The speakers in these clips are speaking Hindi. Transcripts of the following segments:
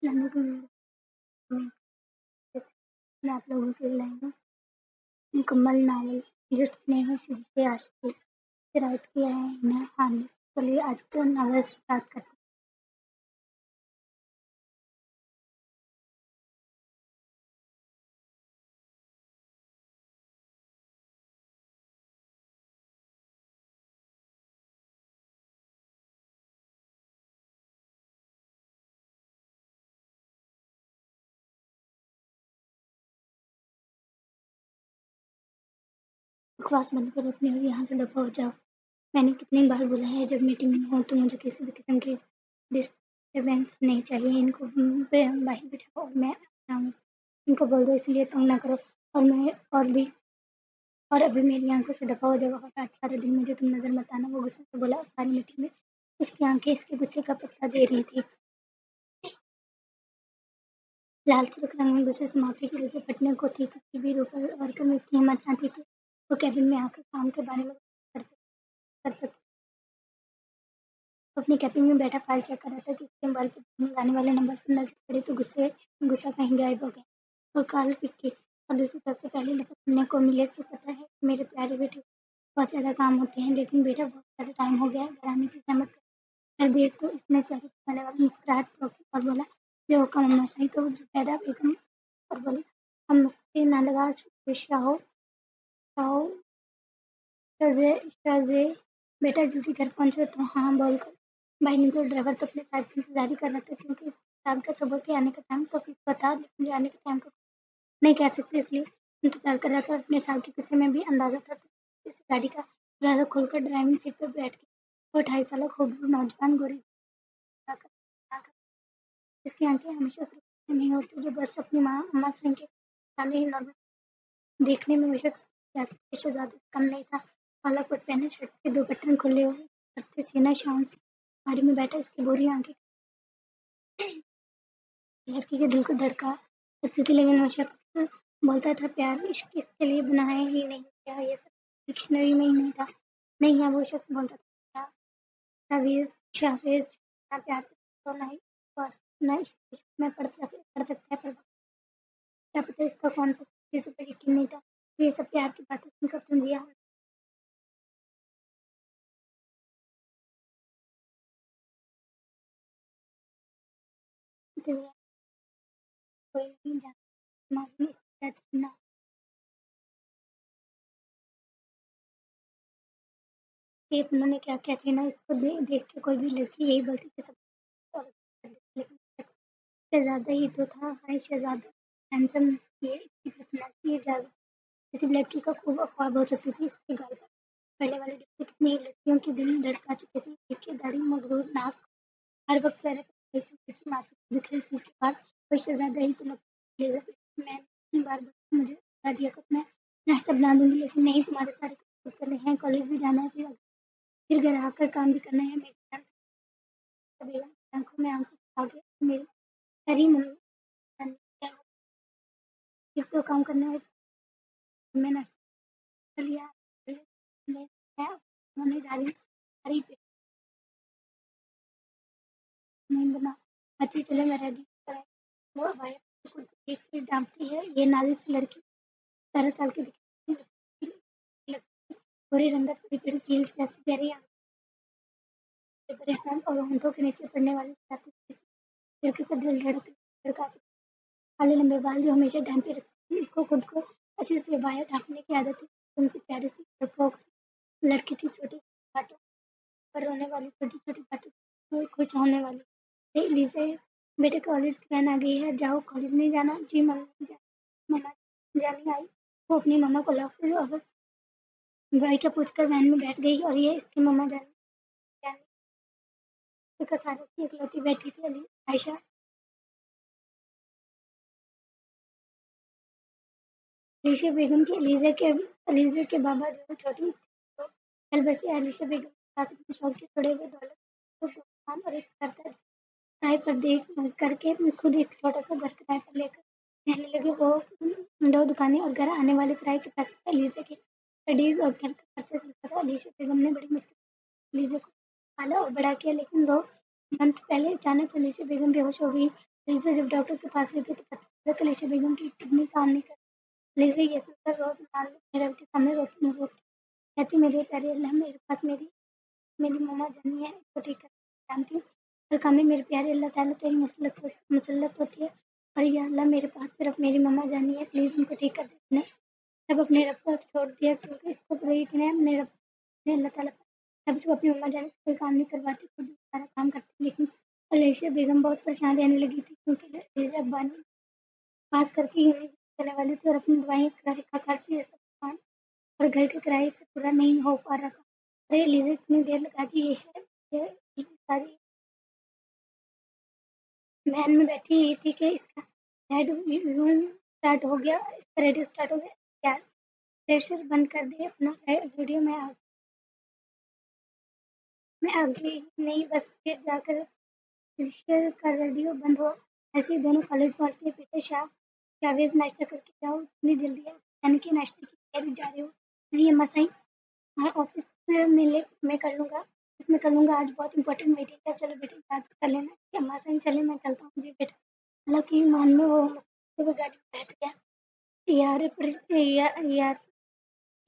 लाने को मैं आप लोगों के लिए लाई हूँ मुकम्मल नावल जो स्नेहा सिद्धि आशिकी हिदायत किया है इन्हें हानि। चलिए आज का नावल स्टार्ट करते हैं। बकवास बंद करो अपनी और यहाँ से दफा हो जाओ। मैंने कितनी बार बोला है जब मीटिंग में हो तो मुझे किसी भी किस्म की डिस्टर्बेंस नहीं चाहिए। इनको बाहर बिठाओ और मैं आऊँ। इनको बोल दो इसलिए तंग ना करो और मैं और अभी मेरी आंखों से दफा हो जाओ। और आज सारे दिन मुझे तुम नजर मत आना। वो गुस्से से बोला और सारी मीटिंग में उसकी आंखें इसके गुस्से का पत्ता दे रही थी। लाल सुर्ख रंग में गुस्से से माथे के ऊपर फटने को थी। किसी भी वर्कर में इतनी हिम्मत न थी कि वो कैबिन में आकर काम के बारे में कर सकते। वो अपनी कैबिन में बैठा फाइल चेक कर रहा था कि उसके मोबाइल पर गाने वाले नंबर पर नजर पड़ी तो गुस्सा कहीं गायब हो गया और कॉल पिक की। और दूसरी तरफ से पहली दफा सुनने को मिले कि पता है मेरे प्यारे बेटे बहुत ज़्यादा काम होते हैं लेकिन बेटा बहुत ज़्यादा टाइम हो गया है घर आने की जहमत कर दी। तो इसने चेहरे पर आने वाली मुस्कुराहट रोकी और बोला जो काम होना चाहिए तो जुबैदा बेगम और बोली हम मुझसे ना लगा शाहो शाहो शजे बेटा जल्दी घर पहुंचो। तो हाँ बोलकर भाई निकल। ड्राइवर तो अपने साहब की इंतजार कर रहा था क्योंकि साहब का सुबह के आने का टाइम तो फिक्स था लेकिन जाने के टाइम का नहीं कह सकते इसलिए इंतजार कर रहा था। अपने साहब की खुशी में भी अंदाजा था। तो इस गाड़ी का दरवाजा खोलकर ड्राइविंग सीट पर बैठ के वो 28 साल खूबसूरत नौजवान गोरी इसकी आंखें हमेशा सुरक्षित नहीं होती जो बस अपनी माँ अम्मा सिंह के सामने ही नॉर्मल देखने में बेशक सियासत शहजादे से कम नहीं था। काला कोट पहने शर्ट के दो बटन खुले हुए करते सीना शान से गाड़ी में बैठा इसकी गोरी आंखें लड़की के दिल को धड़का सकती थी। लेकिन वो शख्स बोलता था प्यार इश्क इसके लिए बना है ही नहीं। क्या ये सब डिक्शनरी में ही नहीं था? नहीं है। वो शख्स बोलता था तावीज़ शावेज ना प्यार तो नहीं बस ना इश्क में पढ़ सकता है पर क्या पता इसका कौन सा चीज़ों पर यकीन नहीं था। ये सब प्यार की बातें सुनकर तंजिया कोई नहीं जानता मालूम इसकी सुनना एक उन्होंने क्या क्या छीना। इसको देख के कोई भी लड़की यही बोलती कि सब औरत कर देती, लेकिन शहजादा ही तो था। हाय शहजादा हैंडसम ये इसकी पर्सनालिटी इजाजत किसी भी लड़की का खूब ख्वाब हो सकती थी। इसके गाल पर पहले वाले डिब्बे कितनी लड़कियों की दिल धड़का चुके थे। देखिए दाढ़ी मगरूर नाक हर वक्त चेहरे पर किसी माथे पर बिखरे सी बाल कोई शहजादा ही तो लगता है। मैं इतनी बार मुझे बता दिया कि मैं नाश्ता बना दूंगी लेकिन नहीं तुम्हारे सारे काम करने हैं कॉलेज भी जाना है फिर घर आकर काम भी करना है। मेरी जान कभी आंखों में आंसू आ गए। मेरी अरे मम्मी क्या फिर तो काम करना है। मैं नाश्ता कर लिया मैं होने जा रही हूँ नहीं बना अच्छी चले मैं रेडी कराए वो अबाया कुछ एक से डांटती है। ये नाजुक सी लड़की 18 साल की दिखती लगती गोरे रंगत बड़ी बड़ी चीज जैसी प्यारी आंखें बड़े होंठ और होंठों के नीचे पड़ने वाली छाती लड़की का दिल धड़का काले लंबे बाल जो हमेशा ढांपे रखती थी। इसको खुद को अच्छे से बाहर ढांकने की आदत थी। तुमसे प्यारी सी डरपोक लड़की थी। छोटी बातों पर रोने वाली छोटी छोटी बातों पर खुश होने वाली। लीजिए बेटे कॉलेज की वैन आ गई है जाओ कॉलेज नहीं जाना जी मम्मा जानी आई। वो अपनी मम्मा को लॉक और भाई का पूछकर वैन में बैठ गई और ये इसकी मम्मा जानी का सारा की इकलौती बैठी थी आयशा अलीजा के बाबा जो छोटी तो अलबसी आलिशा बेगम के साथ अपने शौक के खड़े हुए दौलत को दुकान और एक करता किराए पर देख करके खुद एक छोटा सा घर किराए पर लेकर कहने लगे वो दो दुकानें और घर आने वाले किराए के पैसे से अलीजा के स्टडीज और घर का खर्चा चलता था। अलीशा बेगम ने बड़ी मुश्किल अलीजा को पाला और बड़ा किया लेकिन 2 मंथ पहले अचानक अलीशा बेगम बेहोश हो गई। अलीज़ा जब डॉक्टर के पास गई थी तो पता चला कि अलीशा बेगम की किडनी काम नहीं कर रही। अलीज़ा ये सुनकर रोज़ मेरे के सामने रोती कहती, मेरे प्यारे अल्लाह, मेरे पास मेरी मेरी मम्मा जानी है, इसको ठीक कर जानती हूँ। हर काम में मेरे प्यारे अल्लाह ताला तेरी मुसल्लत होती है, और या अल्लाह मेरे पास सिर्फ मेरी मम्मा जानी है, प्लीज़ उनको ठीक कर दे। मैंने सब अपने रब पर छोड़ दिया, क्योंकि इसको पता है कि मैं अपने रब ने अल्लाह ताला पर अब जो अपनी मम्मा जाने से कोई काम नहीं करवाती, खुद ही सारा काम करती। लेकिन अलीशा बेगम बहुत परेशान रहने लगी थी, क्योंकि अलीशा अब्बानी पास करके यूनिवर्सिटी जाने वाली थी और अपनी दवाइयाँ का खर्च ये सब काम और घर के किराए से पूरा नहीं हो पा रहा था। अरे अलीज़ा इतनी देर लगा दी ये सारी वैन में बैठी ही थी कि इसका रेडियो स्टार्ट हो गया। क्या प्रेशर बंद कर दिए अपना रेडियो में आगे नहीं, बस फिर जाकर प्रेशर का रेडियो बंद हुआ। ऐसे ही दोनों कॉलेज पहुंचते पीछे शावेज नाश्ता करके जाओ, इतनी जल्दी है यानी कि नाश्ते की तैयारी जा रहे हो? नहीं अम्मा साईं, हाँ ऑफिस में कर लूँगा, इसमें कर लूँगा, आज बहुत इंपॉर्टेंट मीटिंग है, चलो बेटे याद कर लेना कि अम्मा साईं चले मैं चलता हूँ। जी बेटा। हालांकि मन में वो मुझसे गाड़ी में बैठ गया। यार यार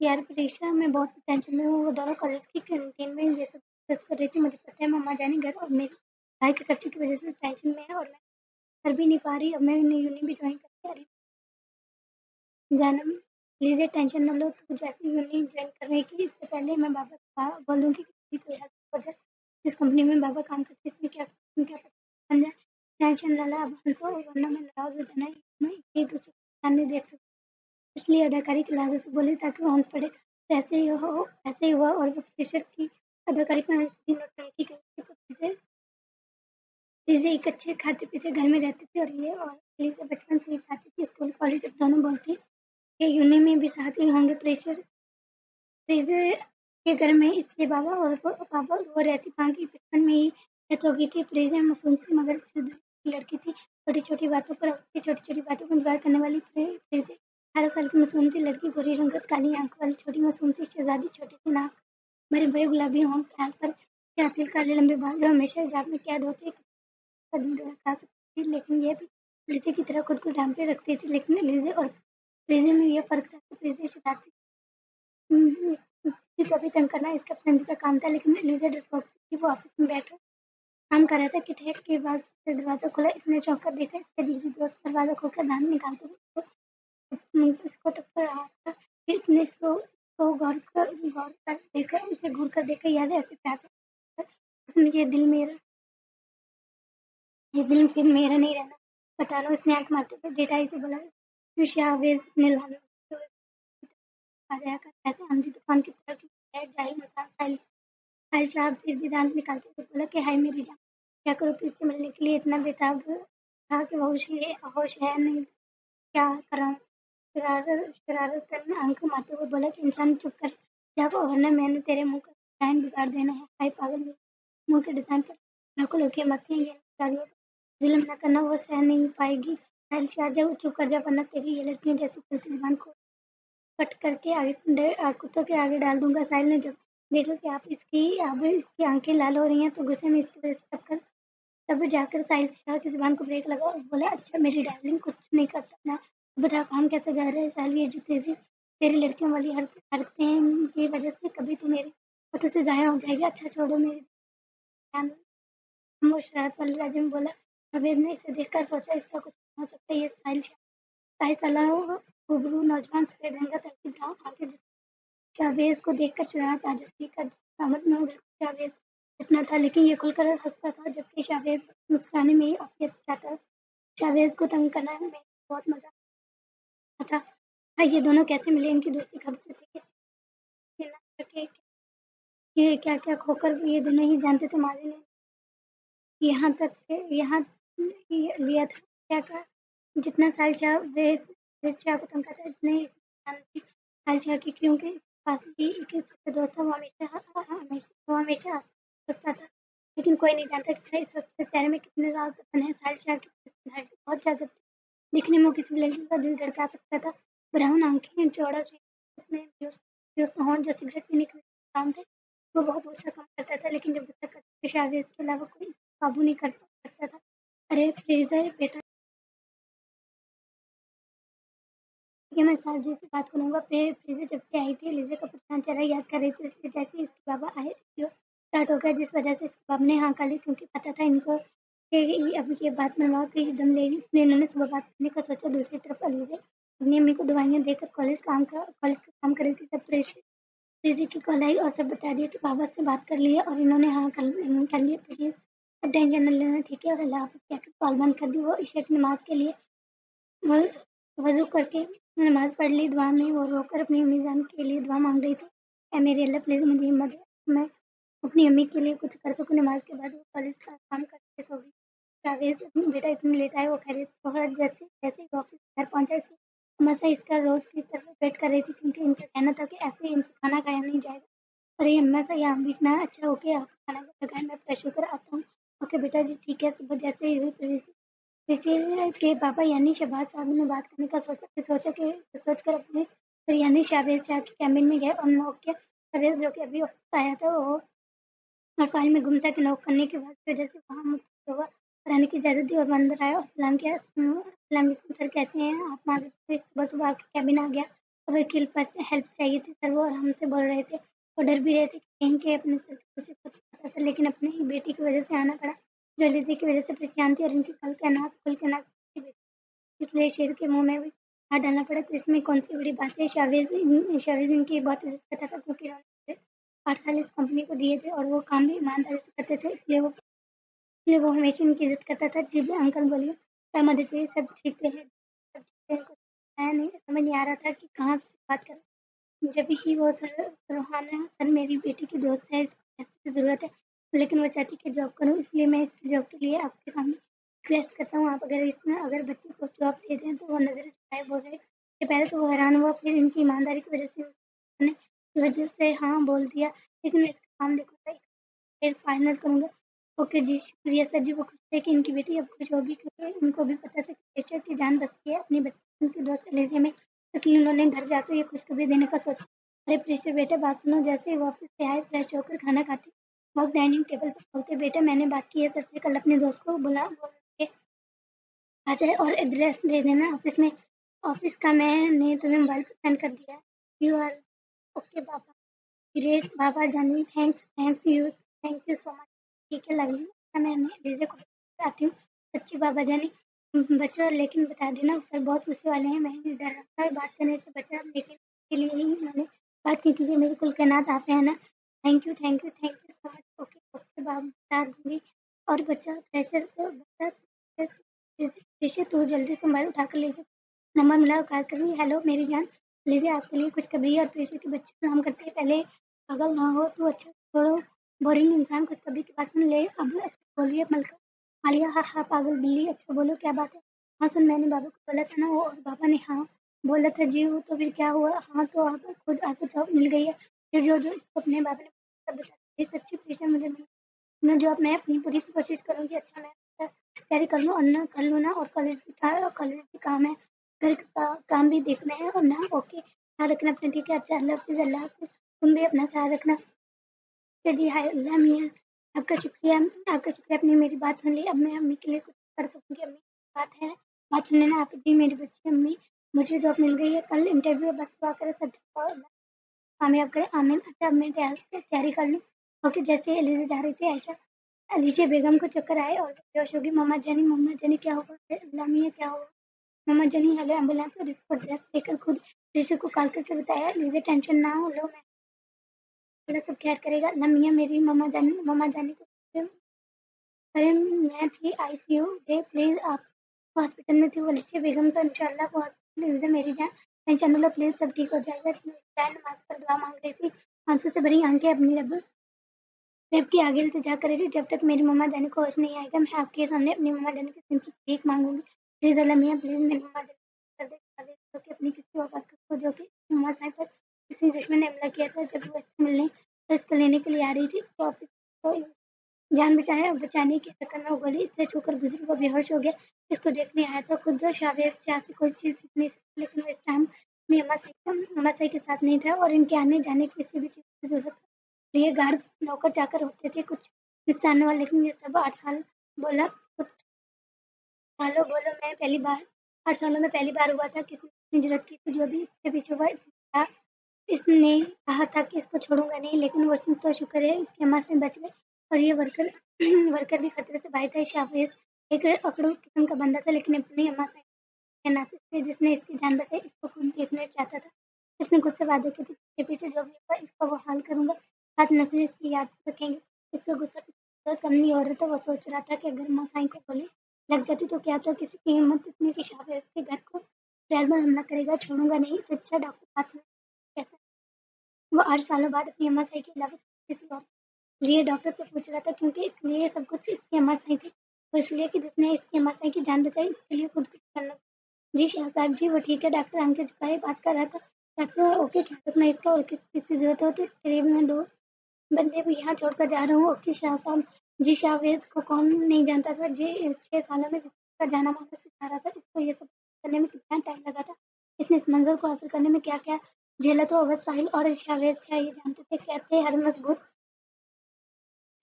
यार प्रीशा, मैं बहुत टेंशन में हूँ। वो दोनों कॉलेज की कैंटीन में ये सब डिस्कस कर रही थी। मुझे पता है मम्मा जानी घर और मेरे भाई के खर्चे की वजह से टेंशन में है, और मैं कर भी नहीं पा रही। अब मैं यूनि भी ज्वाइन करके आ रही हूँ। जानम लीजिए, टेंशन न लो, तो जैसे यूनि ज्वाइन करने की इससे पहले मैं बाबा को बोल दूँगी कि किसी कोई हेल्प हो जाए। जिस कंपनी में बाबा काम करते हैं इसमें क्या पता बन जाए। टेंशन न ला अब हंसो, वरना मैं नाराज़ हो जाना। मैं एक दूसरे को सामने देख सकती, इसलिए अदाकारी की लालच से बोली ताकि वो हंस पड़े। ऐसे ही हुआ और वो प्रेशर की अदाकारी पर हंसती नौटंकी करती। तो चीज़ें एक अच्छे खाते पीते घर में रहती थी, और लीज़ा बचपन से ही चाहती थी स्कूल कॉलेज अब दोनों बोलती कि यूनि में भी साथ ही होंगे। प्रेशर के घर में इसलिए बाबा और पापा वो रहती पांगी बचपन में ही डेथ हो गई थी। प्रेशर मासूम सी मगर सिद्धू की लड़की थी, छोटी छोटी बातों पर हंसती, छोटी छोटी बातों को इंजॉय करने वाली। प्रेशर 18 साल की मासूम सी लड़की, गोरी रंगत, काली आंखों वाली छोटी मासूम सी शहजादी, छोटी सी नाक, बड़े बड़े गुलाबी होंठ, गाल पर क्या तिल, काले लंबे बाल, जो हमेशा हिजाब में कैद होते कदम खा सकती थी, लेकिन ये भी लिज़ी की तरह खुद को ढांपे रखती थी। लेकिन लिज़ी और प्रीति में ये फ़र्क था कि प्रीति शरारती किसी को भी तंग करना इसका पसंदीदा काम था, लेकिन लिज़ी डरपोक थी। वो ऑफिस में बैठकर काम कर रहा था कि ठेठ के बाद से दरवाज़ा खुला। इसने चौंक कर देखा, इसका जिगरी दोस्त दरवाज़ा खोलकर दाँत निकालते हुए उसको टक्कर रहा था। फिर इसने इसको घूर कर देखा, याद है ऐसे प्यार से उसमें ये दिल फिर मेरा नहीं रहना, बता लो। उसने आंख मारते हुए डेटाई से बोला, शाहवेज ने आ जाया कर ऐसे आंधी तूफान की तरह की बैठ जाए इंसान। साहिल साहब फिर भी दांत निकालते हुए बोला कि हाय मेरी जान, क्या करूँ तुझसे मिलने के लिए इतना बेताब था कि होश है नहीं, क्या कराऊँ? शरारतन आंख मारते हुए बोला कि इंसान चुप कर जा, वरना मैंने तेरे मुंह का डिजाइन बिगाड़ देना है। हाय पागल, मुंह के डिजाइन पर लाखों लड़कियां मरती हैं, ये लड़कियों पर जुल्म न करना वो सह नहीं पाएगी। साहिल शाह, जा चुप कर जा, वरना तेरी ये लड़कियों जैसी चलती जुबान को कट करके कुत्तों के आगे डाल दूंगा। साहिल ने जब देखा कि अब इसकी आंखें लाल हो रही हैं, तो गुस्से में इसकी वजह से तब जाकर साहिल शाह की जुबान को ब्रेक लगा और बोला, अच्छा मेरी डार्लिंग, कुछ नहीं कर सकना, बता काम कैसे जा रहा है? साहिल, ये जो तेरी लड़कियों वाली हरकतें की वजह से कभी तो मेरे हाथों से जाया हो जाएगी। अच्छा छोड़ो मेरी जान। वो शरारत वाले लहजे में बोला। हबीब ने इसे देखकर सोचा, इसका कुछ हो सकता है। ये साहिल सलाह खूबरू नौजवान, सफेद रंग का, तल्खी ब्राउन आंखें, जावेद को देखकर शरारत आ जाती का सामत में बिल्कुल जावेद जितना था, लेकिन ये खुलकर हंसता था, जबकि जावेद मुस्कुराने में ही आफियत चाहता। जावेद को तंग करना में बहुत मजा आता था। ये दोनों कैसे मिले, इनकी दोस्ती कब से थी कि क्या क्या खोकर ये दोनों ही जानते थे। माजी ने यहाँ लिया था क्या का, जितना साल चाह वे चाह को तंग करता, इतने साल चाह की, क्योंकि पास ही एक सबसे दोस्त था। वो हमेशा हंसता था, लेकिन कोई नहीं जानता कि इस वक्त चेहरे में कितने राजपन है। साल चाह की personality बहुत ज्यादा थी, दिखने में वो किसी भी लड़की का दिल धड़का सकता था। ब्राउन आंखें, चौड़ा उसमें दुरुस्त होंठ जो सिगरेट पीने के काम थे। वो बहुत गुस्सा कम करता था, लेकिन जब गुस्सा करता था शायद इसके अलावा कोई काबू नहीं कर सकता था। अरे फ्रीज़र बेटा, ठीक है, मैं साहब जी से बात करूँगा। फिर फ्रीज़र जब से आई थी, लीज़ा का परेशान चेहरा याद कर रही थी, इसलिए जैसे ही इसके बाबा आए, जो स्टार्ट हो गया, जिस वजह से इसके बाबा ने हाँ कर ली, क्योंकि पता था इनको कि अब ये बात मनवा के ही दम लेगी, इसलिए इन्होंने सुबह बात करने का सोचा। दूसरी तरफ अलीज़ा अपनी अम्मी को दवाइयाँ देकर कॉलेज का काम कर रही थी। तब प्रीति की कॉल आई और सब बता दिया कि बाबा से बात कर ली है और इन्होंने हाँ कर लिया। प्लीज़ अब टेंशन न लेना, ठीक है, और अल्लाह हाफ़िज़ कहकर कॉल बंद कर दी। वो ईशा की नमाज़ के लिए वो वज़ू करके नमाज़ पढ़ ली। दुआ में वो रोकर अपनी अम्मी जान के लिए दुआ मांग रही थी, ऐ मेरे अल्लाह प्लीज़ मुझे हिम्मत दे, मैं अपनी अम्मी के लिए कुछ कर सकूँ। नमाज़ के बाद वो कॉलेज का काम करके सो गई। जावेद बेटा इतनी लेट आए, वो खैरियत तो है। जैसे जैसे ही वापस घर पहुंचा, इसकी अम्मा से इसका रोज़ की तरह वेट कर रही थी, क्योंकि इनसे कहना था कि ऐसे ही इनसे खाना खाया नहीं जाएगा। अरे अम्मा से यहाँ बीतना अच्छा, ओके, आप खाना लगाए, मैं फ्रेश होकर आता हूँ। ओके बेटा जी, ठीक है। सुबह जैसे ही हुई ऋषि के पापा यानी शहबाज साहब ने बात करने का सोचा, फिर सोचकर अपने फिर यानी शाहवेज शाह के कैबिन में गए और नॉक किया। शाहवेज जो कि अभी ऑफिस आया था, वो और फाइल में गुम था कि नॉक करने के बाद की वजह से वहाँ मुक्त हुआ और आने की इजाज़त दी और वो अंदर आया और सलाम किया। अस्सलाम वालेकुम सर, कैसे हैं आप? माधव से सुबह-सुबह आपके कैबिन आ गया और वकील पास हेल्प चाहिए थी सर, वो और हमसे बोल रहे थे और डर भी रहे थे कि कहीं के अपने सर की खुशी को छुपाता था, लेकिन अपनी ही बेटी की वजह से आना पड़ा, जो लिज़ी की वजह से परेशान थी और इनकी कल के अनाथ खुल के ना इसलिए शेर के मुँह में भी हाथ डालना पड़ा। तो इसमें कौन-सी बड़ी बात है? शावेज़ इनकी बहुत इज़्ज़त करता था, क्योंकि उन्होंने 8 साल इस कंपनी को दिए थे और वो काम भी ईमानदारी से करते थे, इसलिए वो हमेशा इनकी इज़्ज़त करता था। जी अंकल बोलिए, क्या मदद चाहिए? सब ठीक तो है? सब ठीक है? कुछ आया नहीं, समझ नहीं आ रहा था कि कहाँ से बात करूँ। जब ही वो सुरहाना सर, मेरी बेटी की दोस्त है, इसको पैसे की ज़रूरत है, लेकिन वो चाहती है कि जॉब करूँ, इसलिए मैं इस जॉब के लिए आपके सामने रिक्वेस्ट करता हूँ, आप अगर बच्चे को जॉब दे दें तो वो नज़र झुकाए बोल रहे कि पहले तो वो हैरान हुआ, फिर इनकी ईमानदारी की वजह से उसने की वजह से हाँ बोल दिया, लेकिन मैं इसका काम देखूँगा, फिर फाइनल करूँगा। ओके जी, शुक्रिया सर जी। वो खुश थे कि इनकी बेटी अब खुश होगी, क्योंकि उनको भी पता था कि पेशा की जान बचती है अपनी उनकी दोस्त कलेजे में, इसलिए उन्होंने घर जाकर ये खुशखबरी देने का सोचा। अरे प्रीति बेटा, बात सुनो। जैसे ही वो ऑफिस से आए, फ्रेश होकर खाना खाते वक्त डाइनिंग टेबल पर बोलते, बेटा मैंने बात की है सर से, कल अपने दोस्त को बोल के आ जाए और एड्रेस दे देना ऑफिस में। ऑफिस का मैंने तुम्हें मोबाइल पर सेंड कर दिया। यू आर ओके बाबा, ग्रेट बाबा जानी, थैंक यू सो मच। ठीक है, लव यू। अच्छा, मैं डीजे को बताती हूँ, सच्ची बाबा जानी। बच्चों, लेकिन बता देना सर बहुत गुस्से वाले हैं, मैं नहीं डर रहा था बात करने से बचा, लेकिन इसके लिए ही मैंने बात की, क्योंकि मेरे कुल के नाथ आप हैं ना। Thank you so much. Okay okay बाबा, बता दूंगी। और बच्चा प्रेशर तो बच्चा ऋषि, तू जल्दी से मोबाइल उठाकर ले नंबर मिला और कॉल करी। हेलो मेरी जान, लीजिए आपके लिए कुछ कभी और प्रेशर के बच्चे काम करते हैं, पहले पागल ना हो तू, अच्छा छोड़ो बोरिंग इंसान, कुछ कभी की बात सुन ले। अब अच्छा बोलिए मलका। आलिया, हाँ हाँ पागल बिल्ली, अच्छा बोलो क्या बात है? हाँ सुन, मैंने बाबा को बोला था ना, वो और बाबा ने हाँ बोला था जी, वो तो फिर क्या हुआ? हाँ तो आप खुद आपको जॉब मिल गई है। फिर जो जो इसको अपने बाबा ने सब बता ये सच्ची प्रेशर मुझे मिली। मैं जॉब में अपनी पूरी कोशिश करूँगी, अच्छा मैं तैयारी कर लूँ और ना कर लूँ ना, और कॉलेज भी काम है, घर का काम भी देखना है और ना। ओके, ख्याल रखना अपना, ठीक है? अच्छा, अल्लाह हाफ़िज़, अल्लाह हाफ़िज़। तुम भी अपना ख्याल रखना। अच्छा जी, हाय अल्लाह मियाँ, आपका शुक्रिया आपने मेरी बात सुन ली। अब मैं अम्मी के लिए कुछ कर सकूँगी। अम्मी बात है, बात सुने ना आप जी, मेरी बच्ची अम्मी, मुझे जॉब मिल गई है, कल इंटरव्यू है, बस दुआ करें सब ठीक हो, कामयाब करें, आमीन। अच्छा, अब मैं तैयारी कर लूँ। ओके, जैसे ही एलिज़ा जा रही थी, आयशा अलीशा बेगम को चक्कर आए और बेहोश हो गई। मम्मा जानी क्या हुआ? अल्लाह मियाँ क्या हुआ? मम्मा जानी हेलो एम्बुलेंस, और इसको ड्रेस देकर खुद ऋषि को कॉल करके बताया, लीजिए टेंशन ना हो लो, मैं अल्लाह सब खैर करेगा। अल्लाह मियाँ, मेरी मम्मा जानी को अरे मैं थी आईसीयू में, प्लीज़ आप हॉस्पिटल में थी वो अलीशा बेगम, तो इंशाल्लाह वो हॉस्पिटल लीजिए मेरी जान, टेंशन ना लो प्लीज़, सब ठीक हो जाएगा। इसमें चाय नमाज़ पर दुआ मांग रही थी, आंसू से भरी आंखें अपनी रब सेब की आगे इल्तिजा कर रही थी। जब तक मेरी मम्मा जानी को होश नहीं आएगा, मैं आपके सामने अपनी मम्मा जानी की सिर की भीख मांगूंगी। प्लीज़ अल्लाह मियाँ, प्लीज़ मेरी मम्मा जानी को कर दे, जो कि अपनी किसी औकात को, जो कि मम्मा साहब पर किसी दुश्मन ने हमला किया था, जब वो इससे मिलने तो इसको लेने के लिए आ रही थी। इसके ऑफिस को जान बचाने की शक्ल में वो गली से छूकर गुजरी, वो बेहोश हो गया। इसको देखने आया था खुद शाहवेज शाह से कोई चीज़ सीख नहीं सकती, लेकिन वो इस टाइम अपनी अम्मा सही के साथ नहीं था और इनके आने जाने की किसी भी चीज़ की ज़रूरत लिए गार्ड्स नौकर चाकर होते थे कुछ नुकसान वाले, लेकिन ये सब 8 साल बोला हेलो बोलो, मैं पहली बार 8 सालों में पहली बार हुआ था किसी ने ज़रूरत की थी, जो भी इसके पीछे हुआ इसने कहा, इसने कहा था कि इसको छोड़ूँगा नहीं, लेकिन वो तो शुक्र है इसकी अम्मा से बच गए और ये वर्कर वर्कर भी खतरे से बाहर था। शाफिज़ एक अकड़ू किस्म का बंदा था, लेकिन अपनी अम्मा से नाते से जिसने इसकी जान बचाई, इसको खुद देखना चाहता था। इसने खुद से वादे किए थे, इसके पीछे जो भी होगा इसका वो हाल करूँगा, सात नस्लें इसकी याद रखेंगे। इसका गुस्सा बहुत कम नहीं हो रहा था, वो सोच रहा था कि अगर माँ साईं को गोली लग जाती तो क्या तो किसी की हिम्मत इतनी कि शाफिज़ के घर को ड्राइवर हमला करेगा, छोड़ूँगा नहीं, सच्चा डॉक्टर साथ में कैसा। वो 8 सालों बाद अपनी अम्मा साईं के अलावा किसी और लिए डॉक्टर से पूछ रहा था, क्योंकि इसलिए सब कुछ इसकी अम्मा साईं थी, और इसलिए कि जिसने इसकी अम्मा साईं की जान बचाई, इसके लिए खुद कुछ करना। जी साहब जी, वो ठीक है, डॉक्टर आंखें झुकाए बात कर रहा था। अच्छा ओके, ख्याल रखना इसका, और किसी चीज़ की ज़रूरत हो तो इसके लिए भी मैं 2 बंदे भी यहाँ छोड़कर जा रहा हूँ। ओके शाह साहब। जी शावेद को कौन नहीं जानता था, जी 6 सालों में जिसका जाना माना सिखा रहा था, इसको ये सब करने में कितना टाइम लगा था, इसने इस मंज़िल को हासिल करने में क्या-क्या झेला। तो अवध साहिल और शावेद शाह ये जानते थे, कहते हर मज़बूत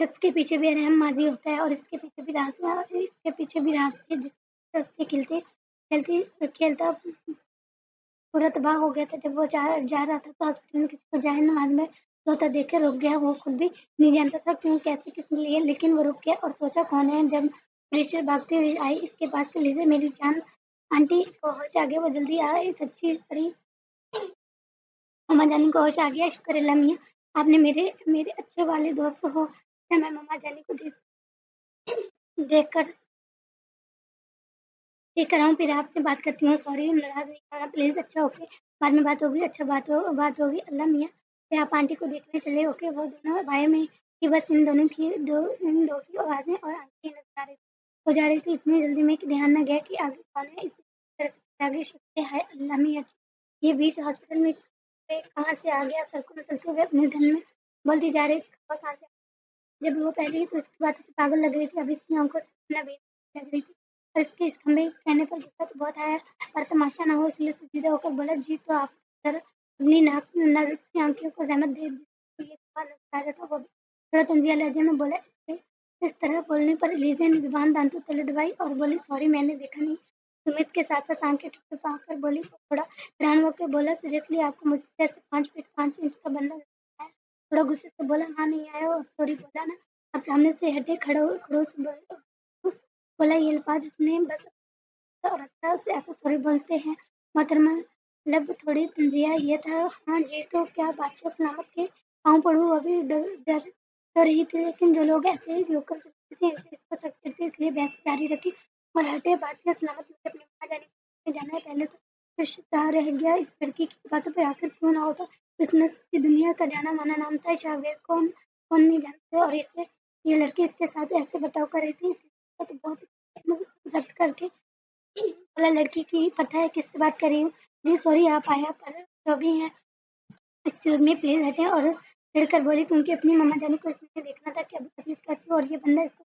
शख्स के पीछे भी रहम माज़ी होता है, और इसके पीछे भी राज थे, जिस शख्स से खेलता पूरा तबाह हो गया था। जब वो जा रहा था तो हॉस्पिटल में किसी को जाहिर नमाज में रोता देख के रुक गया। वो खुद भी नहीं जानता था क्यों, कैसे, किस लिए, लेकिन वो रुक गया और सोचा कौन है। जब प्रीस्टर भागते हुए आई इसके पास के लीजिए मेरी जान आंटी को होश आ गया, वो जल्दी आई, सच्ची परी मम्मा जानी को होश आ गया। शुक्र अल्लाह मियाँ, आपने मेरे मेरे अच्छे वाले दोस्त हो। क्या मैं मम्मा जानी को देख कर आऊँ, फिर आपसे बात करती हूँ। सॉरी, नाराज़ नहीं होना प्लीज़। अच्छा ओके, बाद में बात होगी। अच्छा बात होगी। अल्लाह मियाँ, फिर आप आंटी को देखने चले। ओके। वो दोनों भाइयों में कि बस इन दो की आवाज़ें और आंखें नज़र आ रही हो जा रही थी इतनी जल्दी में कि ध्यान न गया कि आगे कौन है। इस तरह से आगे शिफ्ट है अल्लाह मियाँ। ये बीच हॉस्पिटल में पे कहाँ से आ गया? सड़कों में चलते हुए अपने धन में बोलती जा रही खबर कहाँ से। जब वो पहले तो इसकी बातों से पागल लग रही थी, अब इसकी आँखों से सपना बेच लग रही थी। और इसके इस खंभे कहने पर गुस्सा तो बहुत आया, पर तमाशा ना हो इसलिए सीधा होकर बोला, जी तो आप सर अपनी नाजुक सी आँखों को ज़हमत दे दी। तो ये कहा नजर आ रहा था, वो भी थोड़ा तंजिया लहजे में बोला। इस तरह बोलने पर लीज़ा ने ज़ुबान दांतों तले दबाई और बोली, सॉरी मैंने देखा नहीं। सुमित के साथ-साथ आँखें टिपटिपाकर बोली। वो थोड़ा हैरान होकर बोला, सीरियसली आपको मुझसे ऐसे 5 फीट 5 इंच का बंदा नजर आया? थोड़ा गुस्से से बोला, हाँ नहीं आया और सॉरी बोला ना। अब सामने से हटे खड़ूस बोला, ये अल्फाज इतने बस और अच्छा से ऐसे थोड़ी बोलते हैं मोहतरमा। लब थोड़ी तंजिया ये था। हाँ जी, तो क्या बादशाह सलामत के पाँव पड़ूं? अभी डर तो रही थी, लेकिन जो लोग ऐसे ही होकर चलते थे इसको सकते थे, इसलिए बहस जारी रखी और हटे। बादशाह सलामत मुझे अपनी माँ जाना है, पहले तो रिश्ता रह गया। इस लड़की की बातों पर आखिर क्यों ना होता। बिजनेस की दुनिया का जाना माना नाम था शाहवेद। कौन कौन नहीं जानते, और इसे ये लड़की इसके साथ ऐसे बर्ताव कर रही थी, इसलिए तो बहुत जब्त करके बोला, लड़की की पता है किससे बात कर रही हूँ? जी सॉरी आप आया, पर जो भी है एक्सक्यूज मी प्लीज हटें। और चिढ़कर बोली, क्योंकि अपनी मम्मा जानी को इसने देखना था कि अभी तकलीफ कैसी हो, और ये बंदा इसको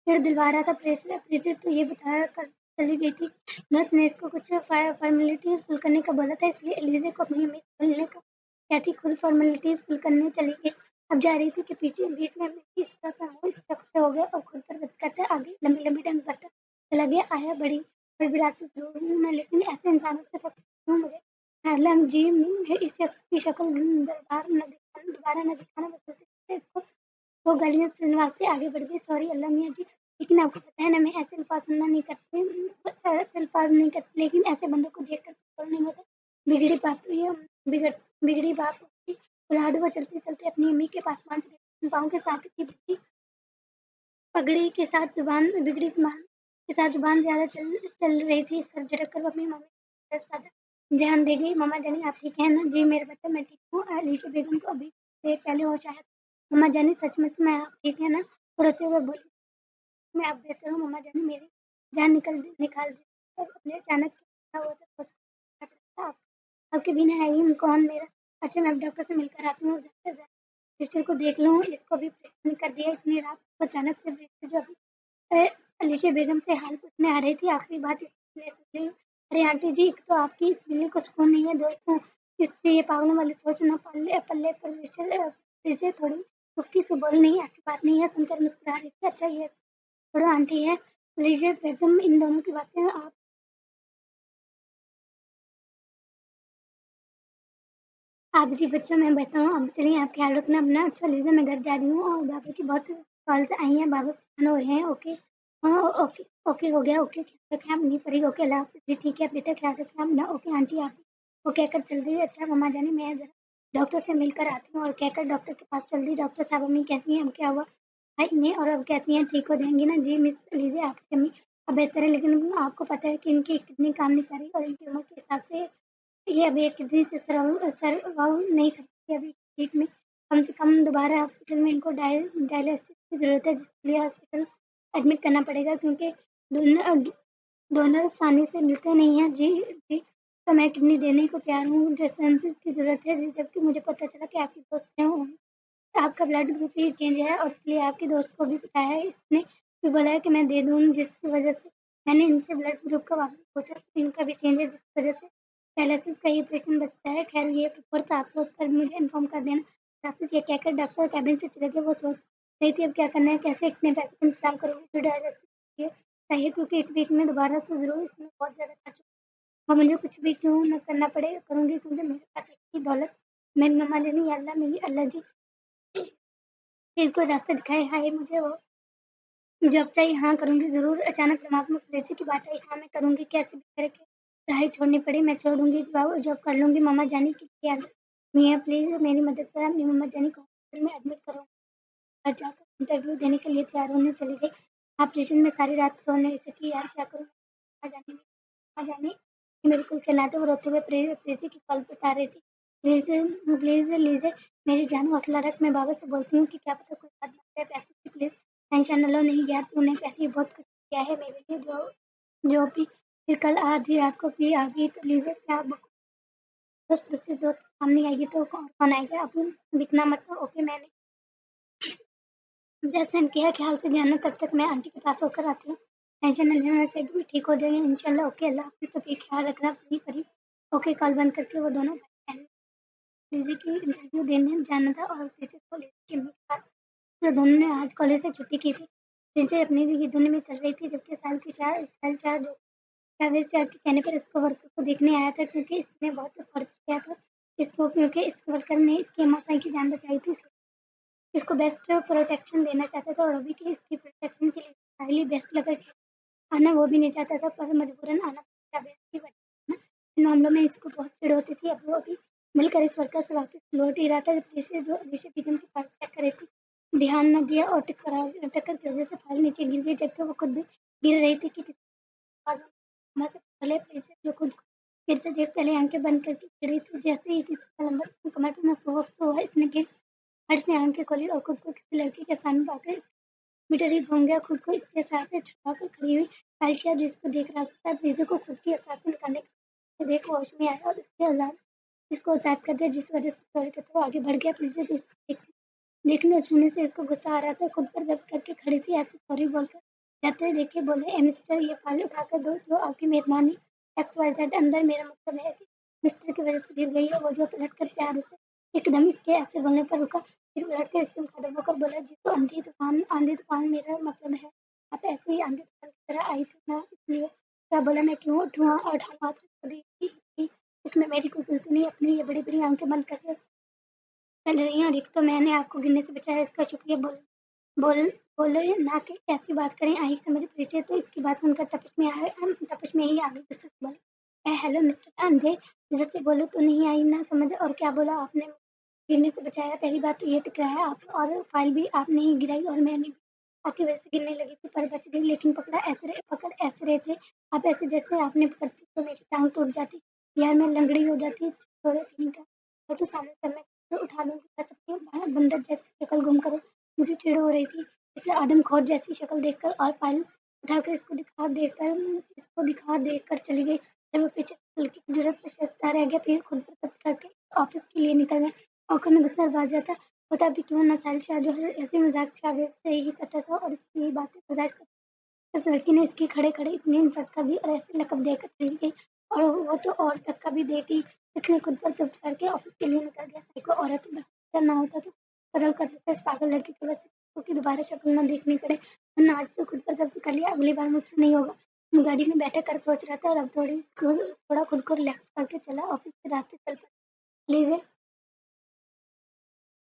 चिढ़ दिलवा रहा था। प्रेशर तो ये बता कर चली गई थी। नर्स ने इसको कुछ फॉर्मेलिटीज फुल करने का बोला था, इसलिए एलिजा को अपनी उम्मीद खोलने का क्या थी, खुद फॉर्मेलिटीज फुल करने चली गई। अब जा रही थी कि पीछे बीच में इसका समूह इस शख्स से हो गया और खुद पर करते आगे लंबी लंबी डंग करता चला गया। आया बड़ी बड़बड़ाती जरूर हूँ मैं, लेकिन ऐसे इंसानों से सब क्यों मुझे हार्लम जी इस शख्स की शक्ल दोबारा न दिखाना, बस इसको तो गालियाँ सुनने वास्ते आगे बढ़ गई। सॉरी अल्लाह मियाँ जी, लेकिन आपको पता है ना मैं ऐसे अल्फाज सुनना नहीं करती, ऐसे अल्फाज नहीं करती, लेकिन ऐसे बंदों को देख कर कंट्रोल नहीं होता। बिगड़ी बाप ये बिगड़ बिगड़ी बाप की औलाद। वो चलते चलते अपनी अम्मी के पास पहुँच गई। पाँव के साथ की पगड़ी के साथ जुबान बिगड़ी जुबान के साथ जुबान ज़्यादा चल रही थी। सर झटक कर वो अपनी मम्मी की तरफ ज़्यादा ध्यान दे गई। मम्मा जानी आप ठीक हैं ना? जी मेरे बच्चे मैं ठीक हूँ। अलीशा बेगम को अभी देर पहले होश आया। मम्मा जानी सच में मैं आप ठीक है ना? और रोते हुए बोली, मैं अब बेहतर हूँ मम्मा जानी, मेरी जान निकाल दी। तब अपने अचानक क्या हुआ था सोच कर पड़ता। आप आपके बिना है ही कौन मेरा? अच्छा मैं अब डॉक्टर से मिलकर आती हूँ। सिस्टर को देख लूँ, इसको भी परेशान कर दिया इतनी रात को। अचानक से ब्रिज जो अभी अलीशा बेगम से हाल पूछने आ रही थी, आखिरी बात इसने सुन ली। अरे आंटी जी, एक तो आपकी इस दिल को सुकून नहीं है, दोस्तों इससे ये पागलों वाली सोच ना पल्ले पल्ले पर विषय थोड़ी मुफ्ती से बोल नहीं, ऐसी बात नहीं है। सुनकर मुस्कुरा रही थी। अच्छा ये छोड़ो आंटी है, लीजिए बेगम, इन दोनों की बातें आप जी बच्चों मैं बताऊँ, अब चलिए आप ख्याल रखना अपना। अच्छा लीजिए मैं घर जा रही हूँ और बाबा की बहुत कॉल्स आई हैं, बाबा परेशान हो रहे हैं। ओके, हाँ, ओके, ओके हो गया, ओके, ख्याल रखें आप, नहीं पड़ी, ओके, अल्लाह हाफ़िज़ जी, ठीक है बेटा, ख्याल रखें आप ना, ओके आंटी आप वो कहकर चल दी। अच्छा मम्मा जानी मैं ज़रा डॉक्टर से मिलकर आती हूँ, और कहकर डॉक्टर के पास चल दी। डॉक्टर साहब अम्मी कैसी हैं? अब क्या हुआ? भाई इन्हें, और अब कैसी हैं? ठीक हो जाएँगी ना? जी मिस लीजिए आपकी अम्मी अब बेहतर है, लेकिन आपको पता है कि इनकी किडनी काम नहीं कर रही, और इनकी उम्र के हिसाब से ये अभी एक किडनी से सर्वाइव नहीं कर सकती अभी वीक में। कम से कम दोबारा हॉस्पिटल में इनको डायलिसिस की ज़रूरत है, जिसके लिए हॉस्पिटल एडमिट करना पड़ेगा, क्योंकि डोनर डोनर आसानी से मिलते नहीं हैं। जी, जी। तो मैं किडनी देने को तैयार हूँ, डायलिसिस की ज़रूरत है, जबकि मुझे पता चला कि आपकी दोस्त हैं, आपका ब्लड ग्रुप ही चेंज है, और इसलिए आपकी दोस्त को भी बताया है। इसने भी बोला है कि मैं दे दूँ, जिसकी वज़ह से मैंने इनसे ब्लड ग्रुप का वापस पूछा, तो इनका भी चेंज है, जिसकी वज़ह से डायलिसिस का ही ऑपरेशन बचता है। खैर ये ऊपर आप सोच कर मुझे इन्फॉर्म कर देना। वापस ये कहकर डॉक्टर कैबिन से चले गए। वो सोच रही थी अब क्या करना है, कैसे इतने पैसे का इंतज़ाम करूँगी जो डायलिसिस के लिए चाहिए, क्योंकि इस वीक में दोबारा तो ज़रूर इसमें बहुत ज़्यादा खर्च, और मुझे कुछ भी क्यों ना करना पड़े करूँगी, क्योंकि मेरे पास इतनी दौलत मेरी मम्मा जानी, या अल्लाह मेरी अल्लाह जी चीज़ को रास्ता दिखाए। हाय मुझे वो जॉब चाहिए, हाँ करूँगी ज़रूर। अचानक दिमाग में पैसे की बात आई, हाँ मैं करूँगी, कैसे भी करके पढ़ाई छोड़नी पड़ी मैं छोड़ दूँगी, जॉब कर लूँगी। मम्मा जानी की क्या मियाँ प्लीज़ मेरी मदद कर, अपनी मम्मा जानी को हॉस्पिटल में एडमिट करो। घर जाकर इंटरव्यू देने के लिए तैयार होने चली गई। ऑपरेशन में सारी रात सो नहीं सकी, यार क्या करूँ? आ जाने कि मेरे को कहलाते, वो रोते हुए प्रेयसी की कॉल बता रही थी। प्लीज़ प्लीज़ लीजिए मेरी जान, हौसला रख। मैं बाबा से बोलती हूँ कि क्या पता कोई बात बन जाए, पैसों की प्लीज़ टेंशन न लो। नहीं यार तूने पहले ही बहुत कुछ किया है मेरे लिए, जो भी फिर कल आधी रात को भी आ गई तो लीजिए क्या दोस्त दूसरी दोस्त काम नहीं आएगी तो कौन आएगा? अब बिकना मत। ओके मैंने जैसे किया ख्याल से जाना, तब तक मैं आंटी के पास होकर आती हूँ। टेंशन नहीं लेना चाहिए, भी ठीक हो जाएंगे इंशाल्लाह। ओके अल्लाह हाफ़िज़। तो फिर ख्याल रखना अपनी परी। ओके कॉल बंद करके वो दोनों बहन लीज़ी की इंटरव्यू देने जाना था, और लीज़ी को लीज़ी की मम्मी के पास, तो दोनों ने आज कॉलेज से छुट्टी की थी। लीज़ी अपनी भी दुनिया में चल रही थी, जबकि साल चार जो जावेद चाचा के कहने पर इसको वर्कर को देखने आया था, क्योंकि इसने बहुत फ़र्ज़ किया था इसको, क्योंकि इस वर्कर ने इसकी अम्मा की जान बचाई थी। इसको बेस्ट प्रोटेक्शन देना चाहता था, और अभी की इसकी प्रोटेक्शन के लिए हाईली बेस्ट लगा कि आना वो भी नहीं चाहता था, पर मजबूरन आना पड़ा। जावेद की वजह से इन मामलों में इसको बहुत चिढ़ होती थी। अब वो अभी मिलकर इस वर्कर से वापस लौट ही रहा था, जब ऋषि बेगम की फाइल चेक कर रही थी, ध्यान न दिया और टक्कर की वजह से फाइल नीचे गिर गई, जबकि वो खुद भी गिर रही थी कि हमारे से पहले पैसे जो खुद को फिर से देख, पहले आंखें बंद करके खड़ी थी। जैसे ही किसी का नंबर कमर पे महसूस हुआ, इसने गिर फट से आंखें खोली और खुद को किसी लड़की के सामने पाकर मीटर ही घूम गया। खुद को इसके साथ से छुपाकर खड़ी हुई आयशा जिसको देख रहा था, ब्रीजो को खुद की सांस निकालने के देख होश में आया, और इसको आजाद कर दिया, जिस वजह से सॉरी कहते हुए आगे बढ़ गया। ब्रीजो जिसको देखने और छूने से इसको गुस्सा आ रहा था, खुद पर जब्त करके खड़ी थी, ऐसे सॉरी बोलकर जाते हुए देखे बोले, ए मिस्टर ये फाइल उठाकर दो, जो आपकी मेहरबानी। XYZ अंदर, मेरा मतलब है कि मिस्टर की वजह से गिर गई है। वो जो पलट कर तैयार होकर एकदम इसके ऐसे बोलने पर रुका, फिर उलट कर इससे मुखातिब होकर बोला, जी तो आंधी तूफान मेरा मतलब है, आप ऐसे ही आंधी तूफान की तरह आई थी ना, इसलिए क्या बोला, मैं क्यों उठाऊँ और हाथ से इसमें मेरी कोई गलती नहीं। अपनी ये बड़ी बड़ी आंखें बंद करके चल रही हैं, और एक तो मैंने आपको गिरने से बचाया, इसका शुक्रिया बोल बोलो ना कि ऐसी बात करें। आई समझ पीछे तो इसकी बात सुनकर तपश में ही आगे गुस्से से बोले, हेलो मिस्टर अंधे, इज्जत से बोलो तो नहीं आई ना समझ, और क्या बोला आपने? गिरने से बचाया, पहली बात तो ये टकराया आप, और फाइल भी आपने ही गिराई, और मैंने आपकी वजह से गिरने लगी थी पर बच गई, लेकिन पकड़ ऐसे रहे थे आप, ऐसे जैसे आपने पकड़ती तो मेरी टांग टूट जाती, यार मैं लंगड़ी हो जाती। थोड़े दिन का और तो सामने से मैं तो उठा लूंगी, कर सकती हूँ बंदर जैसी शक्ल गुम करो। मुझे चिढ़ हो रही थी इसे आदमखोर जैसी शक्ल देखकर, और फाइल उठाकर इसको दिखा देकर चली गई। जब वो पीछे से लड़की की जरूरत पर शर्ता रह गया, फिर खुद पर जब्त करके ऑफिस के लिए निकल गया। आंखों में गुस्सा बाज जाता, होता भी क्यों ना साजिश जो है ऐसे मजाक जावेद से ही करता था, और इसकी ही बातें बर्दाश्त करता। उस लड़की ने इसकी खड़े-खड़े इतनी इंसल्ट दी और ऐसे लकब देकर चली गई, और वो तो और धक्का भी देती। इसलिए खुद पर चुप करके ऑफिस के लिए निकल गया। साइको औरत करना होता तो बदल कर देता इस पागल लड़की की वजह से, क्योंकि दोबारा शक्ल न देखनी पड़े। वरना आज तो खुद पर कब्ज़ा कर लिया, अगली बार मुझसे नहीं होगा। मैं गाड़ी में बैठा कर सोच रहा था और अब थोड़ा खुद को रिलैक्स करके चला ऑफ़िस के रास्ते चल पड़ा। लीज़े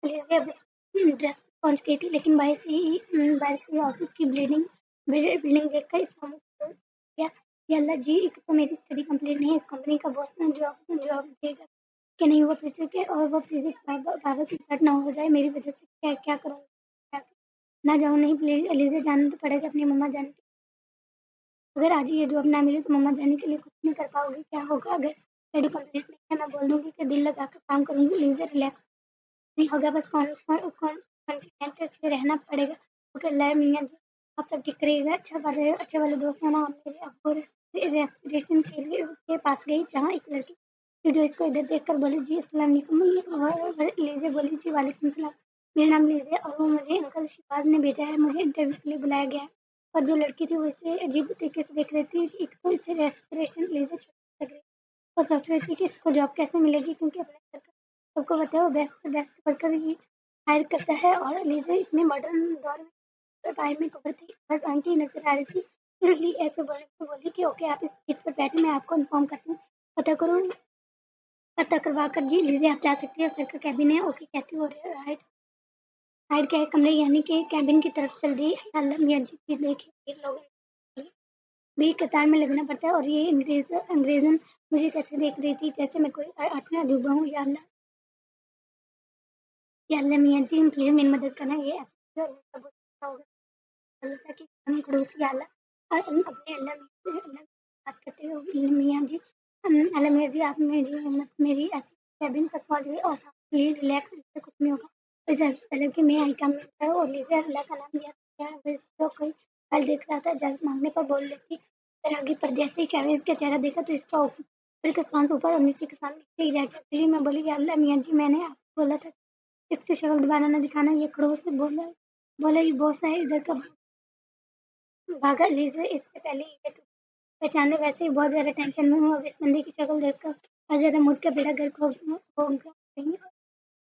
लीज़े अब ड्रेस पहुँच गई थी, लेकिन बाहर से ही ऑफ़िस की बिल्डिंग देखकर इसका मुँह खुल गया। या अल्लाह जी! एक तो मेरी स्टडी कंप्लीट नहीं है, इस कंपनी का बॉस ना जॉब देगा कि नहीं वो प्रोजेक्ट है, और वो प्रोजेक्ट बाबा के साथ ना हो जाए मेरी वज़ह से। क्या क्या करूँगी? क्या ना जाऊँ नहीं, प्लीज़ लीज़े जाना तो पड़ेगा अपनी मम्मा जान के। अगर आज ये जॉब ना मिली तो मम्मा जाने के लिए कुछ नहीं कर पाओगी, क्या होगा अगर स्टडी कंप्लीट नहीं है? मैं बोल दूँगी कि दिल लगाकर काम करूँगी, लीज़े रिलैक्स नहीं होगा, बस कॉन्फिडेंट से रहना पड़ेगा। ओके ले मियाँ जी, आप सब ठीक करिएगा। अच्छे वाले दोस्त हैं ना आप मेरे। अब वो रेस्पिरेशन के पास गई, जहाँ एक लड़की थी जो इसको इधर देखकर बोली, जी अस्सलाम वालेकुम, और लीज़े बोली, जी वालेकुम सलाम। मेरा नाम लीज़ा है और वो मुझे अंकल शिफाज़ ने भेजा है, मुझे इंटरव्यू के लिए बुलाया गया है। और जो लड़की थी वो इसे अजीब तरीके से देख रही थी। एक तो इसे रेस्पिरेशन लीज़ा छोटी लग रही, वो सोच रही थी कि इसको जॉब कैसे मिलेगी, क्योंकि अपने सर्कल सबको पता है वो बेस्ट से बेस्ट वर्कर ही हायर करता है। और लीज़ा इतने मॉडर्न दौर में टाइम में कवर थी, बस आंटी ही नज़र आ रही थी। इसलिए ऐसे बोली कि ओके आप इस सीट पर बैठे, मैं आपको इन्फॉर्म करती हूँ। पता करो पता करवा कर जी लीजिए, आप जा सकती है, सर का कैबिन है। ओके कहती हूँ, और राइट साइड के कमरे यानी कि कैबिन की तरफ चल दी। अल्लाह मियाँ जी की देखिए लोग भी कतार में लगना पड़ता है, और ये अंग्रेज़न मुझे कैसे देख रही थी, जैसे मैं कोई आठवां अजूबा हूँ। या अल्लाह मियाँ जी प्लीज़ मेरी मदद करना, ये ऐसा सब होगा। अल्लाह ताकि हम खड़ूस या अल्लाह अपने अल्लाह से बात करते हुए, मियाँ जी अल्लाह मियाँ जी आप मेरी ऐसी कैबिन तक पहुँच गई, और प्लीज़ रिलैक्स, इससे कुछ नहीं होगा। इजाज़त पहले कि मैं आई काम करो, और लीजिए अल्लाह का नाम लिया क्या है, तो कोई फल देख रहा था, इजाज़त माँगने पर बोल लेती फिर आगे। पर जैसे ही शाहज़ का चेहरा देखा तो इसका ऊपर का सांस ऊपर और नीचे का सांस नीचे ही रह गया। जी मैं बोली, या अल्लाह मियाँ जी मैंने आपको बोला था इसकी शक्ल दोबारा ना दिखाना। ये खड़ूस से बोला ये बॉस है इधर का भागा। लीजिए इससे पहले ये तो पहचाने, वैसे ही बहुत ज़्यादा टेंशन में हूँ। अब इस बंदे की शक्ल देखकर और ज़्यादा मूड का बेड़ा गर्क हो गया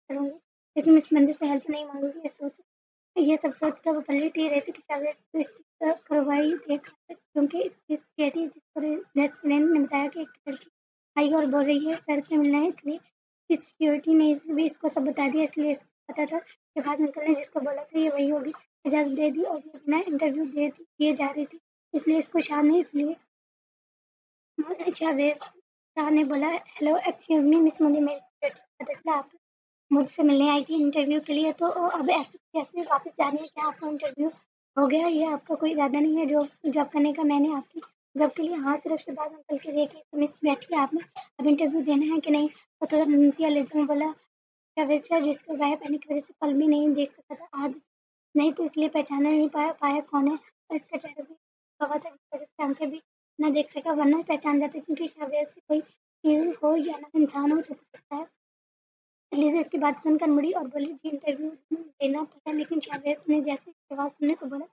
करूँगी, लेकिन इस बंदे से हेल्प नहीं मांगूंगी। ये सब सोच कर वो पलट ही रही थी कि शायद इसको इसकी कार्रवाई देख, क्योंकि इसकी थी जिसको रेस्टोरेंट ने बताया कि एक लड़की आई और बोल रही है सर से मिलना है, इसलिए इस सिक्योरिटी ने भी इसको सब बता दिया। इसलिए इसको पता था कि बाद अंकल ने जिसको बोला था ये वही होगी। इजाज़त दे दी, और ये बिना इंटरव्यू दिए जा रही थी, इसलिए इसको शाह ने इसलिए जावेद शाह ने बोला, हेलो एक्सक्यूज मी मिस, मुझे मेरी सिक्योरिटी का पता चला आप मुझसे मिलने आई थी इंटरव्यू के लिए, तो अब ऐसे कैसे वापस जा रही है? क्या आपका इंटरव्यू हो गया? ये आपका कोई इरादा नहीं है जॉब करने का? मैंने आपकी जॉब के लिए हाँ सिर्फ शहबाज अंकल के देखी, तो मिस बैठिए, आपने अब इंटरव्यू देना है कि नहीं? तो थोड़ा मुंसिया लेते में बोला, जावेद शाह जिसको गायब पाने की वजह से कल भी नहीं देख सका था, आज नहीं तो इसलिए पहचाना नहीं पाया कौन है, और इसका चेहरा भी कवा था जिस वजह से आंखें भी ना देख सका, वरना पहचान जाते, क्योंकि शायद से कोई चीज़ हो या ना इंसान हो छुप सकता है। लीज़ा इसकी बात सुनकर मुड़ी और बोली, जी इंटरव्यू देना तो है, लेकिन शावेद ने जैसे इसकी आवाज़ सुनी तो बोला,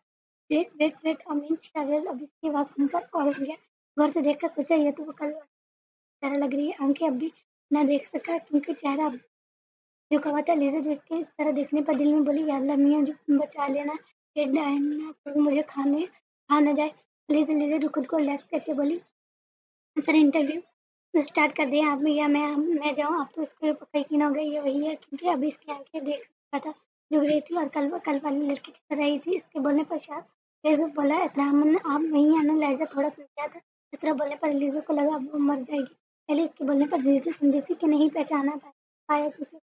वेट अमीन। शावेद अब इसकी आवाज़ सुनकर और हो गया, गौर से देखकर सोचा ये तो वो कल चेहरा लग रही है। आंखें अब भी ना देख सका क्योंकि चेहरा अब झुका हुआ था। लीज़ा जो इसके इस तरह देखने पर दिल में बोली, या अल्लाह मियाँ जो बचा लेना, ये डायनासोर मुझे खा ना जाए। लीज़ा जो खुद को रिलैक्स करके बोली, सर इंटरव्यू स्टार्ट कर दिया आप, या मैं जाऊँ? अब तो इसको यकीन हो गई ये वही है, क्योंकि अभी इसकी आंखें देख सकता था झुक रही थी, और कल वाली लड़की की तरह ही थी। इसके बोलने पर शायद लीज़ा बोला, इब्राहिम आप वहीं आना। लहजा थोड़ा खुल गया था। इस तरह बोलने पर लीज़ा को लगा अब वो मर जाएगी। पहले इसके बोलने पर लीज़ा समझी थी कि नहीं पहचाना पाया, क्योंकि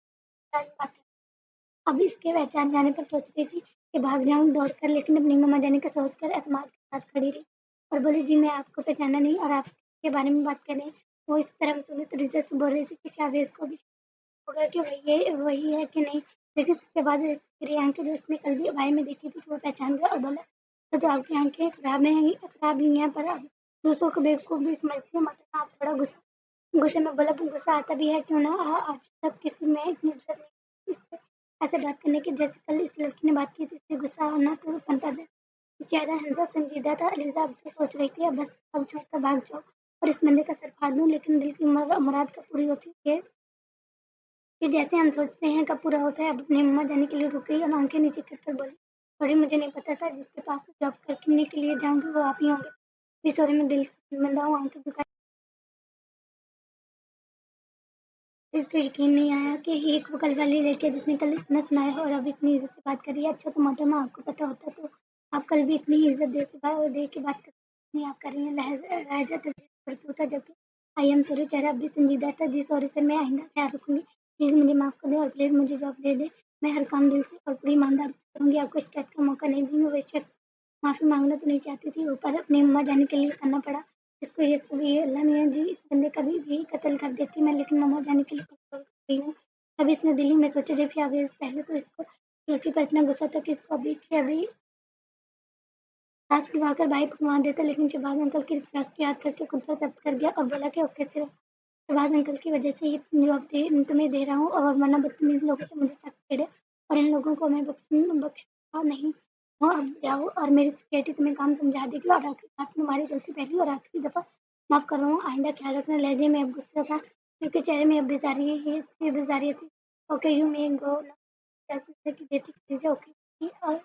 अब इसके पहचान जाने पर सोच रही थी कि भाग जाऊँ दौड़कर, लेकिन अपनी मम्मा जाने का सोचकर एतमाद के साथ खड़ी रही और बोली, जी मैं आपको पहचाना नहीं, और आपके बारे में बात कर रहे हैं। वो इस तरह सुनी तो रिजत से बोल रही थी कि शावेज को भी होगा कि वही है कि नहीं, लेकिन उसके बाद मेरी आंखें जो उसने कल भी भाई में देखी थी, तो वो पहचान गया और बोला, तो जो आपकी आंखें खराब ही हैं, पर अब दूसरों को बेवकूफ़ भी समझती है, मतलब आप थोड़ा गुस्से में बोला, गुस्सा आता भी है क्यों ना, आज तक किसी में इतनी इज्जत नहीं इससे ऐसे बात करने की, जैसे कल इस लड़की ने बात की थी, इससे गुस्सा होना तो बनता था। चेहरा हंसा संजीदा था। अलीज़ा अब तो सोच रही थी अब बस अब छोड़कर भाग जाओ और इस बंदे का सर फाड़ दूँ, लेकिन दिल की मुराद कब पूरी होती है कि जैसे हम सोचते हैं कब पूरा होता है। अब अपनी मम्मा जाने के लिए रुक गई और आंखें नीचे कर बोली, सॉरी मुझे नहीं पता था जिसके पास जॉब करने के लिए जाऊँगी वो आप ही होंगे। प्लीज़ सॉरी मैं दिल से शर्मिंदा हूँ आपकी दुकान इसको यकीन नहीं आया कि एक वो कल वाली लड़की है जिसने कल इतना सुनाया है और अब इतनी इज़्ज़त से बात कर रही है। अच्छा तो मोहतरमा आपको पता होता तो आप कल भी इतनी इज़्ज़त दे के बात नहीं आप कर रही हैं लहज़ा तज़ीज़ था जबकि आई एम सॉरी चेहरा अब भी संजीदा था। जी सॉरी सर मैं आइंदा ख़्याल रखूँगी। प्लीज़ मुझे माफ़ कर दें और प्लीज़ मुझे जॉब दे दें। मैं हर काम दिल से और पूरी ईमानदारी से करूँगी। आपको शिकायत का मौका नहीं दूँगी। वो शख्स माफ़ी माँगना तो नहीं चाहती थी ऊपर अपनी अम्मा जाने के लिए करना पड़ा। इसको ये सब ये अल्लाह मियाँ जी इस बंदे का भी कत्ल कर देती मैं लेकिन मम्मा जाने के लिए कंट्रोल कर रही हूँ। अब इसने दिल्ली में सोचा जब शाहबाज पहले तो इसको लड़की पर इतना गुस्सा था कि इसको अभी सास पिलवाकर भाई भगवान देता लेकिन शहबाज अंकल की रिक्वेस्ट को याद करके खुद पर जब्त कर गया और बोला कि ओके सिर्फ शहबाज अंकल की वजह से ही जॉब तुम्हें दे रहा हूँ और वरना बदतमीज लोगों से मुझे सख्त छेड़े और इन लोगों को मैं बख्शा नहीं हूँ। अब जाओ और मेरी सिक्योरिटी तुम्हें काम समझा देगी और आखिरी बात तुम्हारी गलती पहली और आखिरी दफ़ा माफ़ कर रहा हूँ आइंदा ख्याल रखना। लहजे में अब गुस्सा था क्योंकि चेहरे में अब बेजारियत थी। ओके यू मे गो की बेटी प्लीज ओके और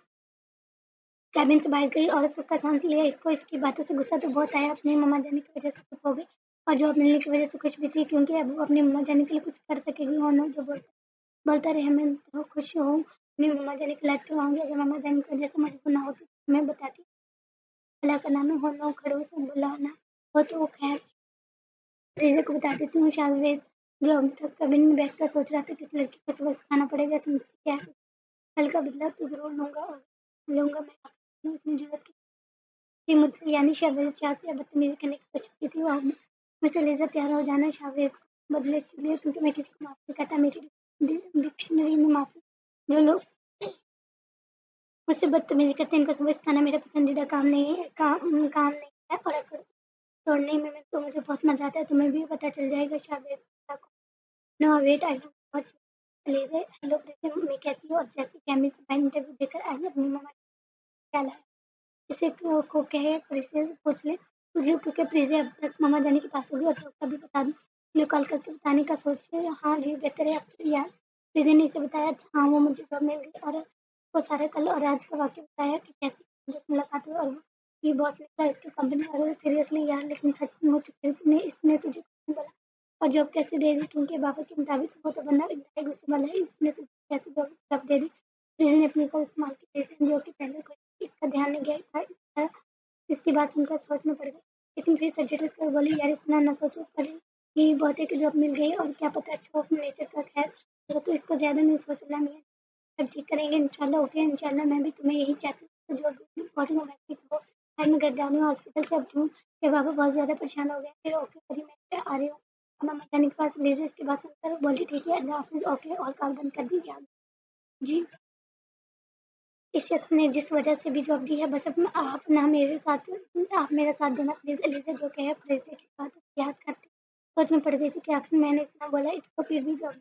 कैबिन से बाहर गई औरत सबका सांस लिया। इसको इसकी बातों से गुस्सा तो बहुत आया। अपनी मम्मा जाने की वजह से चुप हो गई और जॉब मिलने की वजह से खुश भी थी क्योंकि अब वो अपनी मम्मा जाने के लिए कुछ कर सकेगी। और ना जो बोलता रहे मैं तो खुश हूँ अपनी मम्मा जाने के लायक करवाऊंगी। अगर मम्मा जाने की वजह से मजबूर ना होती तो मैं बताती अल्लाह का नाम है हो नो खड़ूस बुलाना हो तो वो खैर रिज़ा को बता देती हूँ। शाहज़ाद जो अब तक कैबिन में बैठकर सोच रहा था किस लड़की को सबक सिखाना पड़ेगा समझती क्या है कल का बदला तो ज़रूर लूँगा और लूँगा मैं अपनी इतनी ज़रूरत थी मुझसे यानी शाहज़ाद शाह से बदतमीज़ी करने की कोशिश की थी और मुझसे लेज़र प्यारा हो जाना शाहज़ाद को बदले के लिए क्योंकि मैं किसी को माफ़ नहीं करता। मेरी डिक्शनरी में माफ़ी जो लोग मुझसे बदतमीज़ी करते हैं इनको सबक सिखाना मेरा पसंदीदा काम नहीं है काम नहीं है और अगर तोड़ने में तो मुझे बहुत मज़ा आता है तुम्हें भी पता चल जाएगा शाहज़ाद को। No wait I watch laser hello Preeti मैं कैसी हूँ और जैसे कैमरे से बाहर इंटरव्यू देकर आई अपनी मम्मा क्या लाया किसी को कहे प्रीति से पूछ ले तुझे क्योंकि प्रीति अब तक मम्मा जाने के पास होगी और जॉब भी बता दूँ इसलिए कॉल करके बताने का सोचे हाँ जी बेहतर है अब यार प्रीति ने इसे बताया अच्छा हाँ वो मुझे जॉब मिल गई और वो सारे कल और आज का वाक्य बताया कि कैसे मुलाकात हुई और वो ये बॉस निकला इसकी कंपनी और सीरियसली यार लेकिन सचमुच प्रीति ने इसने तुझे कुछ नहीं बोला और जॉब कैसे दे दी क्योंकि बाबा के मुताबिक वो तो बंदा इंतहाई गुस्से वाला है इसने तुझे कैसे जॉब दे दी। प्रीति ने अपनी कल इस्तेमाल की प्रीति जो कि पहले कोई इसका ध्यान नहीं गया था इसकी बात सुनकर सोचना पड़ गया लेकिन फिर सजेस्ट कर बोली यार इतना ना सोचो पर यही बहुत है कि जॉब मिल गई और क्या पता अच्छा हो अपने नेचर का खैर तो इसको ज़्यादा नहीं सोचना मैं सब ठीक करेंगे इंशाल्लाह ओके इंशाल्लाह मैं भी तुम्हें यही चाहती हूँ जो इम्पोर्टेंट हो ठीक हो आज मैं घर जा रही हूँ हॉस्पिटल से अब क्यों कि बाबा बहुत ज़्यादा परेशान हो गए फिर ओके करी मैं आ रही हूँ मम्मा जाने के पास लीजिए इसके बाद सुनकर बोली ठीक है अल्लाह हाफिज़ ओके और कॉल बंद कर दी जी। इस शख्स ने जिस वजह से भी जॉब दी है बस अब आप ना मेरे साथ आप मेरा साथ देना प्लीज़ एलिज़ा जो कहे प्लीज़ की बात याद करती सोच में पड़ गई थी कि आखिर मैंने इतना बोला इसको फिर भी जॉब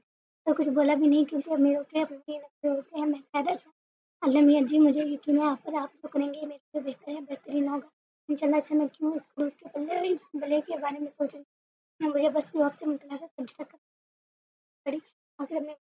तो कुछ बोला भी नहीं क्योंकि अब मेरे के अपने नखरे होते हैं मैं शायद अच्छा अल्लाह मियाँ जी मुझे यकीन है आप पर आप जो करेंगे मेरे लिए बेहतर है बेहतरीन होगा इंशाल्लाह। अच्छा मैं क्यों इस क्रूज़ के बल्ले इस भले के बारे में सोच रही हूँ मुझे बस जॉब से मतलब है सब्जेक्ट पड़ी आखिर मैं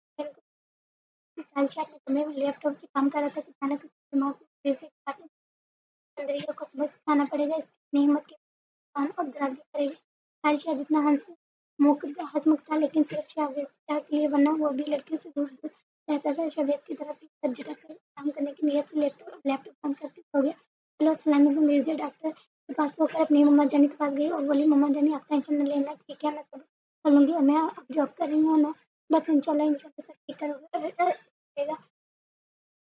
साल में लैपटॉप से काम कर रहा था अचानक दिमाग में जैसे अंदरियों को सबक सिखाना पड़ेगा इसकी हिम्मत के कान और दराज़ी करेगी। आयशा जितना हंसमुख था लेकिन सिर्फ शाहवेज के लिए वरना वो भी लड़कियों से दूर दूर रहता था। शाहवेज की तरफ से सर झटक कर काम करने की नीयत से लैपटॉप बंद करके सो गया। हेलो अस्सलाम वालेकुम मिर्जा डॉक्टर के पास सोकर अपनी मम्मा जानी के पास गई और बोली मम्मा जानी आप टेंशन न लेना ठीक है मैं सब कर लूँगी और मैं अब जॉब कर रही हूँ ना बस इंशाल्लाह इंशाल्लाह सब ठीक करोगे।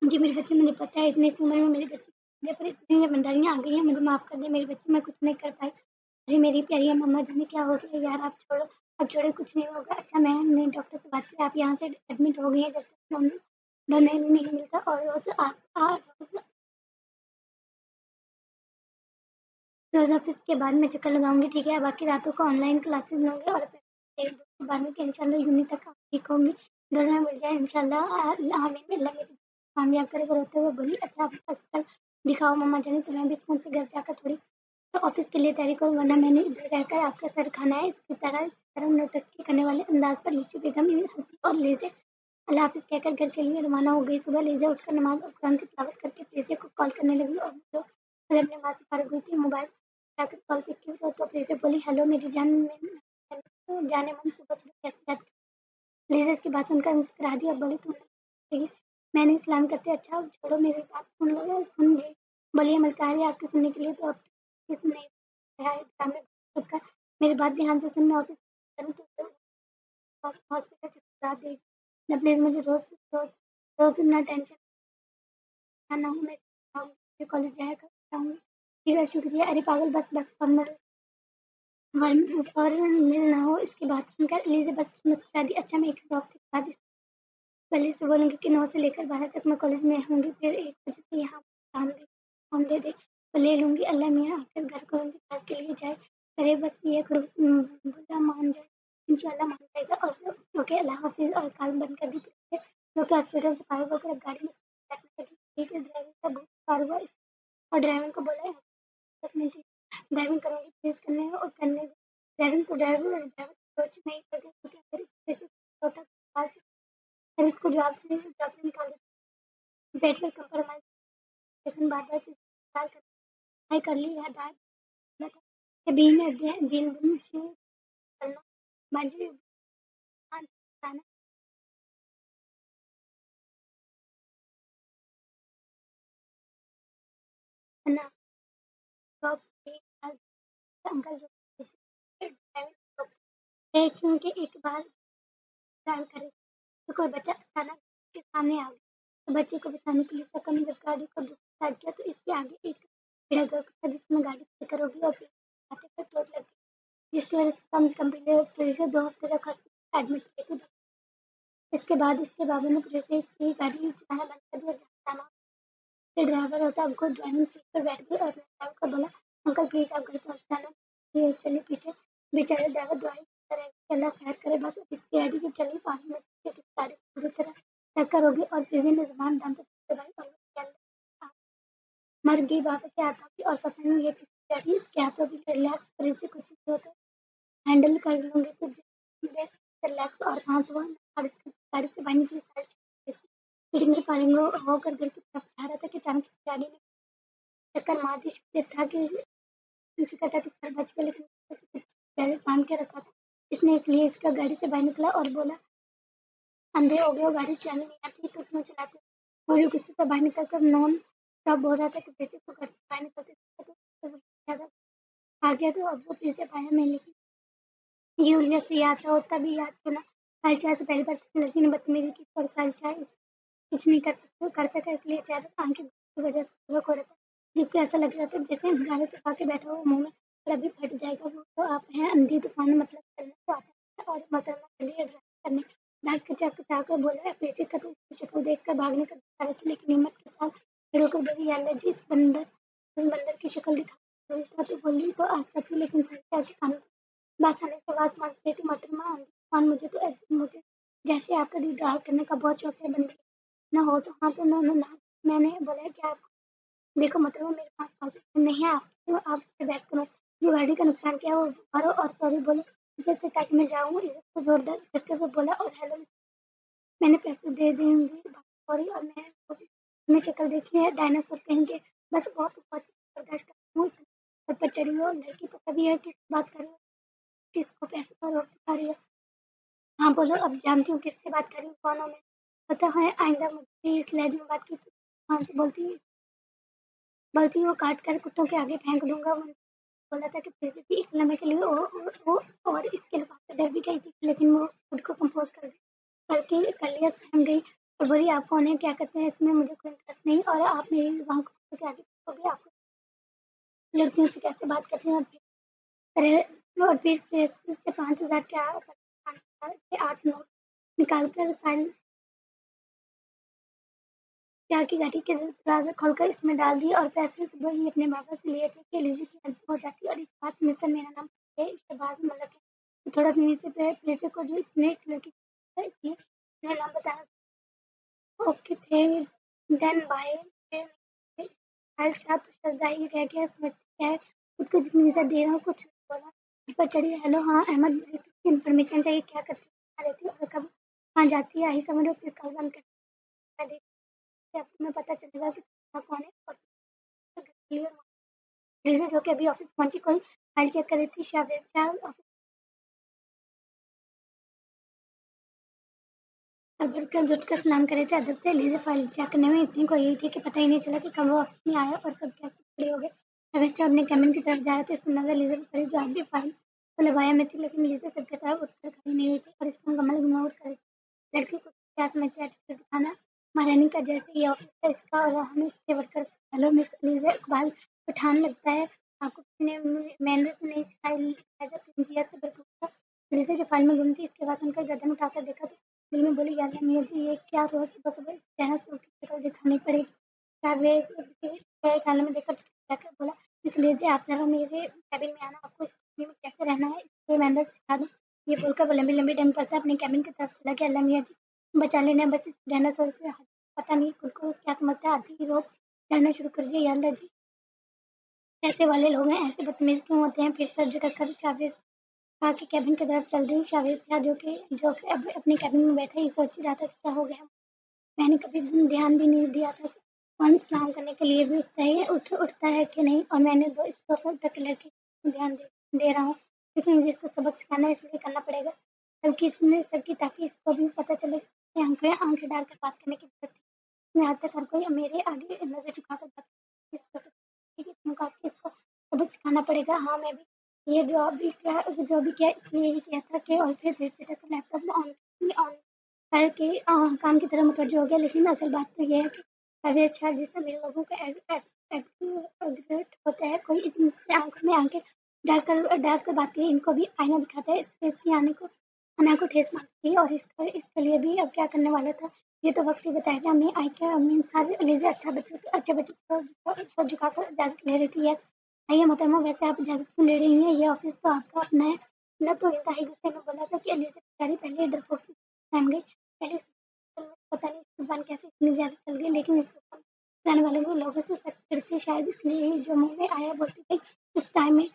जी मेरे बच्चे मुझे पता है इतनी सी उम्र में मेरे बच्चे मेरे पर इतनी ज़िम्मेदारियाँ आ गई हैं मुझे माफ़ कर दें मेरे बच्चे मैं कुछ नहीं कर पाई। अरे मेरी प्यारी मम्मा जाने क्या हो गया यार आप छोड़ो अब छोड़ो कुछ नहीं होगा। अच्छा मैंने डॉक्टर से बात की आप यहाँ से एडमिट हो गई हैं जब तक डोनेट नहीं मिलता और रोज़ रोज़ ऑफिस के बाद मैं चक्कर लगाऊंगी ठीक है बाकी रातों को ऑनलाइन क्लासेस लूँगी और फिर एक दो के बाद में कि इंशाल्लाह यूनी तक आप ठीक होंगी डरना मिल जाए इंशाल्लाह आमीन अल्लाह मेरी कामयाब करे रोते हुए बोली अच्छा आप बस कल दिखाओ मम्मा जाने तो मैं भी स्कूल से घर जाकर थोड़ी तो ऑफिस के लिए तैयारी करूँ वरना मैंने इधर रहकर आपका सर खाना है इसकी तरह नौटंकी करने वाले अंदाज पर लीची बेगम हंसी और ले अल्लाह हाफ़िज़ कहकर घर के लिए रवाना हो गई। सुबह लीज़ा उठकर नमाज़ और कुरान की तिलावत करके प्रेसिया को कॉल करने लगी और जो कल अपनी माँ से फ़ारिग हुई थी, मोबाइल उठाकर कॉल पिक की तो प्रेसिया बोली, हेलो मेरी जान-ए-मन, सुबह-सुबह कैसी याद? लीज़ा इसकी बात सुनकर मुस्कुरा दी और बोली, तुम नहीं, मैंने सलाम करते अच्छा छोड़ो मेरी बात सुन ली। बोली, अमल कारी आपके सुनने के लिए तो अब किसने ड्रामे का मेरी बात ध्यान से सुनना ऑफिस करूँ तो हॉस्पिटल की रात देख न प्लीज़ मुझे रोज़ रोज़ ना टेंशन ना हो मैं कॉलेज जाया करता हूँ। ठीक है, शुक्रिया। अरे पागल बस फ़ौरन मिल ना हो। इसकी बात सुनकर एलिज़ाबेथ मुस्कुरा दी। अच्छा मैं 1 हफ़्ते के बाद पहले से बोलूँगी कि 9 से लेकर 12 तक मैं कॉलेज में होंगी, फिर 1 बजे से यहाँ काम दे दे तो ले लूँगी। अल्लाह मियाँ आकर घर करूँगी, घर के लिए जाए करे बस ये बुरा मान जाए, इंशाल्लाह मान जाएगा। और ओके अल्लाह हाफ़िज़ और कॉल बंद कर दी। क्योंकि हॉस्पिटल से फारिग होकर अब गाड़ी में बैठने लगी। ठीक है, ड्राइवर का बहुत बुखार हुआ और ड्राइवर को बोला 10 मिनट ड्राइविंग करूँगी, प्लीज़ करने और करने दो। ड्राइवर सोच नहीं कर क्योंकि अगर इस वजह से होता तो फिर इसको जॉब से निकाल देते। पेट में कंप्रोमाइज़ लेकिन बार-बार इंतज़ार कर ली है डाँट के दिन शुरू करना बाजी खाना खाना जॉब से अंकल जो क्योंकि एक बार ड्राइव करे तो कोई बच्चा अचानक के सामने आ गया तो बच्चे को बचाने के लिए सकम ने जब गाड़ी को दूसरी साइड किया तो इसके आगे एक पेड़ था जिसमें गाड़ी स्लिकर हो गई और हाथे पर चोट लग गई जिसकी वजह से कम पुलिस ने 2 हफ्ते तक हॉस्पिटल एडमिट किए थे। इसके बाद इसके बाबा ने पुलिस की गाड़ी चलाना बंद कर दिया। जाना फिर ड्राइवर होता अब खुद ड्राइविंग सीट पर बैठ गई और ड्राइवर को बोला, अंकल प्लीज आप घर पहुँच जाना। ये चलिए पीछे। बेचारे ड्राइवर दुआई कर रहे थे, अल्लाह खैर करे। बस इसकी गाड़ी की चली 5 मिनट से गाड़ी पूरी तरह टक्कर होगी और पीछे ने जुबान बंद कर भाई और मर गई। बाबा के हाथों की और पता नहीं ये किसकी गाड़ी, इसके हाथों की रिलैक्स करे से कुछ हो तो हैंडल कर लूँगी तो बेस रिलैक्स और सांस हुआ और इसकी गाड़ी से बाहर निकली सारी फील्डिंग के पालेंगे होकर घर की तरफ जा रहा था कि अचानक गाड़ी ने टक्कर मार दी। शुक्र था कि शिक्षिका था कि सर बच गया लेकिन पहले बांध के रखा था इसने, इसलिए इसका गाड़ी से बाहर निकला और बोला, अंधे हो गए हो, गाड़ी चलानी नहीं आती तो क्यों चलाते? वो जो गुस्से से बाहर निकल कर नॉन स्टॉप बोल रहा था कि बेटे को घर से बाहर निकलते तो ज़्यादा आ गया तो अब वो फिर से बाहर नहीं निकली। ये उल्टा से याद था और तभी याद सुना साहिशाह से पहली बार किसी लड़की ने बदतमीजी की और साहिशाह कुछ नहीं कर सका इसलिए अचानक आंखें की वजह से पूरा हो रहा था। जीप को ऐसा लग रहा था जैसे गाली चबा के बैठा हुआ मुंह में और अभी फट जाएगा। वो तो आप हैं अंधी तूफान में मतलब चलना तो आता है और मोहतरमा चलिए ड्राइव करने दांत कचा कर बोला पीछे का तो इसकी शक्ल देखकर भागने का सारा चले लेकिन हिम्मत के साथ खड़े होकर बोली, या अल्लाह जी इस बंदर की शक्ल दिखा तो बोली तो आज तक थी लेकिन सही के कानों बात आने से आवाज मांग रही थी, मोहतरमा अंधी तूफान मुझे जैसे आपका दिल ड्राइव करने का बहुत शौक है बंदी ना हो तो हाँ तो ना मैंने बोला कि आप देखो मतलब मेरे पास फालतू टाइम नहीं है, आप मुझसे बात करो, जो गाड़ी का नुकसान किया वो भरो और सॉरी बोलो इज्जत से ताकि मैं जाऊँ। इज्जत को जोरदार झटके से बोला और हेलो मैंने पैसे दे दूँगी सॉरी और मैंने शक्ल देखी है डायनासोर कहीं के बस बहुत बर्दाश्त करती हूँ सर पर चढ़ी हो लड़की तो कभी है किस बात कर रही हो किसको पैसे का रोक दिखा रही हो। हाँ बोलो अब जानती हूँ किससे बात कर रही हूँ कौन हो मैं पता है आइंदा मुझसे इस लहजे में बात की तो वहाँ से बोलती वो काट कर कुत्तों के आगे फेंक दूंगा। वो बोला था कि फिर भी एक लम्हे के लिए वो और इसके लिए से डर भी गई थी लेकिन वो खुद को कंपोज करके कर लिया सहम गई और बोली आप कौन है क्या करते हैं इसमें मुझे कोई इंटरेस्ट नहीं और आप मेरी वहाँ कुत्तों के आगे फेंकोगे आपको लड़कियों से कैसे बात करते हैं और फिर से 5,000 के 8 नोट निकाल कर सारी चाय की घटी के दरवाज़ा खोलकर इसमें डाल दिए और पैसे सुबह ही अपने बाबा से लिए थे कि लीज़ी की हेल्प हो जाती और एक बात मिस्टर मेरा नाम है इश्तबाज मतलब है तो थोड़ा नीचे पे पैसे को जो इसने एक लड़की था इसलिए मेरा नाम बताना ओके थे देन बाय शायद तो सजदा ही रह गया समझती क्या है खुद को जितनी इज्जत दे रहा हूँ कुछ नहीं बोला पर चढ़ी हेलो हाँ अहमद मुझे किसकी इन्फॉर्मेशन चाहिए क्या करती रहती और कब हाँ, जाती है, आई समझो फिर कल बंद कर मैं देखती अब तुम्हें पता चलेगा कि दूसरा कौन है और क्लियर रीज़न जो कि अभी ऑफ़िस पहुँची कोई फाइल चेक कर रही थी शायद ऑफ़िस अब उठकर जुटकर सलाम कर रहे थे अदब से लीज़ा फाइल चेक करने में इतनी खोई हुई थी कि पता ही नहीं चला कि कब वो ऑफ़िस में आया और सब कैसे खड़े हो गए। रमेश अपने कैबिन की तरफ जा रहे थे इसकी नज़र लीज़ा पर पड़ी जो अब भी फाइल को लगाया में थी लेकिन लीज़ा सबके तरफ उठकर खड़ी नहीं हुई थी और इसको मुकम्मल इग्नोर कर रही थी। लड़की को क्या समझते एटीट्यूड दिखाना महारानी का जैसे ये ऑफ़िस है इसका और हमें इसके workers hello miss Liza Iqbal Pathan लगता है आपको किसी ने मैनर से नहीं सिखाई लिहाजा इंजीनियर से भरपूर था। लीज़ा जो फाइल में गुम थी इसके बाद उनका गर्दन उठाकर देखा तो दिल में बोली याद है जी ये क्या रोज़ सुबह-सुबह इस तरह से उनकी शक्ल दिखानी पड़ेगी। खाने में देखकर जाकर बोला इसलिए जी आप ज़रा मेरे केबिन में आना आपको इस कंपनी में कैसे रहना है इसलिए मैं अंदर सिखा दूँ। ये बोलकर वो लंबी-लंबी डंड पड़ता अपने केबिन की तरफ चला गया। अल्लाह मियाँ जी बचा लेना बस इस डायनासोर से पता नहीं खुद को क्या समझता है आधी ही वो डरना शुरू कर दिया। या अल्लाह जी कैसे वाले लोग हैं ऐसे बदतमीज़ क्यों होते हैं? फिर सर झुकाकर जावेद खां की केबिन की तरफ चल दी। जावेद शाह जो कि अब अपने केबिन में बैठा ही सोच ही रहा था कि क्या हो गया। मैंने कभी ध्यान भी नहीं दिया था कि कौन स्नान करने के लिए भी उठता है कि नहीं और मैंने इस वक्त तक लड़की को ध्यान दे रहा हूँ लेकिन मुझे इसको सबक सिखाना है इसलिए करना पड़ेगा सबकी ताकि इसको भी पता चले कि आंखें आंखें डालकर बात करने की जरूरत है। मैं आज तक हर कोई मेरे आगे नजर झुकाकर बात करता है। इस वक्त इसने कहा कि इसको सबक सिखाना पड़ेगा। हाँ मैं भी ये जो भी किया इसलिए यही किया था कि और फिर लैपटॉप में ऑन करके काम की तरफ मुतवज्जो हो गया लेकिन असल बात तो ये है कि परवेज़ शाह जैसे मेरे लोगों का एग्रेट होता है कोई इससे आंखों में आंखें डालकर बात करे इनको भी आईना दिखाता है इसलिए इसकी आने को ठेस पहुंचती है और इसके लिए भी अब क्या करने वाला था ये तो वक्त ही बताएगा। मैं आई क्या मीन सारे लीजिए अच्छे बच्चों को सर झुकाकर इजाज़त ले रही थी। यस आइए मोहतरमा वैसे आप इजाज़त क्यों ले रही हैं ये ऑफिस तो आपका अपना है। न तो इंतहाई गुस्से में बोला था कि अलीजा बेचारी पहले डरपोक से पहन गई पहले पता नहीं जुबान कैसे इतनी ज़्यादा चल गई लेकिन इसको जाने वाले लोगों से सख्त करती शायद इसलिए ही जो मुँह में आया बोलती गई। उस टाइम में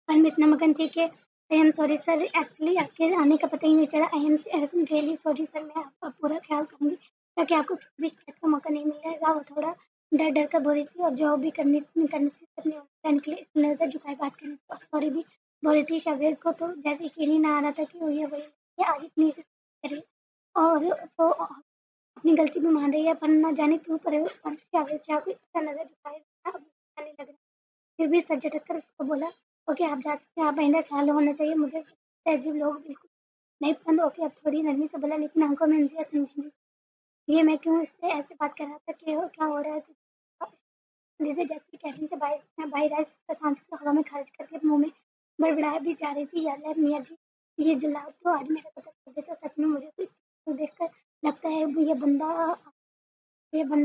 पर मैं इतना मगन थी कि I am sorry sir actually आपके आने का पता ही नहीं चला। I am really sorry sir मैं आपका पूरा ख्याल करूँगी ताकि आपको किसी भी शिकायत का मौका नहीं मिलेगा। वो थोड़ा डर कर बोल रही थी और जो भी करनी करनी थी अपने फ्रेंड के लिए इस नज़र झुकाए बात करनी थी और सॉरी भी बोल रही थी। शावेज को तो जैसे यकीन ही ना आ रहा था कि वो ये वही ये आज इतनी इज्जत करी और तो अपनी गलती भी मान रही है पर न जाने क्यों पर शावेज शाह को इसका नज़र झुकाए अब आने लग रहा फिर भी सर झटक उसको बोला ओके आप जा सकते हैं आप आइंदा ख्याल होना चाहिए मुझे तहजीब लोग बिल्कुल नहीं पसंद। ओके अब थोड़ी नरमी से बोला लेकिन आंखों में अंधिया समझी ये मैं क्यों इससे ऐसे बात कर रहा था कि क्या हो रहा है जैसे जैसे कैबिन से बाहर आए सांस को हवा में खारिज करके मुंह में बड़बड़ाए भी जा रही थी। याद है मियाँ जी ये जलाओ तो आज मेरा पता चल गया था सच में मुझे तो इसको देखकर लगता है ये बंदा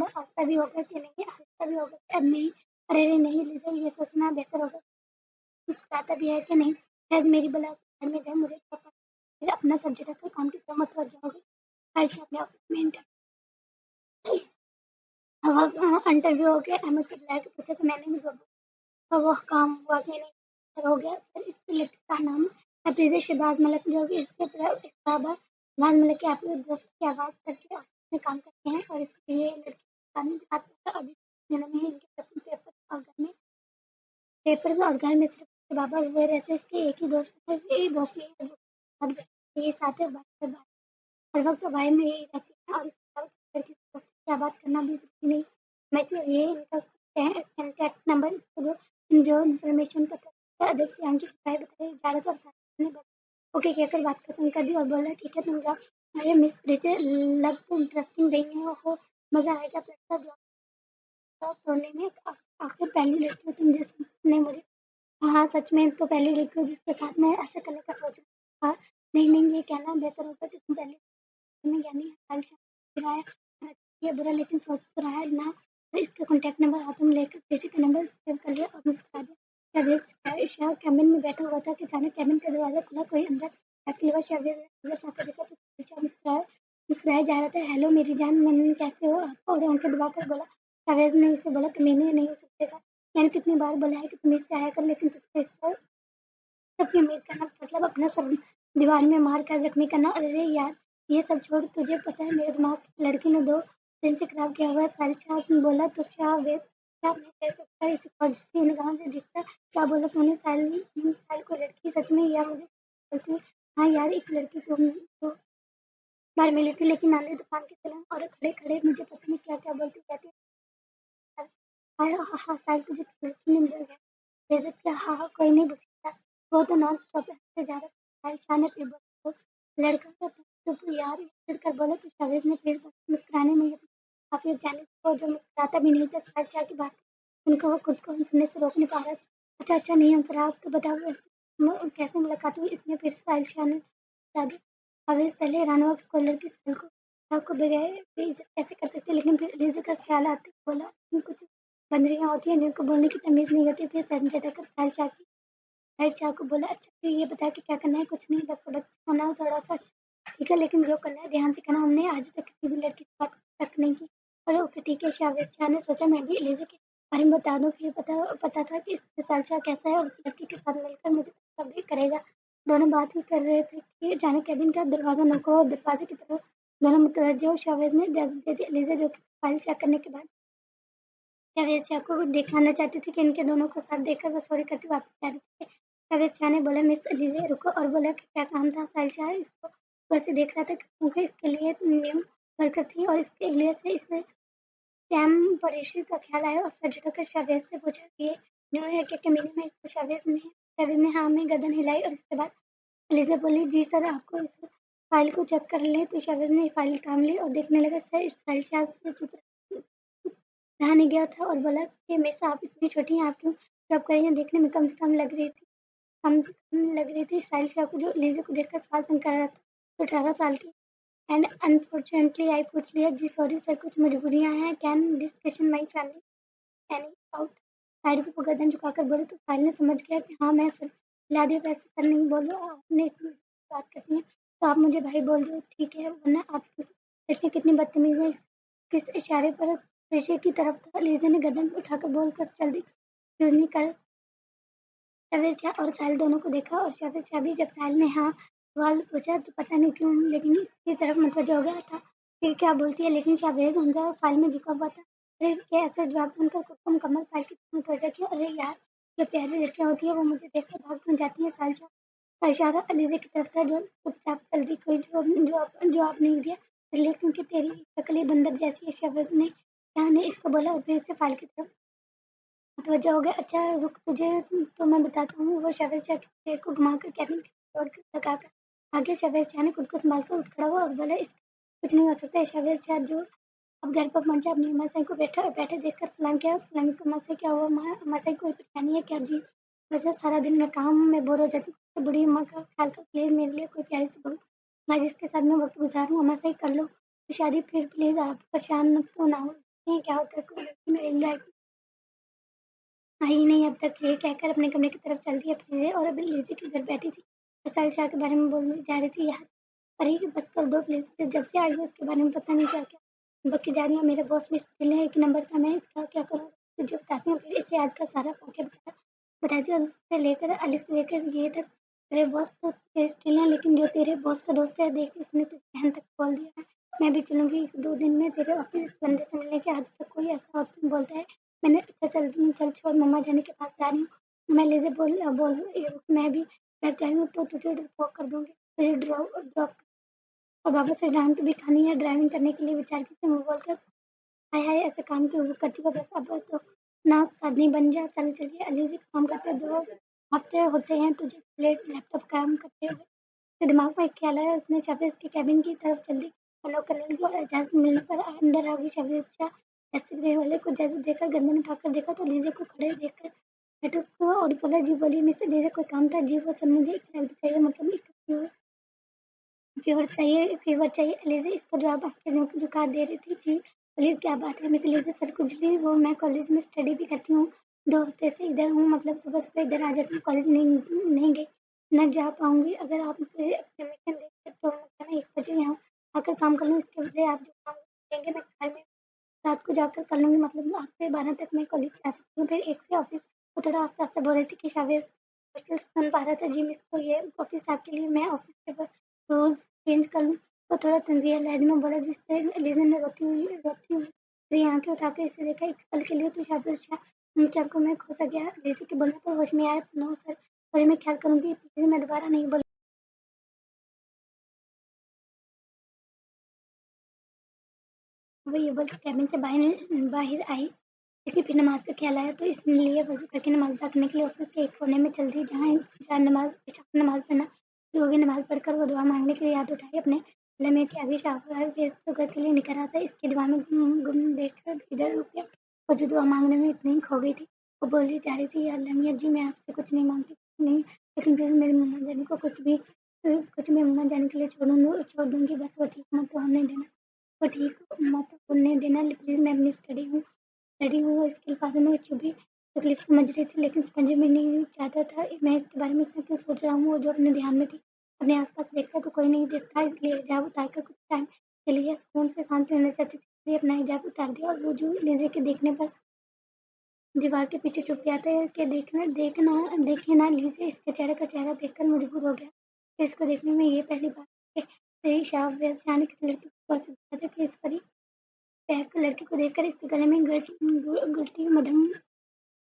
आस्था भी होगा कि नहीं आस्था भी होगा कि अब नहीं अरे नहीं लीजिए ये सोचना बेहतर होगा मुस्कुराता भी है कि नहीं शायद मेरी बला घर में जाए मुझे क्या पता फिर अपना सब्जेक्ट रखकर काम की तरफ मत जाओगे आज अपने ऑफिस में इंटरव्यू हो गया अहमद से बुलाया के पूछा तो मैंने भी जवाब दिया वो काम हुआ कि नहीं फिर हो गया फिर इस लड़की का नाम है प्रीवियस शहबाज मलिक जो कि इसके अलावा शहबाज मलिक के आपके दोस्त की आवाज़ करके ऑफिस में काम करते हैं और इसलिए लड़की कानून के साथ अभी दिनों में इनके पेपर और घर में सिर्फ उसके बाबा हुए रहते इसके एक ही दोस्त है यही दोस्त यही साथ है बात हर वक्त भाई में यही रहती है और इसके अलावा किसी दोस्त से क्या बात करना भी जरूरी नहीं। मैं तो ये इनका कॉन्टैक्ट नंबर इसको जो इन्फॉर्मेशन पता अधिक से आंकी शिकायत बताई ज़्यादातर ने बस ओके कहकर बात खत्म कर दी और बोला ठीक है तुम जाओ। अरे मिस ब्रिजे लग तो इंटरेस्टिंग रही है हो मज़ा आएगा लगता जॉब तोड़ने में आखिर पहली लड़की हो तुम जिसने मुझे हाँ सच में तो पहली लड़की हो जिसके साथ मैं ऐसा करने का सोच रहा था। नहीं नहीं ये कहना बेहतर होगा कि तुम पहले में यानी हाल गिराया ये बुरा लेकिन सोच तो रहा है ना और इसका कॉन्टैक्ट नंबर हाथों में लेकर किसी का नंबर सेव कर लिया और मुस्कुरा दिया। शावेज शाह कैबिन में बैठा हुआ था कि अचानक कैबिन का दरवाजा खुला कोई अंदर आते हुए शावेज ने साथ देखा तो शाह मुस्कुराया जा रहा था। हेलो मेरी जान मन कैसे हो आप और आंखें दबाकर बोला। शावेज ने इसे बोला कि मैंने नहीं हो सकता मैंने कितनी बार बोला है कि तुम इससे आया कर लेकिन तुझसे इस सबकी उम्मीद करना मतलब अपना सर दीवार में मार कर जख्मी करना। अरे यार ये सब छोड़, तुझे पता है मेरे दिमाग लड़की ने 2 दिन से खराब किया हुआ है। साहिल ने बोला तो शाहवेद क्या मैं कह सकता इसे पॉजिटिव निगाह से देखता। क्या बोला तूने? साहिल को लड़की सच में या मुझे बोलती? हाँ यार, एक लड़की तुम तो बार मिली थी, लेकिन आंधी तूफान की तरह, और खड़े खड़े मुझे पता नहीं क्या क्या बोलती जाती है। हाँ हाँ हाँ, साहिल तुझे किस लड़की ने मिल गया? बेइज्जत क्या? हाँ हाँ, कोई नहीं बख्शेगा। वो तो नॉन स्टॉप हंसते जा रहा था। साहिल शाह ने फिर बोला, "तो लड़का का तो तू यार ये चिढ़कर बोला तो शावेज ने फिर मुस्कुराने में काफी जाने को जो मुस्कुराता भी नहीं था। साहिल शाह की बात उनको वो खुद को हंसने से रोक नहीं पा रहा था। अच्छा अच्छा, नहीं हंस रहा, आप तो बताओ कैसे मुलाकात हुई? इसने फिर साहिल शाह ने बता दी। शावेज पहले हैरान हुआ कि कोई लड़की साहिल को आपको बगैर बेइज्जत कैसे कर सकती है, लेकिन फिर लिज़ा का ख्याल आते ही बोला, कुछ बंदरियाँ होती हैं जिनको बोलने की तमीज़ नहीं होती। फिर सर झटक कर साहिल शाह को बोला, अच्छा फिर ये बता कि क्या करना है? कुछ नहीं, बस सबक होना थोड़ा-सा। ठीक है, लेकिन जो करना है ध्यान से करना। हमने आज तक किसी भी लड़की से बात तक नहीं की। अरे ओके ठीक है। शावेद शाह ने सोचा, मैं भी एलिज़ा के बारे में बता दूँ। फिर पता पता था कि साहिल शाह कैसा है और उस लड़की के साथ मिलकर मुझे पसंद भी करेगा। दोनों बात ही कर रहे थे कि अचानक केबिन का दरवाज़ा knock हुआ और दरवाज़े की तरफ दोनों मुतवज्जो हुए। शावेद ने इजाज़त दे दी। एलिज़ा जो कि फाइल चेक करने के बाद जावेद शाह को दिखाना चाहती थी कि इनके दोनों को साथ देखकर वो सॉरी करती वापस जा रही थी। जावेद शाह ने बोला, मिस अलीज़ा रुको, और बोला कि क्या काम था? साहिल शाह इसको वैसे देख रहा था क्योंकि इसके लिए न्यू वर्कर थी और इसके लिए से इसे टेम्परेरी का ख्याल आया और सर झुकाकर शावेद से पूछा कि ये न्यू है क्या कमीने में? इसको शावेद ने हाँ में गर्दन हिलाई और इसके बाद अलीज़ा बोली, जी सर, आपको इस फाइल को चेक कर लें। तो शावेद ने फाइल थाम ली और देखने लगा। सर साहिल शाह से चुप नहाने गया था और बोला कि मिस आप इतनी छोटी हैं, आप क्यों जॉब कर रही हैं? देखने में कम से कम लग रही थी। साहिल शाह को जो लीज़ा को देखकर सवाल कर रहा था। तो 18 साल की एंड अनफॉर्चुनेटली आई पूछ लिया, जी सॉरी सर, कुछ मजबूरियां हैं। Can discussion my family any out? Sahil को गर्दन झुकाकर बोले। तो साहिल ने समझ गया कि हाँ मैं सर ला दिया। वैसे सर नहीं बोलो, आपने इतनी बात करती हैं तो आप मुझे भाई बोल दो, ठीक है? वरना आजकल लड़की कितनी बदतमीज है। किस इशारे पर पेशे की तरफ था? लीजा ने गर्दन उठाकर बोलकर चल दी। यूजनी कर जावेद शाह और साहिल दोनों को देखा और जावेद शाह भी। जब साहिल ने हाँ सवाल पूछा तो पता नहीं क्यों लेकिन इसकी तरफ मुतवज्जो हो गया था। फिर क्या बोलती है? लेकिन शावेद हमजा फाइल में झुका हुआ था। अरे क्या? ऐसा जवाब सुनकर खुद को मुकम्मल फाइल की तरफ मुतवज्जो किया। अरे यार, जो प्यारी लड़कियां होती है वो मुझे देखकर भाग क्यों जाती हैं? साहिल शाह का इशारा अलीज़ा की तरफ था जो चुपचाप चल दी। कोई जवाब नहीं दिया, इसलिए क्योंकि तेरी शक्ल ही बंदर जैसी है। शावेद ने शाह ने इसको बोला और फिर से फाइल की तरफ मुतवज्जो हो गया। अच्छा रुक, तुझे तो मैं बताता हूँ। वो शावेद शाह के पैर को घुमाकर केबिन की डोर लगाकर आगे। शावेद शाह ने खुद को संभालकर उठ खड़ा हुआ और बोला, इस कुछ नहीं हो सकता है। शावेद शाह जो अब घर पर पहुंचा अपनी अम्मा साई को बैठे देखकर सलाम किया। सलाम को, अम्मा साई क्या हुआ? माँ अम्मा साई कोई परेशानी है क्या? जी वजह सारा दिन मैं काम में बोर हो जाती हूँ, तो बूढ़ी अम्मा का ख्याल कर प्लीज मेरे लिए कोई प्यारी सी बहू ना जिसके साथ मैं वक्त गुजारूँ। अम्मा साई कर लो तो शादी, फिर प्लीज आप परेशान तो ना हो। ये क्या होता है, कोई लड़की मेरी लाइफ आई नहीं अब तक। ये कहकर अपने कमरे की तरफ चल दी अपने और अभी लीजी के घर बैठी थी तो साहिल शाह के बारे में बोलने जा रही थी। यार अरे बस कर दो प्लीज, जब से आई हो उसके बारे में पता नहीं क्या क्या बकी जा रही है। मेरा बॉस भी स्टिल है, एक नंबर का। मैं इसका क्या करूँ? तुझे बताती हूँ फिर। इसे आज का सारा वाक्य बताती हूँ, से लेकर अलिफ से लेकर ये तक। तेरे बॉस तो तेरे स्टिल है, लेकिन जो तेरे बॉस का दोस्त है, देख इसने तुझे बहन तक बोल दिया है। मैं भी चलूंगी 1-2 दिन में तेरे ऑफिस बंदे से मिलने के। आज तक कोई ऐसा बोलता है? मैंने अच्छा चल छोड़, मम्मा जाने के पास जा रही हूँ। मैं लेज़र बोल मैं भी घर जा रही हूँ तो तुझे ड्रॉप कर दूँगी। तुझे ड्रॉप और वापस से डांट भी खानी है ड्राइविंग करने के लिए। बेचारी से मुँह बोलकर हाय हाय ऐसे काम क्यों करती हो? बस अब तो ना आदमी बन जा। चल चलिए, अली जी काम करते 2 हफ्ते होते हैं तुझे लैपटॉप काम करते हुए। उसके दिमाग में एक ख्याल आया। उसने शफीज की कैबिन की तरफ जल्दी फॉलो करने लगी और इजाज़त मिलने पर अंदर आ गई। शफीज शाह ऐसे गृह वाले को जैसे देखकर गर्दन उठाकर देखा तो लीजे को खड़े देखकर बैठक हुआ और बोला, जी बोलिए मिस्टर लीजे, कोई काम था? जी वो सब मुझे एक हेल्प चाहिए, मतलब एक फ़ीवर चाहिए। लीज़ा इसको जवाब आँखें झुका दे रही थी। जी बोलिए क्या बात है? मिस लीज़ा सर खुजली वो मैं कॉलेज में स्टडी भी करती हूँ। 2 हफ्ते से इधर हूँ, मतलब सुबह-सुबह इधर आ जाती हूँ, कॉलेज नहीं गई, ना जा पाऊँगी। अगर आप मुझे परमिशन देंगे तो मैं 1 बजे यहाँ आकर काम कर लूँ। इसके बदले आप जो काम देंगे मैं घर में रात को जाकर कर लूँगी, मतलब 8 से 12 तक मैं कॉलेज जा सकती हूँ। फिर 1 से ऑफ़िस। वो थोड़ा आस्ते-आस्ते बोल रही थी कि शायद मुश्किल से सुन पा रहा था। जी मिस, तो ये ऑफ़िस आपके लिए मैं ऑफ़िस के रोज़ चेंज कर लूँ? वो थोड़ा तंजिया लहजे में बोला, जिससे एलिजा ने रोती हुई आंखें उठाकर इसे देखा। एक पल के लिए तो शायद उनकी आंखों में खो सा गया। एलिजा के बोलने पर होश में आया, नो सर, सॉरी, मैं ख्याल करूंगी, प्लीज, मैं दोबारा नहीं बोल। वो ये बोल कैबिन से बाहर बाहर आई। लेकिन फिर नमाज का ख्याल आया तो इसलिए वजू करके नमाज अदा करने के लिए ऑफिस के एक कोने में चल दी, जहाँ जहाँ नमाज पढ़ना शुरू हो गई। नमाज पढ़कर वो दुआ मांगने के लिए याद उठाई अपने लम्हे के आगे शाहबाज फेस शुगर के लिए निकल रहा था। इसकी दुआ में गुम देखकर इधर रुक गया। वो जो दुआ मांगने में इतनी खो गई थी। वो बोली जा रही थी, या अल्लाह मियाँ जी, मैं आपसे कुछ नहीं मांगती, कुछ नहीं, लेकिन फिर मेरी मम्मा जाने को कुछ भी मम्मा जाने के लिए छोड़ दूंगी, बस वो ठीक मत होने देना, वो ठीक मत होने देना प्लीज़। मैं अपनी स्टडी हूँ, इसके अल्फाज़ों में छुपी तकलीफ समझ रही थी, लेकिन समझ में नहीं चाहता था मैं इसके बारे में इतना क्यों सोच रहा हूँ। वो जो अपने ध्यान में थी, अपने आसपास देखा तो कोई नहीं देखता, इसलिए हिजाब उतार कर कुछ टाइम के लिए सुकून से शांति होना चाहती थी, इसलिए अपना हिजाब उतार दिया। और वो जो लीजे के देखने पर दीवार के पीछे छुप गया था कि देखे ना लीजे इसके चेहरे का चेहरा देखकर मजबूर हो गया कि इसको देखने में ये पहली बात है। सही शाह जाने की लड़की को बहुत था कि इस परी पैक लड़की को देखकर इसके गले में गुड़ती मधम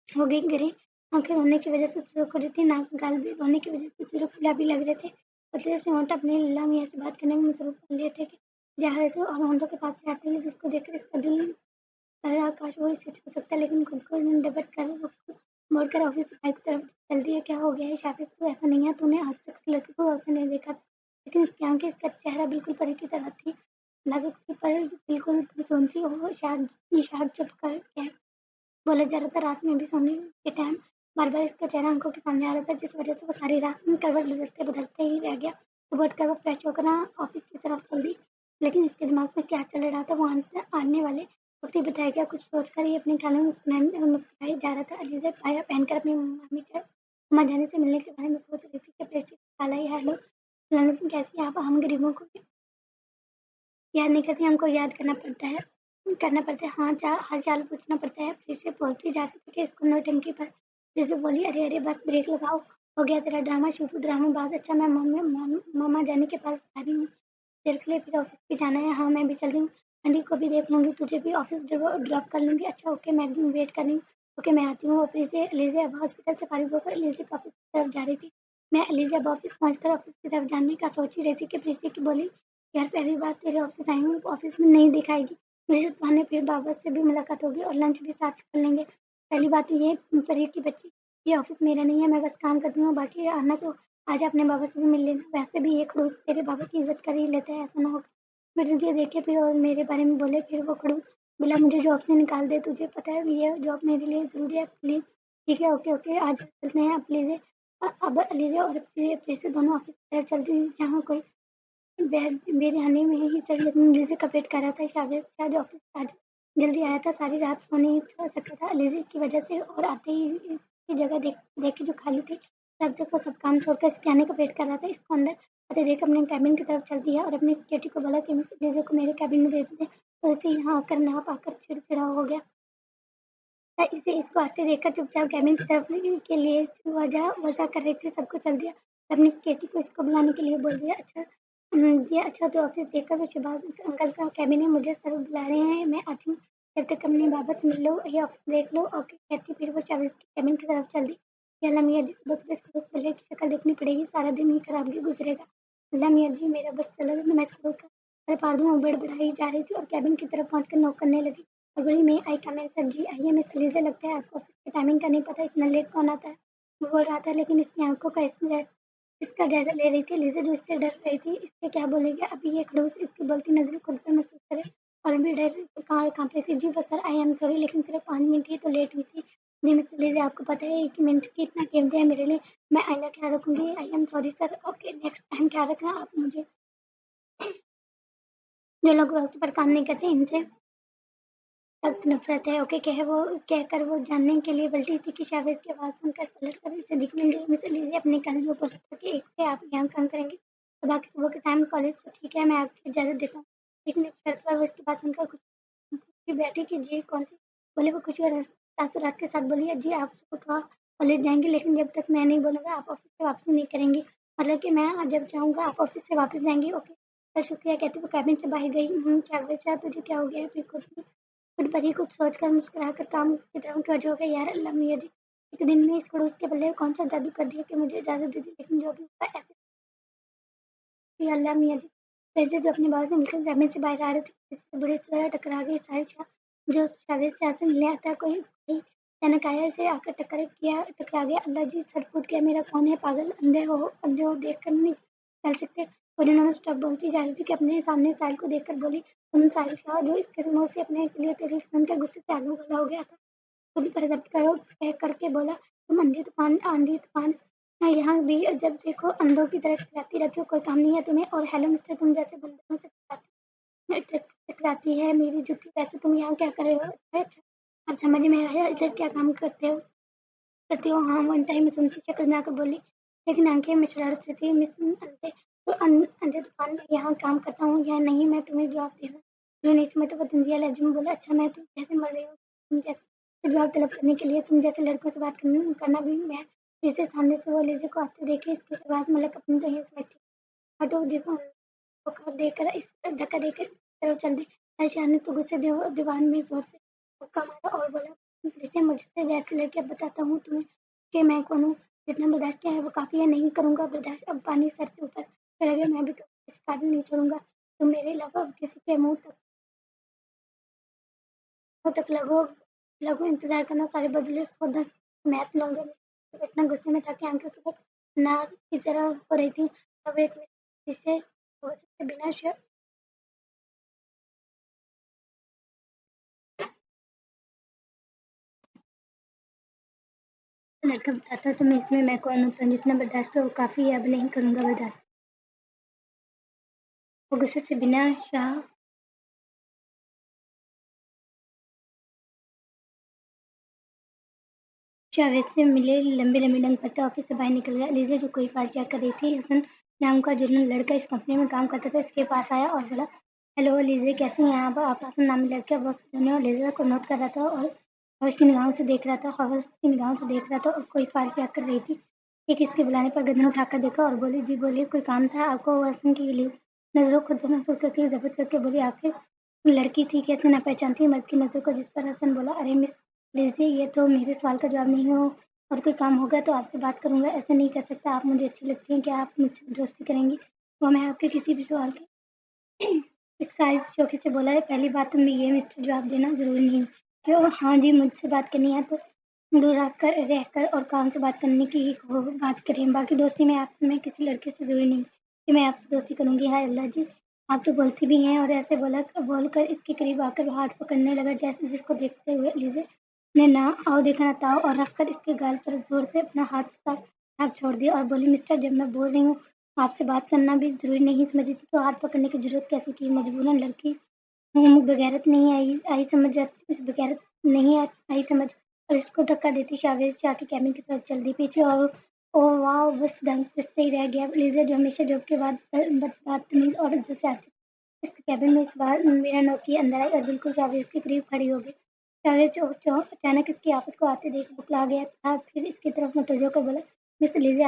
हो गई। गिरी आंखें रोने की वजह से सुर्ख हो रही थी, नाक गाल भी रोने की वजह से सुर्ख गुलाबी लग रहे थे। पतले से होंठ अपने लल्ला मियाँ से बात करने में मसरूफ कर लिए थे कि जा रहे थे, और होंठों के पास से आते ही जिसको देखकर इसका दिल कर रहा, काश वो इसे छू सकता, लेकिन खुद को डबट कर मोड़कर ऑफिस की बाइक तरफ चल दिया। क्या हो गया है शाफिज, तू ऐसा नहीं है, तूने आज तक इस लड़की को ऐसा नहीं देखा था। लेकिन इसकी आंखें, इसका चेहरा बिल्कुल परी की तरह थी, नाजुक सी पर बिल्कुल सुन सी। वो शायद चुप कर क्या बोला जा रहा था। रात में भी सोने के टाइम बार बार इसका चेहरा आंखों के सामने आ रहा था, जिस वजह से वो सारी रात में करवट बदलते बदलते ही रह गया। सुबह उठकर वो फ्रेश होकर ऑफिस की तरफ चल दी, लेकिन इसके दिमाग में क्या चल रहा था वो आने वाले वक्त ही बताया। कुछ सोचकर ही अपने ख्यालों में मुस्कुराए जा रहा था। अलीजा पाया पहनकर अपनी अम्मा जाने से मिलने के बारे में सोच रही थी कि प्रेस्टिज खाला ही, हेलो लंदन कैसी आप, हम गरीबों को याद नहीं करती, हमको याद करना पड़ता है, हाँ, हाल चाल पूछना पड़ता है। फिर से बोलती जाती थी कि इसको नौटंकी पर जैसे बोली, अरे अरे बस ब्रेक लगाओ, हो गया तेरा ड्रामा शुरू, ड्रामाबाज। अच्छा, मैं मामा जाने के पास जा रही हूँ, तेरे के लिए फिर ऑफिस भी जाना है। हाँ, मैं भी चल रही हूँ, आंटी को भी देख लूंगी, तुझे भी ऑफिस ड्रॉप कर लूंगी। अच्छा, ओके, मैं वेट कर रही हूँ, ओके, मैं आती हूँ। ऑफिस से एलिजा अब हॉस्पिटल से फारिग होकर एलिजा के ऑफिस की तरफ जा रही थी। मैं एलिजा अब ऑफिस पहुंचकर ऑफिस की तरफ जाने का सोच ही रही थी कि प्रीति की बोली, यार पहली बार तेरे ऑफिस आई हूँ, ऑफिस में नहीं दिखाएगी, मुझे बहाने फिर बाबा से भी मुलाकात होगी और लंच भी साथ कर लेंगे। पहली बात तो ये, परी की बच्ची, ये ऑफिस मेरा नहीं है, मैं बस काम करती हूँ, बाकी आना तो आज अपने बाबा से भी मिल लेना। वैसे भी ये खड़ूस तेरे बाबा की इज्जत कर ही लेता है, ऐसा ना हो फिर तुझे देखे फिर और मेरे बारे में बोले। फिर वो खड़ूस बोला, मुझे जॉब से निकाल दे, तुझे पता है ये जॉब मेरे लिए ज़रूरी है, प्लीज़। ठीक है, ओके ओके, आज चलते हैं, अब प्लीज़। अब अलीजा और फिर से दोनों ऑफिस की तरफ चलती थी, जहाँ कोई बेरहमी में ही चल, लेकिन लिज़ी का वेट कर रहा था। शायद ऑफिस आज जल्दी आया था, सारी रात सो नहीं सका था लिज़ी की वजह से, और आते ही इसकी जगह देखी जो खाली थी, तब तक वो सब काम छोड़कर इसके आने का वेट कर रहा था। इसको अंदर आते देख अपने कैबिन की तरफ चल दिया और अपनी सिक्योरिटी को बोला कि मिस लिज़ी को मेरे कैबिन में भेज दें। तो इसे यहाँ आकर नाप आकर चिड़चिड़ा हो गया। इसे इसको आते देखकर चुपचाप कैबिन की तरफ के लिए वजह वजह कर रही थी। सबको चल दिया, अपनी केटी को इसको बुलाने के लिए बोल दिया। अच्छा, ये अच्छा, तो ऑफिस देखकर तो शहबाज अंकल का कैबिन है, मुझे सर बुला रहे हैं, मैं आती हूँ, जब तक अपने बाबा से मिल लो, ये ऑफिस देख लो। ओके कहती फिर वो शहबाज की कैबिन की तरफ चल दी। अल्लाह मियाँ जी, सुबह सुबह स्कूल चले की शक्ल देखनी पड़ेगी, सारा दिन ही खराब ही गुजरेगा। अल्लाह मियाँ जी, मेरा बस चला, मैं स्कूल का अरे पार्दू बड़बड़ाई जा रही थी और कैबिन की तरफ पहुंचकर नॉक करने लगी। और बोली, मैं आई कम इन सर? जी आइए मिस लीजिए, लगता है आपको ऑफिस के टाइमिंग का नहीं पता, इतना लेट कौन आता है। वो बोल रहा था, लेकिन इसकी आंखों का इसका जायजा ले रही थी लीजा, जो इससे डर रही थी इससे क्या बोलेगा। अभी ये खड़ूस इसकी बोलती नजरें खुद पर महसूस करे और भी डर कहाँ कांप रही थी। जी बस सर, आई एम सॉरी, लेकिन सिर्फ 5 मिनट ही तो लेट हुई थी। जी मिस लीजिए, आपको पता है 1 मिनट की इतना कीमती है मेरे लिए, मैं आइंदा ख्याल रखूंगी। I am sorry sir, okay next time ख्याल रखना आप मुझे। जो लोग वक्त पर काम नहीं करते, इनसे सख्त नफ़रत है, ओके कहकर वो जानने के लिए पलटी थी कि शाहबाज की आवाज़ सुनकर पलटकर इसे दिखने लगी। मिस लीजिए, अपने कल जो बोला था कि 1 से आप यहाँ काम करेंगे, तो बाकी सुबह के टाइम कॉलेज तो ठीक है, मैं आपकी इजाज़त देता हूँ, लेकिन एक शर्त पर। वो इसकी बात सुनकर खुद की बैठी कि जी कौन सी? बोले वो खुशी और तासुरात के साथ बोली, जी आप सुबह कॉलेज जाएंगे, लेकिन जब तक मैं नहीं बोलूँगा आप ऑफिस से वापसी नहीं करेंगी, मतलब कि मैं जब चाहूँगा आप ऑफिस से वापस जाएंगी, ओके। का शुक्रिया कहती वो कैबिन से बाहर गई। क्या वजह, तुझे क्या हो गया? फिर खुद पर ही कुछ सोचकर मुस्कुरा कर काम की तरफ वजह हो गया। यार अल्लाह मियाँ जी, एक दिन में इस खड़ूस के बल्ले कौन सा जादू कर दिया कि मुझे इजाज़त दे दी, लेकिन जो भी हुआ ऐसे या अल्लाह मियाँ जी। फैज़ल जो अपने बाबा से मिलकर कैबिन से बाहर आ रहे थे, इससे बुरी तरह टकरा गए। साहिल शाह जो शावेद से आंसू मिले आता कोई कोई अचानक आया से आकर टकरा गया। अल्लाह जी, सर फूट गया मेरा। कौन है पागल? अंधे हो देख कर नहीं चल सकते? और इन्होंने स्टॉप बोलती जा रही थी कि अपने सामने साहिल को देखकर बोली, तुम साहिल शाह जो इसके मुंह से अपने लिए तारीफ सुनकर गुस्से से आलू गला हो गया था। खुद पर जब्त करो कह करके बोला, तुम आंधी तूफान यहाँ भी जब देखो अंधों की तरह टकराती रहती हो, कोई काम नहीं है तुम्हें? और हेलो मिस्टर, तुम जैसे बंदरों से टकराती है मेरी जूती, वैसे तुम यहाँ क्या कर रहे हो? अच्छा अच्छा, अब समझ में आया इधर क्या काम करते हो? हाँ, वो इंतहाई मासूम सी शक्ल में आकर बोली, लेकिन आंखें में शरारत से थी। मिस अंधे तो अंधे तूफान में यहाँ काम करता हूँ या नहीं, मैं तुम्हें जवाब दे रहा हूँ। जो नहीं समझ तो वो तंजिया लहजे में बोला, अच्छा मैं तुम जैसे मर रही हूँ, तुम जैसे जवाब तलब करने के लिए तुम जैसे लड़कों से बात करना भी मैं जैसे सामने से वो लेजे को आते देखे इसके शुरुआत मलक अपनी तो हिंस बैठी। हटो देखो, धोखा देकर इस धक्का देकर इस तरफ चल दी। हर्षा ने तो गुस्से दीवान में जोर से धक्का मारा और बोला, जिसे मुझसे जैसे लड़के अब बताता हूँ तुम्हें कि मैं कौन हूँ। जितना बर्दाश्त किया है वो काफ़ी है, नहीं करूँगा बर्दाश्त। अब पानी सर से ऊपर चला गया, मैं भी तो किसी काबिल नहीं छोड़ूंगा। तुम मेरे अलावा अब किसी के मुँह तक लगो इंतजार करना, सारे बदले सौ दस मैच लूंगे। इतना गुस्से में था कि आंखें सुबह नाक की तरह हो रही थी। अब एक जिसे हो सकते बिना लड़का बताता तो मैं इसमें मैं कौन हूँ, जितना बर्दाश्त है वो काफ़ी है, अब नहीं करूँगा बर्दाश्त। वो गुस्से से बिना शाह जावेद से मिले, लंबे लंबे डंग पड़ते ऑफिस से बाहर निकल गया। अलीज़ा जो कोई फाइल चेक कर रही थी, हसन नाम का जो लड़का इस कंपनी में काम करता था, इसके पास आया और बोला, हेलो अलीज़ा, कैसी हैं आप? हसन नामी लड़का वक्त दोनों अलीज़ा को नोट कर रहा था और हवस की निगाहों से देख रहा था और कोई फाइल चेक कर रही थी। एक इसके बुलाने पर गर्दन उठाकर देखा और बोली, जी बोलिए, कोई काम था आपको? हसन की नज़रों को महसूस करके जबत करके बोली, आखिर लड़की थी, कैसे ना पहचानती मर्द की नज़रों को, जिस पर हसन बोला, अरे मिस लीजिए, ये तो मेरे सवाल का जवाब नहीं हो, और कोई काम होगा तो आपसे बात करूँगा, ऐसे नहीं कर सकता। आप मुझे अच्छी लगती हैं, क्या आप मुझसे दोस्ती करेंगी? वो मैं आपके किसी भी सवाल के एक साइज़ शौक़ी से बोला है, पहली बात तो मैं ये मिस्टर जवाब देना ज़रूरी नहीं क्यों? हाँ जी, मुझसे बात करनी है तो दूर रहकर और काम से बात करने की वो बात करें, बाकी दोस्ती में आपसे मैं किसी लड़के से ज़रूरी नहीं कि मैं आपसे दोस्ती करूँगी। हाय अल्लाह जी, आप तो बोलती भी हैं। और ऐसे बोलकर इसके करीब आकर हाथ पकड़ने लगा, जैसे जिसको देखते हुए लीजिए ने ना आओ देखा ना ताओ और रखकर इसके गाल पर ज़ोर से अपना हाथ का हाथ छोड़ दिया और बोली, मिस्टर, जब मैं बोल रही हूँ आपसे बात करना भी ज़रूरी नहीं समझी तो हाथ पकड़ने की ज़रूरत कैसे की? मजबूरन लड़की हूँ, बगैरत नहीं आई समझ जाती, इस बगैरत नहीं आई समझ। और इसको धक्का देती शावेज शाह के कैबिन की तरफ चल दी पीछे। और ओह वाह, बस दम पिसते ही रह गया। लीजा जो हमेशा जॉब के बाद बदतमीज और इज्जत से आती इसके कैबिन में, इस बार मेरा नौकी अंदर आई और बिल्कुल शावेज के करीब खड़ी हो गई। शावेज अचानक इसकी आफत को आते देख बुखला गया था, फिर इसकी तरफ मुतवज्जो होकर बोला, मिस लीजिए,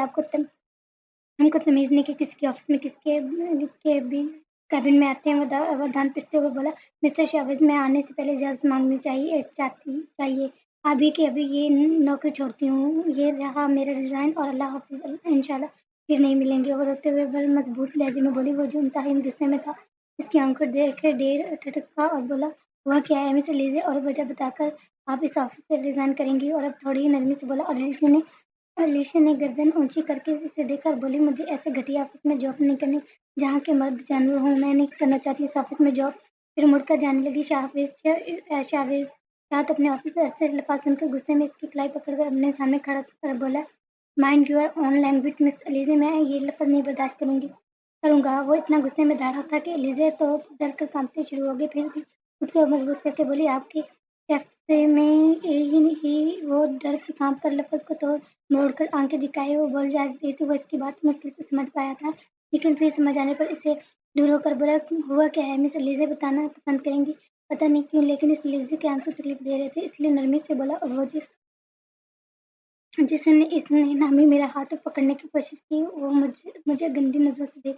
हमको तमीज़ नहीं कि किसी के ऑफिस में किसके के भी कैबिन में आते हैं। वो दांत पिसते हुए बोला, मिस्टर शावेज, मैं आने से पहले इजाज़त मांगनी चाहिए अभी कि अभी ये नौकरी छोड़ती हूँ। ये रहा मेरा रिज़ाइन और अल्लाह हाफ़िज़, इंशाल्लाह फिर नहीं मिलेंगे। वो रोते हुए बड़े मजबूत लहजे में बोली। वो जो इंतहाई गुस्से में था, इसकी आंखों देखे ढेर ठटका और बोला, हुआ क्या है मिस्टर लीजिए, और वजह बताकर आप इस ऑफिस से रिज़ाइन करेंगी? और अब थोड़ी ही नरमी से बोला। और अलीशा ने गर्दन ऊंची करके इसे देखकर बोली, मुझे ऐसे घटिया ऑफिस में जॉब नहीं करनी जहाँ के मर्द जानवर हों, मैं नहीं करना चाहती इस ऑफिस में जॉब। फिर मुड़कर जाने लगी। शाहवेज शाह तो अपने ऑफिस से अल्फाज सुनकर गुस्से में इसकी कलाई पकड़कर अपने सामने खड़ा कर बोला, mind your own language miss Aliza, मैं ये लफ्ज़ नहीं बर्दाश्त करूँगा। वो इतना गुस्से में दौड़ा था कि अलीज़ा तो डर कर कांपते शुरू हो गई, फिर भी खुद को मजबूत करके बोली, आपकी कैफ़े में ही वो डर से कांप कर लफ्ज़ को मोड़कर आंखें दिखाए वो बोल जा रही थी। वो इसकी बात मुश्किल से समझ पाया था, लेकिन फिर समझ आने पर इसे दूर होकर बोला, हुआ क्या है मिस लीज़ा, बताना पसंद करेंगी? पता नहीं क्यों, लेकिन इस लीज़ा के आंसू तकलीफ दे रहे थे, इसलिए नरमी से बोला, और वो जिसने इसने नामी मेरा हाथ पकड़ने की कोशिश की, वो मुझे गंदी नज़रों से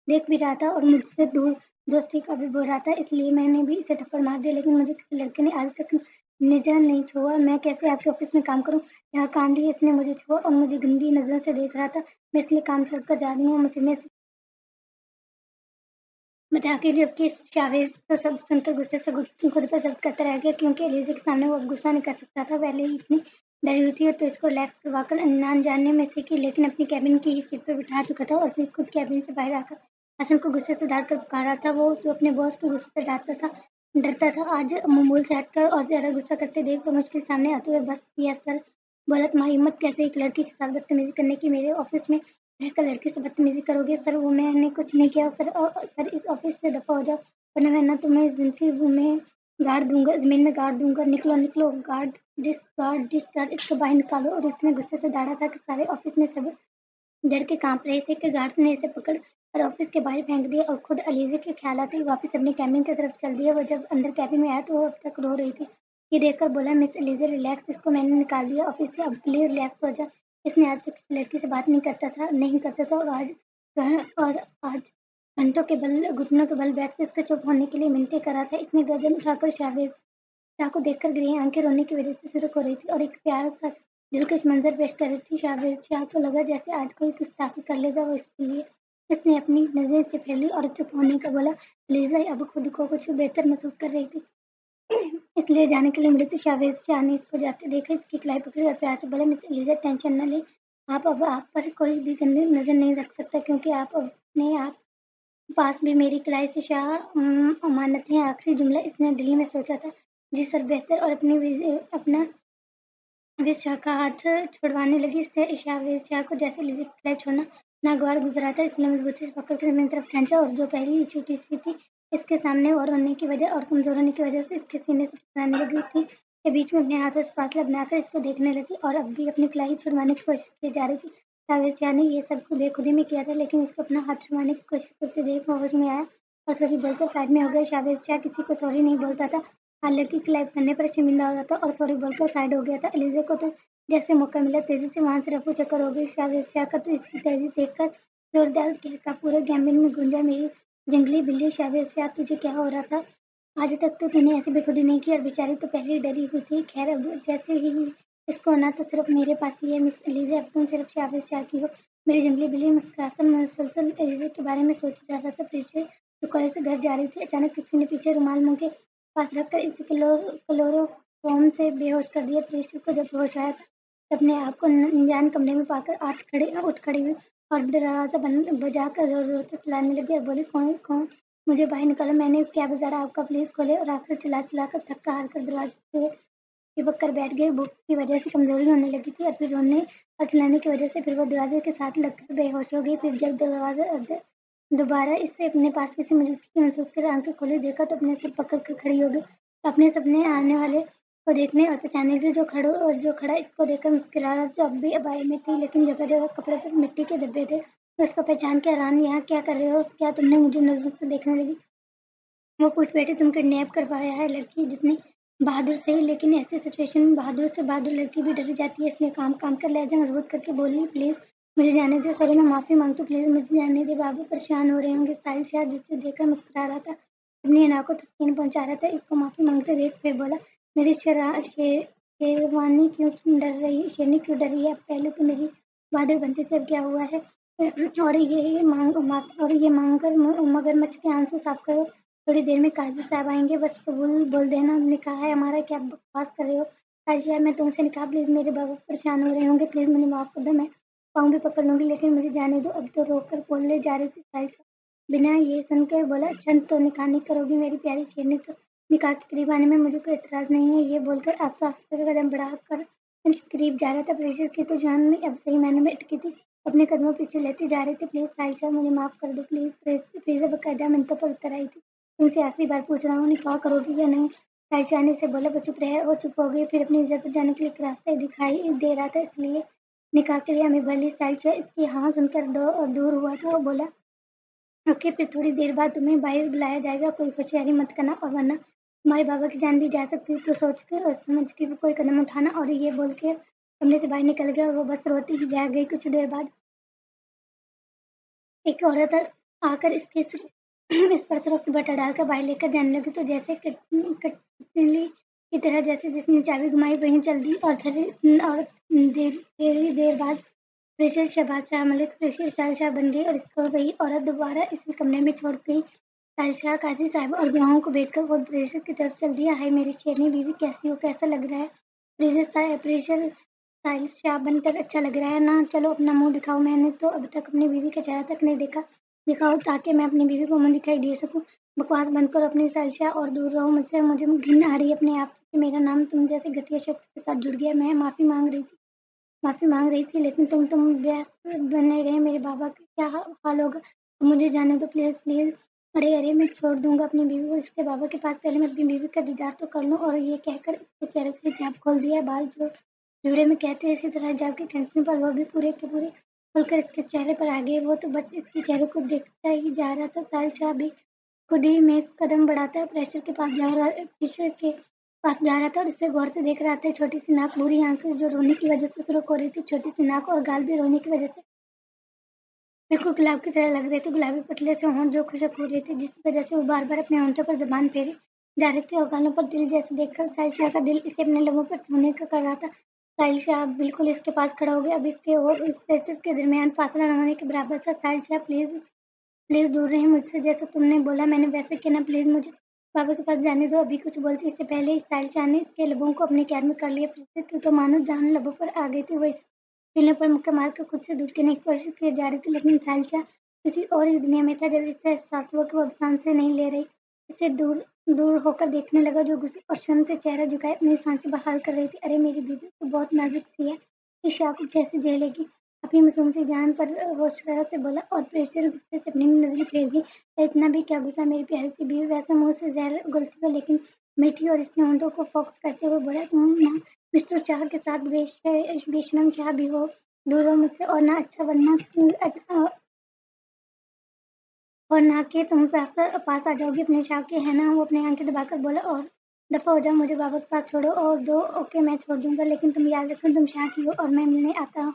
देख भी रहा था और मुझसे दूर दोस्ती का भी बोल रहा था, इसलिए मैंने भी इसे थप्पड़ मार दिया। लेकिन मुझे किसी लड़के ने आज तक निजान नहीं छोड़ा। मैं कैसे आपके ऑफिस में काम करूं? यहाँ कांडी इसने मुझे छुआ और मुझे गंदी नजरों से देख रहा था। मैं इसलिए काम छोड़कर जा रही हूँ। मुझे मैं मजाकिया जबकि शावेज तो सब सुनकर गुस्से से खुद पर जब्त करता रह गया, क्योंकि एलिजा के सामने वो अब गुस्सा नहीं कर सकता था। पहले ही इतनी डरी हुई थी तो इसको रिलैक्स करवाकर अनजान जानने में सीखी, लेकिन अपनी कैबिन की ही सीट पर बिठा चुका था और फिर खुद कैबिन से बाहर आकर हसन को गुस्से से डांट कर पुकार रहा था। वो जो अपने बॉस को गुस्से से डांटता था, डरता था, आज मामूल से हटकर और ज्यादा गुस्सा करते देख तो मुश्किल सामने आते हुए बस किया। सर बोला, तुम्हारी हिम्मत कैसे एक लड़की के साथ बदतमीजी करने की? मेरे ऑफिस में रहकर लड़की से बदतमीजी करोगे? सर वो मैंने कुछ नहीं किया सर। सर इस ऑफिस से दफा हो जाओ वरना मैं ना तुम्हें जिंदगी में गाड़ दूंगा, जमीन में गाड़ दूंगा। निकलो निकलो, गार्ड इसको बाहर निकालो। और इतने गुस्से से दौड़ा था कि सारे ऑफिस में सब डर के कांप रहे थे कि गार्ड ने इसे पकड़ और ऑफिस के बाहर फेंक दिया। और खुद अलीजा के ख्याल आते ही वापस अपने कैबिन की तरफ चल दिया। वो जब अंदर कैबिन में आया तो वो अब तक रो रही थी। ये देखकर बोला, मिस अलीजा रिलैक्स, इसको मैंने निकाल दिया ऑफिस से, अब प्लीज रिलैक्स हो जा। इसने आज तक किसी लड़की से बात नहीं करता था और आज घंटों के बल घुटनों के बल बैठ कर इसको चुप होने के लिए मिनटें करा था। इसने गर्दन उठाकर शावेज शाह को देखकर गृह आंखें रोने की वजह से सुरख हो रही थी और एक प्यारा सा दिलकश मंजर पेश कर रही थी। शावेज शाह को लगा जैसे आज कोई गुस्ताखी कर लेगा वो इसके लिए। इसने अपनी नजरें से फैली और चुप होने का बोला। लीजा अब खुद को कुछ बेहतर महसूस कर रही थी, इसलिए जाने के लिए मुड़ी तो शावेज शाह ने इसको जाते देखा, इसकी कलाई पकड़ी और प्यार से बोला, मिस लीजा टेंशन न ले, आप पर कोई भी गंदी नजर नहीं रख सकता, क्योंकि आप अपने आप पास भी मेरी कलाई से शाह अमानत है। आखिरी जुमला इसने दिल में सोचा था। जी सर, बेहतर। और अपना वेद शाह का हाथ छुड़वाने लगी। वेद शाह को जैसे लीजिए कलाई छोड़ना नागवार गुजरा था, इसलिए मजबूती से पकड़कर अपनी तरफ खींचा और जो पहले ही छोटी सी थी इसके सामने और होने की वजह और कमजोर होने की वजह से इसके सीने से टकराने लगी थी, के बीच में अपने हाथों से फासला बनाकर इसको देखने लगी और अब भी अपनी कलाई छुड़वाने की कोशिश की जा रही थी। शावेज शाह ने ये सब बेखुदी में किया था, लेकिन इसको अपना हाथ छुड़वाने की कोशिश करते देख होश में आया और सॉरी बोलकर साइड में हो गया। शावेज शाह किसी को सॉरी नहीं बोलता था, हाँ लड़की की लाइफ करने पर शर्मिंदा हो रहा था और सॉरी बोलकर साइड हो गया था। एलिजा को तो जैसे मौका मिला तेजी से वहां से रफू चक्कर हो गई। शावेज शाह का तो इसकी तेजी देखकर जोरदार कहका पूरे कैबिन में गूंजा, मेरी जंगली बिल्ली शावेज शाह, तुझे क्या हो रहा था? आज तक तो तूने ऐसी बेखुदी नहीं की और बेचारी तो पहले ही डरी हुई थी। खैर अब जैसे ही इसको ना तो सिर्फ मेरे पास ही है मिस एलिजा, अब तुम सिर्फ शावेज शाह की हो। मेरी जंगली बिल्ली मुस्कुराकर मुसलसल एलिजा के बारे में सोच जा रहा था। पीछे तो कॉलेज से घर जा रही थी, अचानक किसी ने पीछे रुमाल मुंह के पास रखकर इसे क्लोरोफॉर्म से बेहोश कर दिया। प्रेषित को जब होश आया तो अपने आप को अनजान कमरे में पाकर उठ खड़ी हुई और दरवाजा बजाकर जोर जोर से चिल्लाने लगी और बोली, कौन कौन, मुझे बाहर निकालो, मैंने क्या बिगाड़ा आपका, प्लीज खोले। और आखिर चिल्ला चिल्लाकर थक्का हार कर दरवाजे से चिपक कर बैठ गई। भूख की वजह से कमजोरी होने लगी थी और फिर रोने और चिल्लाने की वजह से फिर वो दरवाजे के साथ लगकर बेहोश हो गई। फिर जब दरवाजा दोबारा इससे अपने पास किसी मौजूदगी की महसूस कर आंखें खोली, देखा तो अपने सिर पकड़ कर खड़ी हो गई। अपने सपने आने वाले को देखने और पहचानने के लिए जो खड़ा इसको देखकर मुस्कुरा रहा, जो अब भी अबाई में थी लेकिन जगह जगह कपड़े पर मिट्टी के धब्बे थे। तो उसको पहचान के हैरान, यहाँ क्या कर रहे हो, क्या तुमने मुझे नजर से देखने लगी? वो पूछ बैठे, तुम किडनैप करवाया है? लड़की जितनी बहादुर सही, लेकिन ऐसी सिचुएशन में बहादुर से बहादुर लड़की भी डर जाती है, इसलिए काम काम कर लहजा मजबूत करके बोली, प्लीज मुझे जाने दे। सॉरी, मैं माफी मांगती हूँ, प्लीज मुझे जाने दे। बाबू परेशान हो रहे होंगे। साहिल शाह जिसे देखकर मुस्कुरा रहा था, अपनी अना को तस्कीन पहुंचा रहा था, इसको माफी मांगते देख फिर बोला, मेरी शेरवानी क्यों डर रही, शेरनी क्यों डर रही है? पहले तो मेरी बहादुर बनती थी, अब क्या हुआ है? और ये मांग कर मगरमच्छ के आंसू साफ करो, थोड़ी देर में काजी साहब आएंगे, बस कबूल बोल देना, निकाह है हमारा, क्या बकवास कर रहे हो? काजी यार, मैं तुमसे निकाह, प्लीज, मेरे बाबा परेशान हो रहे होंगे, प्लीज मुझे माफ कर दो, मैं पाँव भी पकड़ लूंगी, लेकिन मुझे जाने दो। अब तो रोककर बोलने जा रही थी साहिल। बिना ये सुनकर बोला, अच्छा तो निकाह नहीं करोगी मेरी प्यारी शेरनी? तो निकाह के करीब आने में मुझे कोई एतराज नहीं है। ये बोलकर आस्ते आस्ते कदम बढ़ाकर करीब जा रहा था। प्रेशर की तो जान में अब सही मैंने में अटकी थी, अपने कदमों पीछे लेती जा रही थी। प्लीज साहिल शाह, मुझे माफ कर दो, प्लीज प्लीज। अब कायदा मिनटों पर उतर आई थी, तुमसे आखिरी बार पूछ रहा हूँ, निकाह करोगी या नहीं? साहिल शाह ने से बोला, वो चुप रहे, वो चुप हो गई। फिर अपनी जगह पर जाने के लिए एक रास्ता दिखाई दे रहा था, इसलिए निकाह के लिए हमें भली। साहिल शाह इसकी हाँ सुनकर दूर हुआ था और बोला, ओके, फिर थोड़ी देर बाद तुम्हें बाहर बुलाया जाएगा, कोई होशियारी मत करना, और वरना तुम्हारे बाबा की जान भी जा सकती है, तो सोच कर और समझ के भी कोई कदम उठाना। और ये बोल के कमरे से बाहर निकल गया और वो बस रोती ही रह गई। कुछ देर बाद एक औरत आकर इसके इस पर सुरख की बटा डालकर बाहर लेकर जाने लगी तो जैसे कटली की तरह जैसे जिसने चाबी घुमाई वहीं चल दी और थोड़ी देर बाद प्रेशर शहबाज शाह मलिक प्रेशर साहिल शाह बन गई और इसको वही औरत दोबारा इसी कमरे में छोड़ गई। साहिल शाह काजी साहब और गवाहों को भेजकर खुद प्रेशर की तरफ चल दिया। हाय मेरी शेरनी बीवी कैसी हो, कैसा लग रहा है? प्रेशर साहिल शाह बनकर अच्छा लग रहा है ना? चलो अपना मुंह दिखाओ, मैंने तो अब तक अपनी बीवी का चेहरा तक नहीं देखा। दिखाओ ताकि मैं अपनी बीवी को मुंह दिखाई दे सकूं। बकवास बंद करो अपनी साहिल शाह और दूर रहो मुझसे, मुझे घिन आ रही है अपने आप से। मेरा नाम तुम जैसे घटिया शख्स के साथ जुड़ गया। मैं माफी मांग रही थी लेकिन तुम व्यस्त बने रहे। मेरे बाबा का क्या हाल होगा? मुझे जाने दो प्लीज प्लीज। अरे अरे मैं छोड़ दूंगा अपनी बीवी को इसके बाबा के पास, पहले मैं अपनी बीवी का दीदार तो कर लूं। और ये कहकर इसके चेहरे से हिजाब खोल दिया। बाल जो जूड़े में कहते हैं इसी तरह हिजाब के खींचने पर वो भी पूरे के पूरे खुलकर इसके चेहरे पर आ गए। वो तो बस इसके चेहरे को देखता ही जा रहा था। साहिल शाह भी खुद ही में कदम बढ़ाता प्रेशर के पास जा रहा था और इसे गौर से देख रहा था। छोटी सी नाक, बुरी आंखें जो रोने की वजह से सुर्ख हो रही थी, छोटी सी नाक और गाल भी रोने की वजह से बिल्कुल गुलाब की तरह लग रहे थे। गुलाबी पतले से होंठ जो खुशक हो रहे थे जिसकी वजह से वो बार बार अपने होंठों पर जबान फेरे जा रहे थे और गालों पर दिल जैसे देखकर साहिल शाह का दिल इसे अपने लबों पर छूने का कर रहा था। साहिल शाह बिल्कुल इसके पास खड़ा हो गया। अब इसके और इस प्रेशर के दरमियान फासला न होने के बराबर था। साहिल शाह प्लीज प्लीज दूर रहे मुझसे, जैसा तुमने बोला मैंने वैसे किया ना, प्लीज मुझे बाबा के पास जाने दो। अभी कुछ बोलती इससे पहले ही साहिल शाह ने इसके लबों को अपने कैद में कर लिया। प्रीति की तो मानो जान लबों पर आ गई थी। वो इसे सीने पर मुक्का मारकर खुद से दूर करने की कोशिश की जा रही थी लेकिन साहिल शाह किसी और ही दुनिया में था। जब इससे एहसास हुआ कि वो अब सांसें नहीं ले रही, इसे दूर दूर होकर देखने लगा जो गुस्से और शर्म से चेहरा झुकाए अपनी सांसें बहाल कर रही थी। अरे मेरी बीवी तो बहुत नाजुक सी है, इस शाह को कैसे झेलेगी? अपनी मासूम सी जान पर वो शरारत से बोला और प्रेशर गुस्से से अपनी नजरें फेर दी। इतना भी क्या गुस्सा मेरी प्यारी सी बीवी, वैसे मुंह से जहर उगलती हो लेकिन मीठी। और इसने होंठों को फोक्स करते हुए बोला, तुम ना मिस्टर शाह के साथ बेशरम शाह भी हो, दूर हो मुझसे। और ना अच्छा बनना और ना कि तुम पास आ जाओगी अपने शाह के, है ना? वो अपनी आंखें दबाकर बोला, और दफा हो जाओ, मुझे बाबा के पास छोड़ो और दो। ओके मैं छोड़ दूंगा लेकिन तुम याद रखो तुम शाह की हो और मैं मिलने आता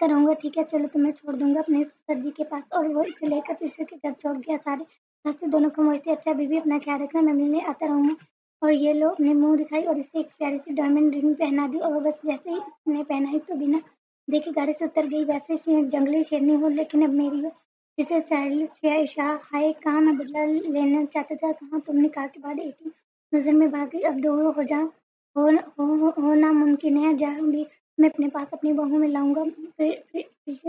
रहूंगा, ठीक है? चलो तुम्हें छोड़ दूंगा अपने सर जी के पास। और वो इसे लेकर पीछे की तरफ छोड़ गया। सारे रास्ते दोनों खामोश थे। अच्छा बीबी अपना ख्याल रखना, मैं मिलने आता रहूंगा। और ये लो अपने मुंह दिखाई और इसे एक प्यारी सी डायमंड रिंग पहना दी। और वो बस जैसे ही इसने पहनाई तो बिना देखे गाड़ी से उतर गई। वैसे जंगली शेरनी हो लेकिन अब मेरी हो। इसे साहिल शाह हाय, कहाँ मैं बदला लेना चाहता था, कहाँ तुमने कहा के बाद एक ही नजर में भाग गई। अब दूर हो जा, होना मुमकिन है। जहाँ भी मैं अपने पास अपनी बहू में लाऊंगा। फिर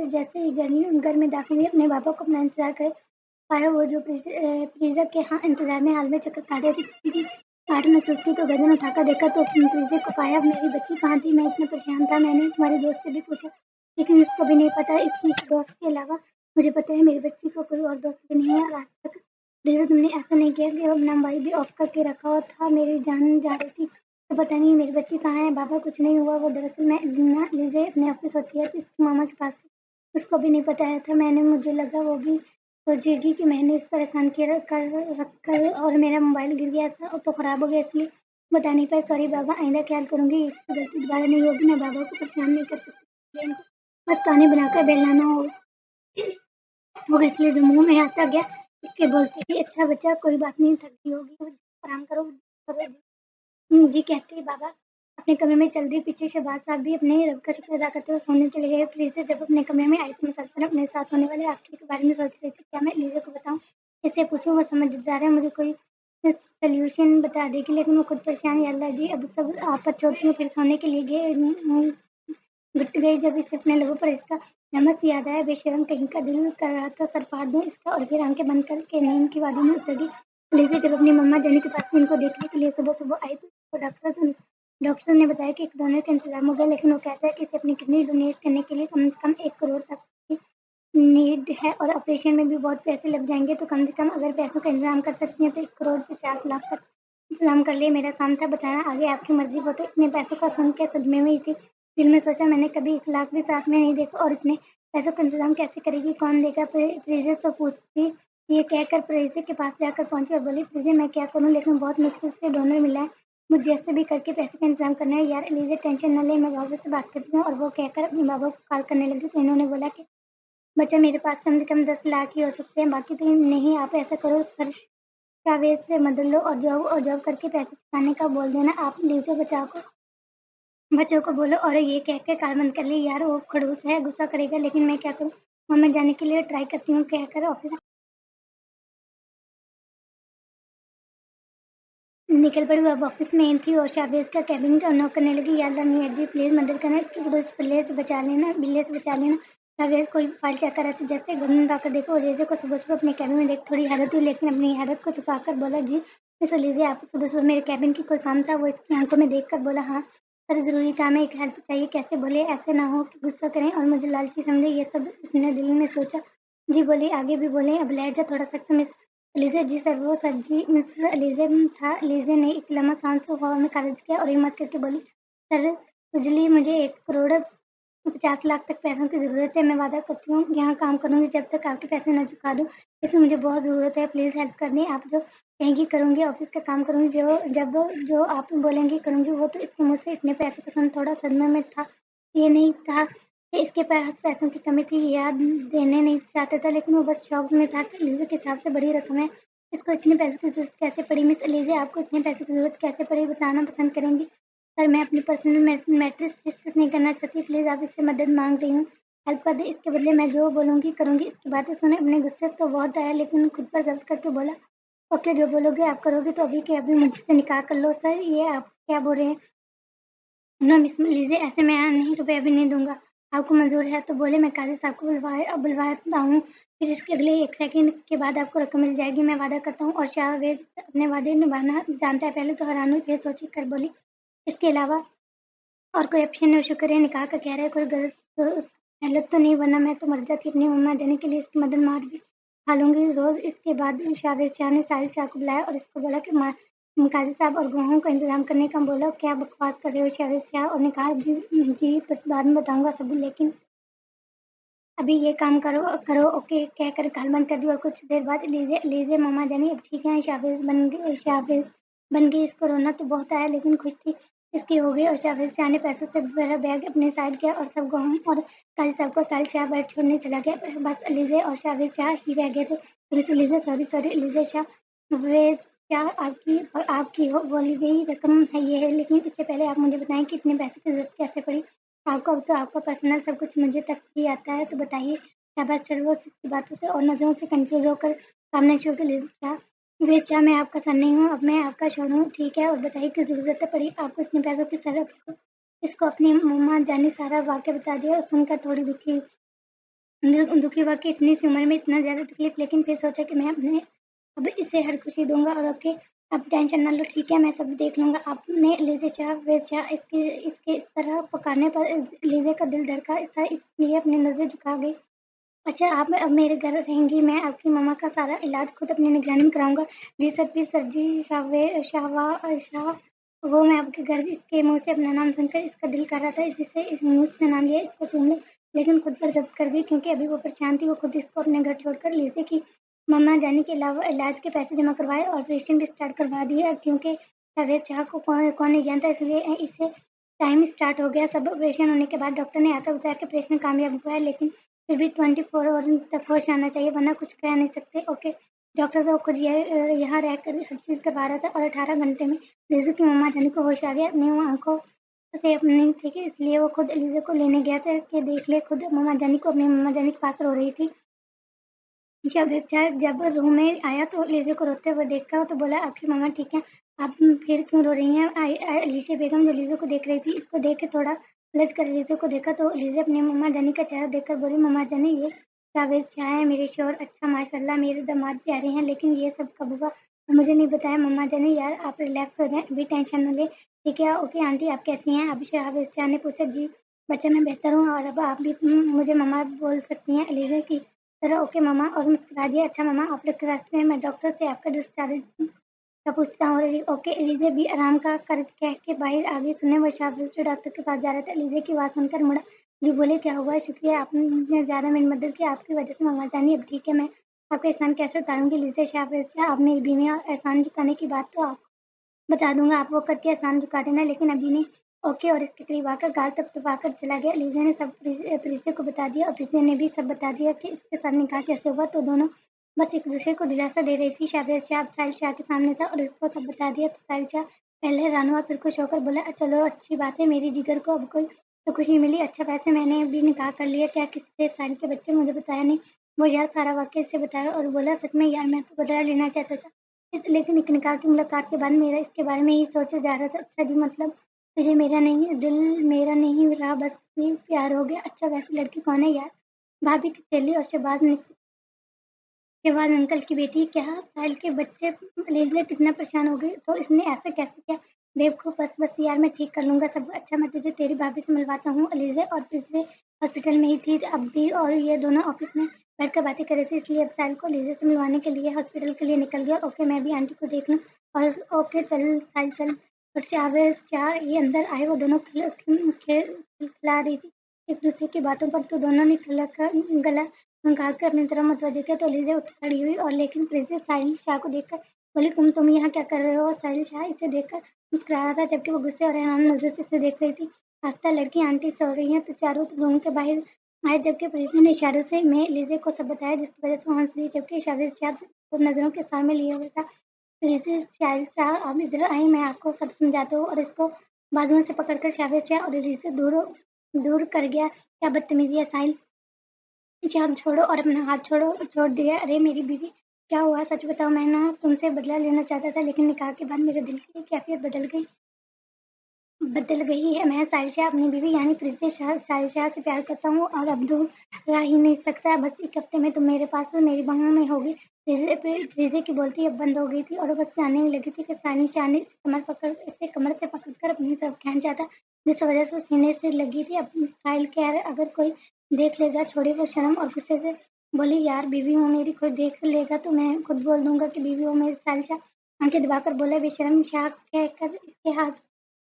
जैसे ही घर में दाखिल हुई अपने बाबा को अपना इंतजार कर पाया। वो जो फ्रीजर के हाँ इंतजार में हाल में चक्कर काट रही थी। आठ महसूस की तो गर्दन उठाकर देखा तो फ्रीजर को पाया। मेरी बच्ची कहाँ थी? मैं इतना परेशान था, मैंने तुम्हारे दोस्त से भी पूछा लेकिन उसको भी नहीं पता। इसकी दोस्त के अलावा मुझे पता है मेरी बच्ची को कोई और दोस्त भी नहीं है। और आज तक फ्रीजर तुमने ऐसा नहीं किया कि अपना मोबाइल भी ऑफ करके रखा हुआ था। मेरी जान जा रही थी तो पता नहीं मेरी बच्ची कहाँ है। बाबा कुछ नहीं हुआ, वो दरअसल मैं लीजिए अपने ऑफिस होती है तो इसकी मामा के पास थी, उसको भी नहीं बताया था मैंने। मुझे लगा वो भी सोचेगी कि मैंने इस पर एहसान किया रख कर और मेरा मोबाइल गिर गया था तो खराब हो गया इसलिए बता नहीं पाई। सॉरी बाबा, आइंदा ख्याल करूंगी, इसकी गलती दोबारा नहीं होगी। मैं बाबा को परेशान नहीं कर सकती, बस कहानी बनाकर बेलना होगा इसलिए जो मुंह में आता गया इसके बोलते ही, अच्छा बच्चा कोई बात नहीं, थक गई होगी, आराम करो करो जी कहते ही बाबा अपने कमरे में चल दी। पीछे शहबाज साहब भी अपने रब का शुक्र अदा करते हुए सोने चले गए। प्लीज जब अपने कमरे में आई तो मुसलसल अपने साथ होने वाले हादसे के बारे में सोच रही थी। क्या मैं लीजा को बताऊं, इसे पूछूं? वो समझदार है, मुझे कोई सोल्यूशन बता देगी लेकिन वो खुद परेशान। या अल्लाह जी अब सब आप पर छोड़ती हूँ। फिर सोने के लिए घुट गई जब इसे अपने लोगों पर इसका नमस याद आया। बेशरम कहीं का, दिल कर रहा था सर फाड़ दूं इसका। और फिर आंखें बंद करके नींद की वादी में उतर गई। लीजा जब अपनी मम्मा जाने के पास इनको देखने के लिए सुबह सुबह आई तो डॉक्टर ने बताया कि एक डोनर का इंतजाम हो गया लेकिन वो कहता है कि इसे अपनी किडनी डोनेट करने के लिए कम से कम 1 करोड़ तक की नीड है और ऑपरेशन में भी बहुत पैसे लग जाएंगे। तो कम से कम अगर पैसों का इंतजाम कर सकती हैं तो 1 करोड़ 50 लाख तक इंतजाम कर लिए। मेरा काम था बताना, आगे आपकी मर्जी। वो तो इतने पैसों का सुन के सदमे में ही थी। दिल में सोचा मैंने कभी 1 लाख भी साथ में नहीं देखा और इतने पैसों का इंतजाम कैसे करेगी, कौन देगा? प्रीजे तो पूछती, ये कहकर प्रीजे के पास जाकर पहुंची और बोली, प्रीजे मैं क्या करूं लेकिन बहुत मुश्किल से डोनर मिला है, मुझे जैसे भी करके पैसे का इंतजाम करना है यार। एलिजा टेंशन न ले, मैं बाबा से बात करती हूँ। और वो कहकर अपने बाबा को कॉल करने लगी तो इन्होंने बोला कि बच्चा मेरे पास कम से कम 10 लाख ही हो सकते हैं, बाकी तो नहीं। आप ऐसा करो सर, जावेद से मदद लो और जॉब करके पैसे चुकाने का बोल देना। आप लीजिए बच्चों को बोलो और ये कह के कार बंद कर ली। यार वो खड़ूस है, गुस्सा करेगा, लेकिन मैं क्या करूँ। मम्मी जाने के लिए ट्राई करती हूँ कहकर ऑफिस निकल पड़ी। अब ऑफिस में थी और शाबेज का कैबिन का नॉक करने लगी। याद मियाँ जी प्लीज मदद करना, बस बिल्ले से बचा लेना, बिल्ले से बचा लेना। शाबेज कोई फाइल चेक कर रहा था, जैसे गन उठाकर देखो अलीजे को सुबह सुबह अपने कैबिन में देख थोड़ी हैरत हुई, लेकिन अपनी हैरत को छुपाकर बोला जी मिस अलीजे आपको सुबह सुबह मेरे कैबिन की कोई काम था। वो इसकी आंखों में देख कर बोला हाँ सर जरूरी काम है, एक हेल्प चाहिए। कैसे बोले, ऐसे ना हो कि गुस्सा करें और मुझे लालची समझे। ये सब उसने दिल में सोचा। जी बोली, आगे भी बोले। अब लहजा थोड़ा सख्त मिस अलीज़ा जी सर वो सर जी मिस्टर अलीज़ा था। अलीज़ा ने एक लम्हा सांस हवा में खारिज किया और हिम्मत करके बोली सर उजली मुझे 1 करोड़ 50 लाख तक पैसों की ज़रूरत है। मैं वादा करती हूँ यहाँ काम करूँगी जब तक आपके पैसे न चुका दूँ, लेकिन मुझे बहुत ज़रूरत है, प्लीज़ हेल्प कर दें। आप जो कहेंगी करूँगी, ऑफिस का काम करूँगी, जो आप बोलेंगी करूँगी। वो तो इसके मुँह से इतने पैसे पसंद थोड़ा सदमे में था। ये नहीं था कि इसके पास पैसों की कमी थी या देने नहीं चाहता था, लेकिन वो बस शौक में था कि अलीज़ा के हिसाब से बड़ी रकम है, इसको इतने पैसों की ज़रूरत कैसे पड़ी। मिस अलीज़ा आपको इतने पैसों की ज़रूरत कैसे पड़ी बताना पसंद करेंगी। सर मैं अपनी पर्सनल मैटर्स डिस्कस नहीं करना चाहती, प्लीज़ आप इससे मदद मांग रही हूँ, हेल्प कर दे। इसके बदले मैं जो बोलूँगी करूँगी। इसकी बातें सुने अपने गुस्से तो बहुत आया, लेकिन खुद पर जब्त करके बोला ओके जो बोलोगे आप करोगे, तो अभी के अभी मुझसे निकाह कर लो। सर ये आप क्या बोल रहे हैं। नो मिस लीजिए, ऐसे मैं नहीं रुपये अभी नहीं दूंगा। आपको मंजूर है तो बोले, मैं काजी साहब को बुलवाता हूँ, फिर इसके अगले 1 सेकंड के बाद आपको रकम मिल जाएगी, मैं वादा करता हूँ। और शाहवेद अपने वादे निभाना जानता है। पहले तो हैरान हुई, फिर सोची कर बोली इसके अलावा और कोई ऑप्शन नहीं। शुक्र है निकाह का कह रहा है, कोई गलत हालत तो नहीं, वरना मैं तो मर जाती अपनी मम्मा जाने के लिए। इसकी मदद मार भी खा लूंगी रोज। इसके बाद शावेद शाह ने साहिल शाह को बुलाया और इसको बोला कि काजी साहब और गवाहों का इंतजाम करने का। बोला क्या बकवास कर रहे हो शावेद शाह, और ने कहा जी जी बस बाद में बताऊंगा सब, लेकिन अभी ये काम करो करो ओके कहकर कॉल बंद कर दी। और कुछ देर बाद लीजिए लीजिए मामा जानी अब ठीक है। शाहवेज बन गई। इसको रोना तो बहुत आया, लेकिन खुश थी इसकी हो गई। और शाहवेज शाह ने पैसों से भरा बैग अपने साइड किया और सब गहूम और काजी साहब को साहिल शाह बैग छोड़ने चला गया। बस अलीजे और शाहवेज शाह ही रह गए थे। Police Alizeh sorry sorry Alizeh Shah वेज शाह आपकी हो बोली गई रकम है ये है, लेकिन इससे पहले आप मुझे बताएं कि इतने पैसों की जरूरत कैसे पड़ी आपको। अब तो आपका पर्सनल सब कुछ मुझे तक ही आता है, तो बताइए। शाहबाज शरवत की बातों से और नज़रों से कंफ्यूज होकर सामने छोड़ के वे चाह मैं आपका सन नहीं हूँ, अब मैं आपका शोर हूँ, ठीक है। और बताइए किस ज़रूरत पड़ी आपको इतने पैसों की। सर इसको अपनी मम्मा जानी सारा वाक्य बता दिया और सुनकर थोड़ी दुखी हुआ कि इतनी सी उम्र में इतना ज़्यादा तकलीफ, लेकिन फिर सोचा कि मैं अपने अब इसे हर खुशी दूंगा। और ओके अब टेंशन ना लो, ठीक है, मैं सब देख लूँगा। आपने लीजे चाह वे चाह इसके इसके इस तरह पकाने पर लीजे का दिल धड़का था, इसलिए अपनी नज़र झुका गई। अच्छा आप अब मेरे घर रहेंगी, मैं आपकी मम्मा का सारा इलाज खुद अपनी निगरानी में कराऊंगा। जी सर फिर सर जी शाह वो मैं आपके घर इसके मुँह से अपना नाम सुनकर इसका दिल कर रहा था जिससे इस मुँह से नाम लिया इसको चूम ले, लेकिन खुद पर जब्त कर गई क्योंकि अभी वो परेशान थी। वो खुद इसको अपने घर छोड़कर लीजे की मम्मा जाने के अलावा इलाज के पैसे जमा करवाए और ऑपरेशन भी स्टार्ट करवा दिया, क्योंकि जावेद शाह को कौन नहीं जानता, इसलिए इसे टाइम स्टार्ट हो गया। सब ऑपरेशन होने के बाद डॉक्टर ने आता बताया कि ऑपरेशन कामयाब हुआ है, लेकिन फिर भी 24 आवर तक होश आना चाहिए, वरना कुछ कह नहीं सकते। ओके डॉक्टर तो खुद यहाँ रहकर हर चीज़ करवा रहा था और 18 घंटे में लीज़ा की मम्मा जाने को होश आ गया। अपनी वो आंखों से अपनी थी कि इसलिए वो खुद लीज़ा को लेने गया था कि देख ले खुद मम्मा जानी को। अपनी मम्मा जानी के पास रो रही थी। जब रूम में आया तो लीज़ा को रोते हुए देखा तो बोला आपकी मम्मा ठीक है, आप फिर क्यों रो रही हैं। अलीशा बेगम जो लीज़ा को देख रही थी, इसको देख के थोड़ा उलझ कर लीज़ा को देखा तो लीज़ा अपनी मम्मा जानी का चेहरा देखकर बोली मम्मा जानी ये जावेद शाह है मेरे शोर। अच्छा माशाल्लाह मेरे दामाद प्यारे हैं, लेकिन ये सब कब हुआ मुझे नहीं बताया। मम्मा जानी यार आप रिलैक्स हो जाएं, अभी टेंशन न ले, ठीक है। ओके आंटी आप कैसी हैं। अब जावेद शाह ने पूछा जी बच्चा मैं बेहतर हूँ, और अब आप भी मुझे मम्मा बोल सकती हैं अलीज़ा की तरह। ओके मम्मा और मुस्कुरा दिया। अच्छा मम्मा आप लोग रास्ते में मैं डॉक्टर से आपका डिस्चार्ज का पूछता हूँ। ओके एलिजे भी आराम का कर कह के बाहर आगे सुने वो शाबाश जो डॉक्टर के पास जा रहा था। एलिजे की आवाज़ सुनकर मुड़ा जी बोले क्या हुआ। शुक्रिया आपने ज़्यादा मेरी मदद की, आपकी वजह से मम्मा जानी अब ठीक है। मैं आपका एहसान कैसे उतारूंगी। एलिजे शाबाश आप मेरी बीवी और एहसान चुकाने की बात तो आप बता दूंगा, आप वो करके एहसान चुका देना, लेकिन अभी नहीं। ओके और इसके करीब आकर गाल थपथपाकर चला गया। अलीज़ा ने सब प्रीति को बता दिया और प्रीति ने भी सब बता दिया कि इसके साथ निकाह कैसे हुआ। तो दोनों बस एक दूसरे को दिलासा दे रही थी। शाहबाज शाह अब साहिल शाह के सामने था और इसको सब बता दिया। तो साहिल शाह पहले हैरान हुआ, फिर खुश होकर बोला, चलो अच्छी बात है, मेरी जिगर को अब कोई तो खुशी मिली। अच्छा वैसे मैंने भी निकाह कर लिया, क्या किसी से? साहिल के बच्चे मुझे बताया नहीं। वो यार सारा वाक़या से बताया और बोला, सच में यार मैं तो बदला लेना चाहता था, लेकिन एक निकाह की मुलाकात के बाद मेरा इसके बारे में ही सोचा जा रहा था। अच्छा जी, मतलब तुझे मेरा नहीं, दिल मेरा नहीं रहा, बस ही प्यार हो गया। अच्छा वैसे लड़की कौन है यार? भाभी की सहेली और शहबाज अंकल की बेटी। क्या साहिल के बच्चे लेजले कितना परेशान हो गई, तो इसने ऐसा कैसे किया? बेवकूफ़, बस बस यार मैं ठीक कर लूँगा सब। अच्छा मैं तुझे तेरी भाभी से मिलवाता हूँ। अलीज़ा और प्रिंसे हॉस्पिटल में ही थी अब भी, और ये दोनों ऑफिस में बैठकर बातें कर रहे थे, इसलिए अब साहिल को अलीज़ा से मिलवाने के लिए हॉस्पिटल के लिए निकल गया। ओके मैं भी आंटी को देख लूँ। और ओके चल साहिल चल। और शाहबाज शाह ये अंदर आए, वो दोनों खिला रही थी एक दूसरे की बातों पर। तो दोनों ने गला खंगाल कर अपनी तरफ मुतवज्जो किया। तो अलीज़ा उठ खड़ी हुई और लेकिन प्रिंसेस साहिल शाह को देखकर बोली, तुम यहाँ क्या कर रहे हो? साहिल शाह इसे देखकर मुस्कुरा रहा था, जबकि वो गुस्से और हैरान नजर से इसे देख रही थी। आस्था लड़की आंटी सो रही हैं। तो चारों रूम के बाहर आए, जबकि प्रिंसेस ने इशारों से मैं अलीज़ा को सब बताया, जिसकी वजह से वो हंस रही, जबकि शाहबाज शाह को नजरों के सामने लिए हुए था। प्रिंसेस साहिल शाह अब इधर आई, मैं आपको सब समझाता हूँ। और इसको बाजुओं से पकड़कर शाहबाज शाह और अलीज़ा दूर दूर कर गया। क्या बदतमीजी है साहिल, जान छोड़ो और अपना हाथ छोड़ दिया। अरे मेरी बीवी, क्या हुआ? सच बताओ। मैं ना तुमसे बदला लेना चाहता था, लेकिन निकाह के बाद मेरे दिल की कैफियत बदल गई है। मैं साहिल शाह अपनी बीवी यानी प्रिंसेस साहिल शाह से प्यार करता हूँ और अब दूर रह ही नहीं सकता। बस एक हफ्ते में तुम मेरे पास मेरी बाहों में होगी। फ्रीजे की बोलती अब बंद हो गई थी और बस जानने ही लगी थी कि साहिल शाह ने इसे कमर से पकड़कर अपनी तरफ खींचा था, जिस वजह से वो सीने से लगी थी। अब साहिल कह रहा, अगर कोई देख लेगा, छोड़ी वो शर्म और गुस्से से बोली, यार बीवी हो मेरी, कोई देख लेगा तो मैं खुद बोल दूंगा कि बीवी हो मेरी। साहिल शाह आंखें दबाकर बोला, बेशर्म शाह कहकर इसके हाथ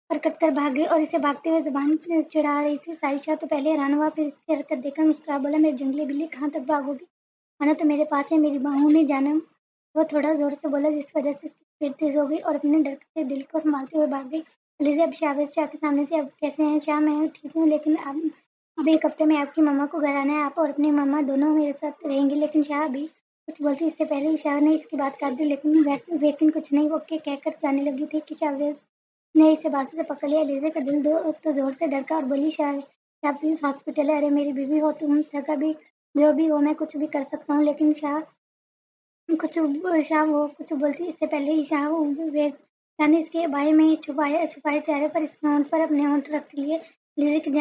पर कटकर भाग गई और इसे भागते हुए जुबान चिढ़ा रही थी। साहिल शाह तो पहले हैरान हुआ, फिर इसकी हरकत देखकर मुस्कुरा बोला, मेरी जंगली बिल्ली कहाँ तक भागोगी? आना तो मेरे पास है, मेरी बाहों में जाना। वो थोड़ा जोर से बोला, जिस वजह से इसकी स्पीड तेज हो गई और अपने डर से दिल को संभालते हुए भाग गई। अलीज़ा अब शाहबाज शाह के सामने थी। अब कैसे हैं शाह? मैं ठीक हूँ, लेकिन अब एक हफ्ते में आपकी मम्मा को घर आना है। आप और अपनी मम्मा दोनों मेरे साथ रहेंगे। लेकिन शाह अभी कुछ बोलती इससे पहले ही शाह ने इसकी बात काट दी। लेकिन कुछ नहीं, वो के कहकर जाने लगी थी कि शाहबाज ने इसे बाजू से पकड़ लिया। अलीज़ा का दिल तो जोर से धड़का और बोली, शाह प्लीज हॉस्पिटल है। अरे मेरी बीवी हो तुम, तक अभी जो भी हो मैं कुछ भी कर सकता हूँ। लेकिन कुछ शाह वो कुछ बोलती इससे पहले ही शाह ने इसके बाएं में छुपाए छुपाए चेहरे पर इसके होंठ पर अपने होंठ रख लिए। लिज़ी की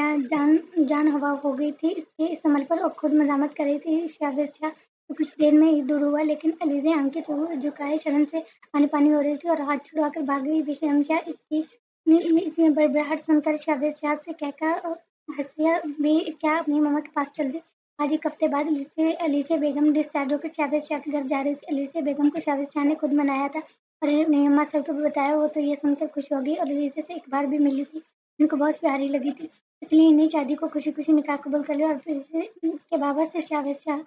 जान हवा हो गई थी इसके इस अमल पर और खुद मजामत कर रही थी। शाहबाज शाह तो कुछ देर में ही दूर हुआ, लेकिन अलीज़ा आंखें झुकाए शर्म से पानी पानी हो रही थी और हाथ छुड़ाकर भाग गई। बेशर्म शाह इसमें बड़बड़ाहट सुनकर शाहबाज शाह से कहकर हंसिया भी, क्या अपनी मम्मा के पास चल दी? आज एक हफ्ते बाद अलीशा बेगम डिस्चार्ज होकर शाहबाज शाह के घर जा रही थी। अलीशा बेगम को शाहबाज शाह ने खुद मनाया था और मेरी अम्मा सबको भी बताया। वो तो ये सुनकर खुश हो गई और अलीशा से एक बार भी मिली थी, उनको बहुत प्यारी लगी थी, इसलिए इन्हें शादी को खुशी खुशी निकाह कबूल कर लिया। और फिर के बाबा से शाहबाज शाह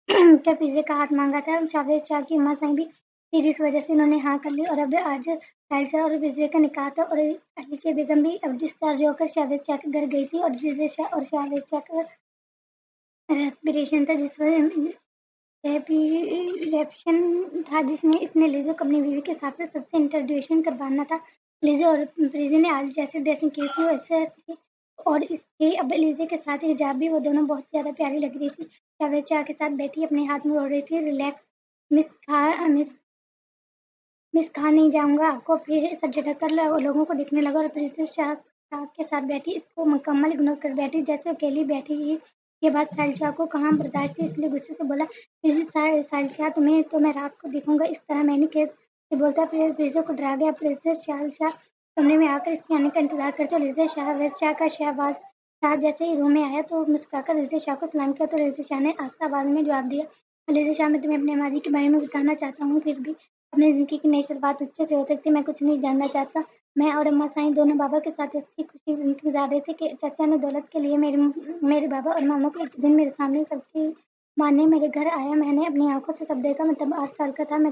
क्या पिज़्ज़े का हाथ मांगा था। शाहबाज शाह की अम्मा साईं भी थी, जिस वजह से उन्होंने हाँ कर ली। और अब आज साहिल और पिज़्ज़े का निकाह था और अलीशा बेगम भी अब डिस्चार्ज होकर शाहबाज शाह के घर गई थी। और पिज़्ज़े शाह और शाहबाज शाह का रेस्पिरेशन था, जिस वजह रेपिरेशन था जिसमें इसने लीज़ो को अपनी बीवी के हिसाब से सबसे इंट्रोड्यूशन करवाना था। लीज़ो और प्रीति ने आज जैसे ड्रेसिंग की थी वैसे थी और इसके अब लीज़ो के साथ हिजाब भी, वो दोनों बहुत ज़्यादा प्यारी लग रही थी। शाहबाज शाह के साथ बैठी अपने हाथ मोड़ रही थी। रिलैक्स मिस खा नहीं जाऊंगा आपको। फिर सब जगह कर लोगों को दिखने लगा और प्रिंसेस शाह शाह के साथ बैठी इसको मुकम्मल इग्नोर कर बैठी, जैसे अकेली बैठी ही। ये बात साहिल शाह को कहाँ बर्दाश्त थी, इसलिए गुस्से से बोला, प्रिंसेस साहिल शाह तुम्हें तो मैं रात को देखूंगा। इस तरह मैंने केस से बोलता प्रिंसेस को डरा गया। प्रिंसेस साहिल शाह कमरे में आकर इसके आने का इंतजार करते। लिज़ा शाहबाज शाह का शहबाज शाह जैसे ही रूम में आया तो मुस्कुराकर लिज़ा शाह को सलाम किया। तो लिज़ा शाह ने आस्ता आवाज में जवाब दिया, लिज़ा शाह मैं तुम्हें अपने माजी के बारे में बताना चाहता हूँ, फिर भी अपनी ज़िंदगी की नई शुरुआत अच्छे से हो सकती है। मैं कुछ नहीं जानना चाहता। मैं और अम्मा साईं दोनों बाबा के साथ अच्छी खुशी ज़िंदगी गुजार रहे थे कि चाचा ने दौलत के लिए मेरे बाबा और मामा को एक दिन मेरे सामने सबके मारने मेरे घर आया। मैंने अपनी आंखों से सब देखा। मैं तब 8 साल का था। मैं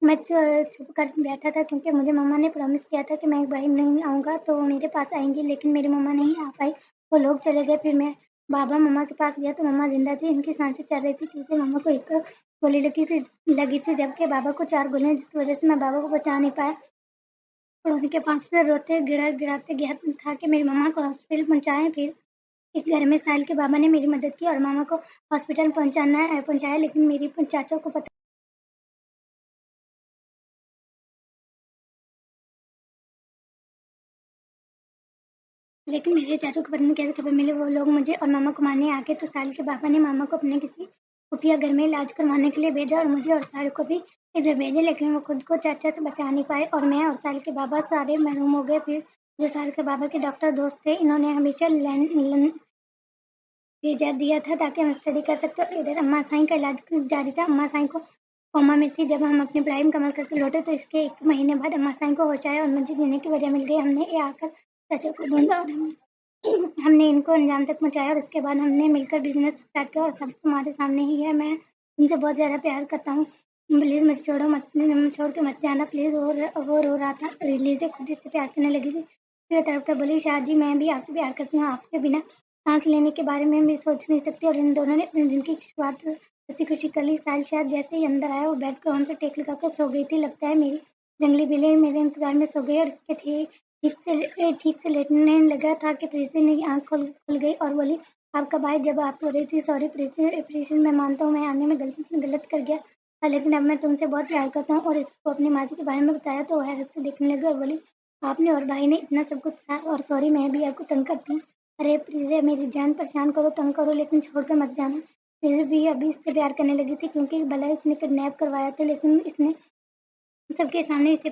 मैं छुप कर बैठा था क्योंकि मुझे मम्मा ने प्रॉमिस किया था कि मैं एक बार नहीं आऊँगा तो वो मेरे पास आएँगी, लेकिन मेरी मम्मा नहीं आ पाई। वो लोग चले गए, फिर मैं बाबा मम्मा के पास गया तो मम्मा ज़िंदा थी, उनकी साँसें चल रही थी क्योंकि मम्मा को एक गोली लगी थी जबकि बाबा को 4 गोलियाँ, जिसकी वज़ह से मैं बाबा को बचा नहीं पाया। और उनके पास से रोते गिड़ाते गया था कि मेरी मम्मा को हॉस्पिटल पहुँचाएँ। फिर एक घर में साहिल के बाबा ने मेरी मदद की और मामा को हॉस्पिटल पहुँचाया, लेकिन मेरी चाचा को पता लेकिन मेरे चाचा को पता नहीं कैसे खबर मिली। वो लोग मुझे और मामा को मारने आ गए तो साहिल के पापा ने मामा को अपने किसी खुफिया घर में इलाज करवाने के लिए भेजा और मुझे और साहिल को भी इधर भेजे, लेकिन वो खुद को चाचा से बचा नहीं पाए और मैं और साहिल के बाबा सारे महरूम हो गए। फिर जो साहिल के बाबा के डॉक्टर दोस्त थे, इन्होंने हमेशा भेजा दिया था ताकि हम स्टडी कर सकते। और इधर अम्मा साईं का इलाज जारी था। अम्मा साईं को कोमा में थी। जब हम अपनी पढ़ाई मुकम्मल करके लौटे तो इसके 1 महीने बाद अम्मा साईं को होश आया और मुझे जीने की वजह मिल गई। हमने ये आकर चाचा को ढूँढा और हमने इनको अंजाम तक पहुँचाया और उसके बाद हमने मिलकर बिज़नेस स्टार्ट किया और सब तुम्हारे सामने ही है। मैं तुमसे बहुत ज़्यादा प्यार करता हूँ। प्लीज़ मुझे छोड़ के मत जाना प्लीज़। वो रो रहा था। लीज़ा खुद इससे प्यार करने लगी थी। फिर तड़प कर बोली, शाह जी मैं भी आपसे प्यार करती हूँ। आपके बिना सांस लेने के बारे में भी सोच नहीं सकती। और इन दोनों ने अपनी ज़िंदगी की शुरुआत हँसी-खुशी कर ली। साहिल शायद जैसे ही अंदर आया वो बेड पे आराम से टेक लगाकर सो गई थी। लगता है मेरी जंगली बिल्ली मेरे इंतज़ार में सो गई और इसके ठीक से लेटने लगा था कि प्रीति की आँख खुल गई और बोली, आप कब आए? जब आप सो रही थी। सॉरी प्रीति, मैं मानता हूँ मैं आने में गलती से गलत कर गया था, लेकिन अब मैं तुमसे बहुत प्यार करता हूँ। और इसको अपनी माँ जी के बारे में बताया तो वो हैरत से देखने लगी और बोली, आपने और भाई ने इतना सब कुछ कहा और सॉरी मैं भी आपको तंग करती हूँ। अरे प्लीज़ मेरी जान, परेशान करो तंग करो लेकिन छोड़ कर मत जाना। फिर भी अभी इससे प्यार करने लगी थी क्योंकि भला इसने किडनैप करवाया था, लेकिन इसने सबके सामने इसे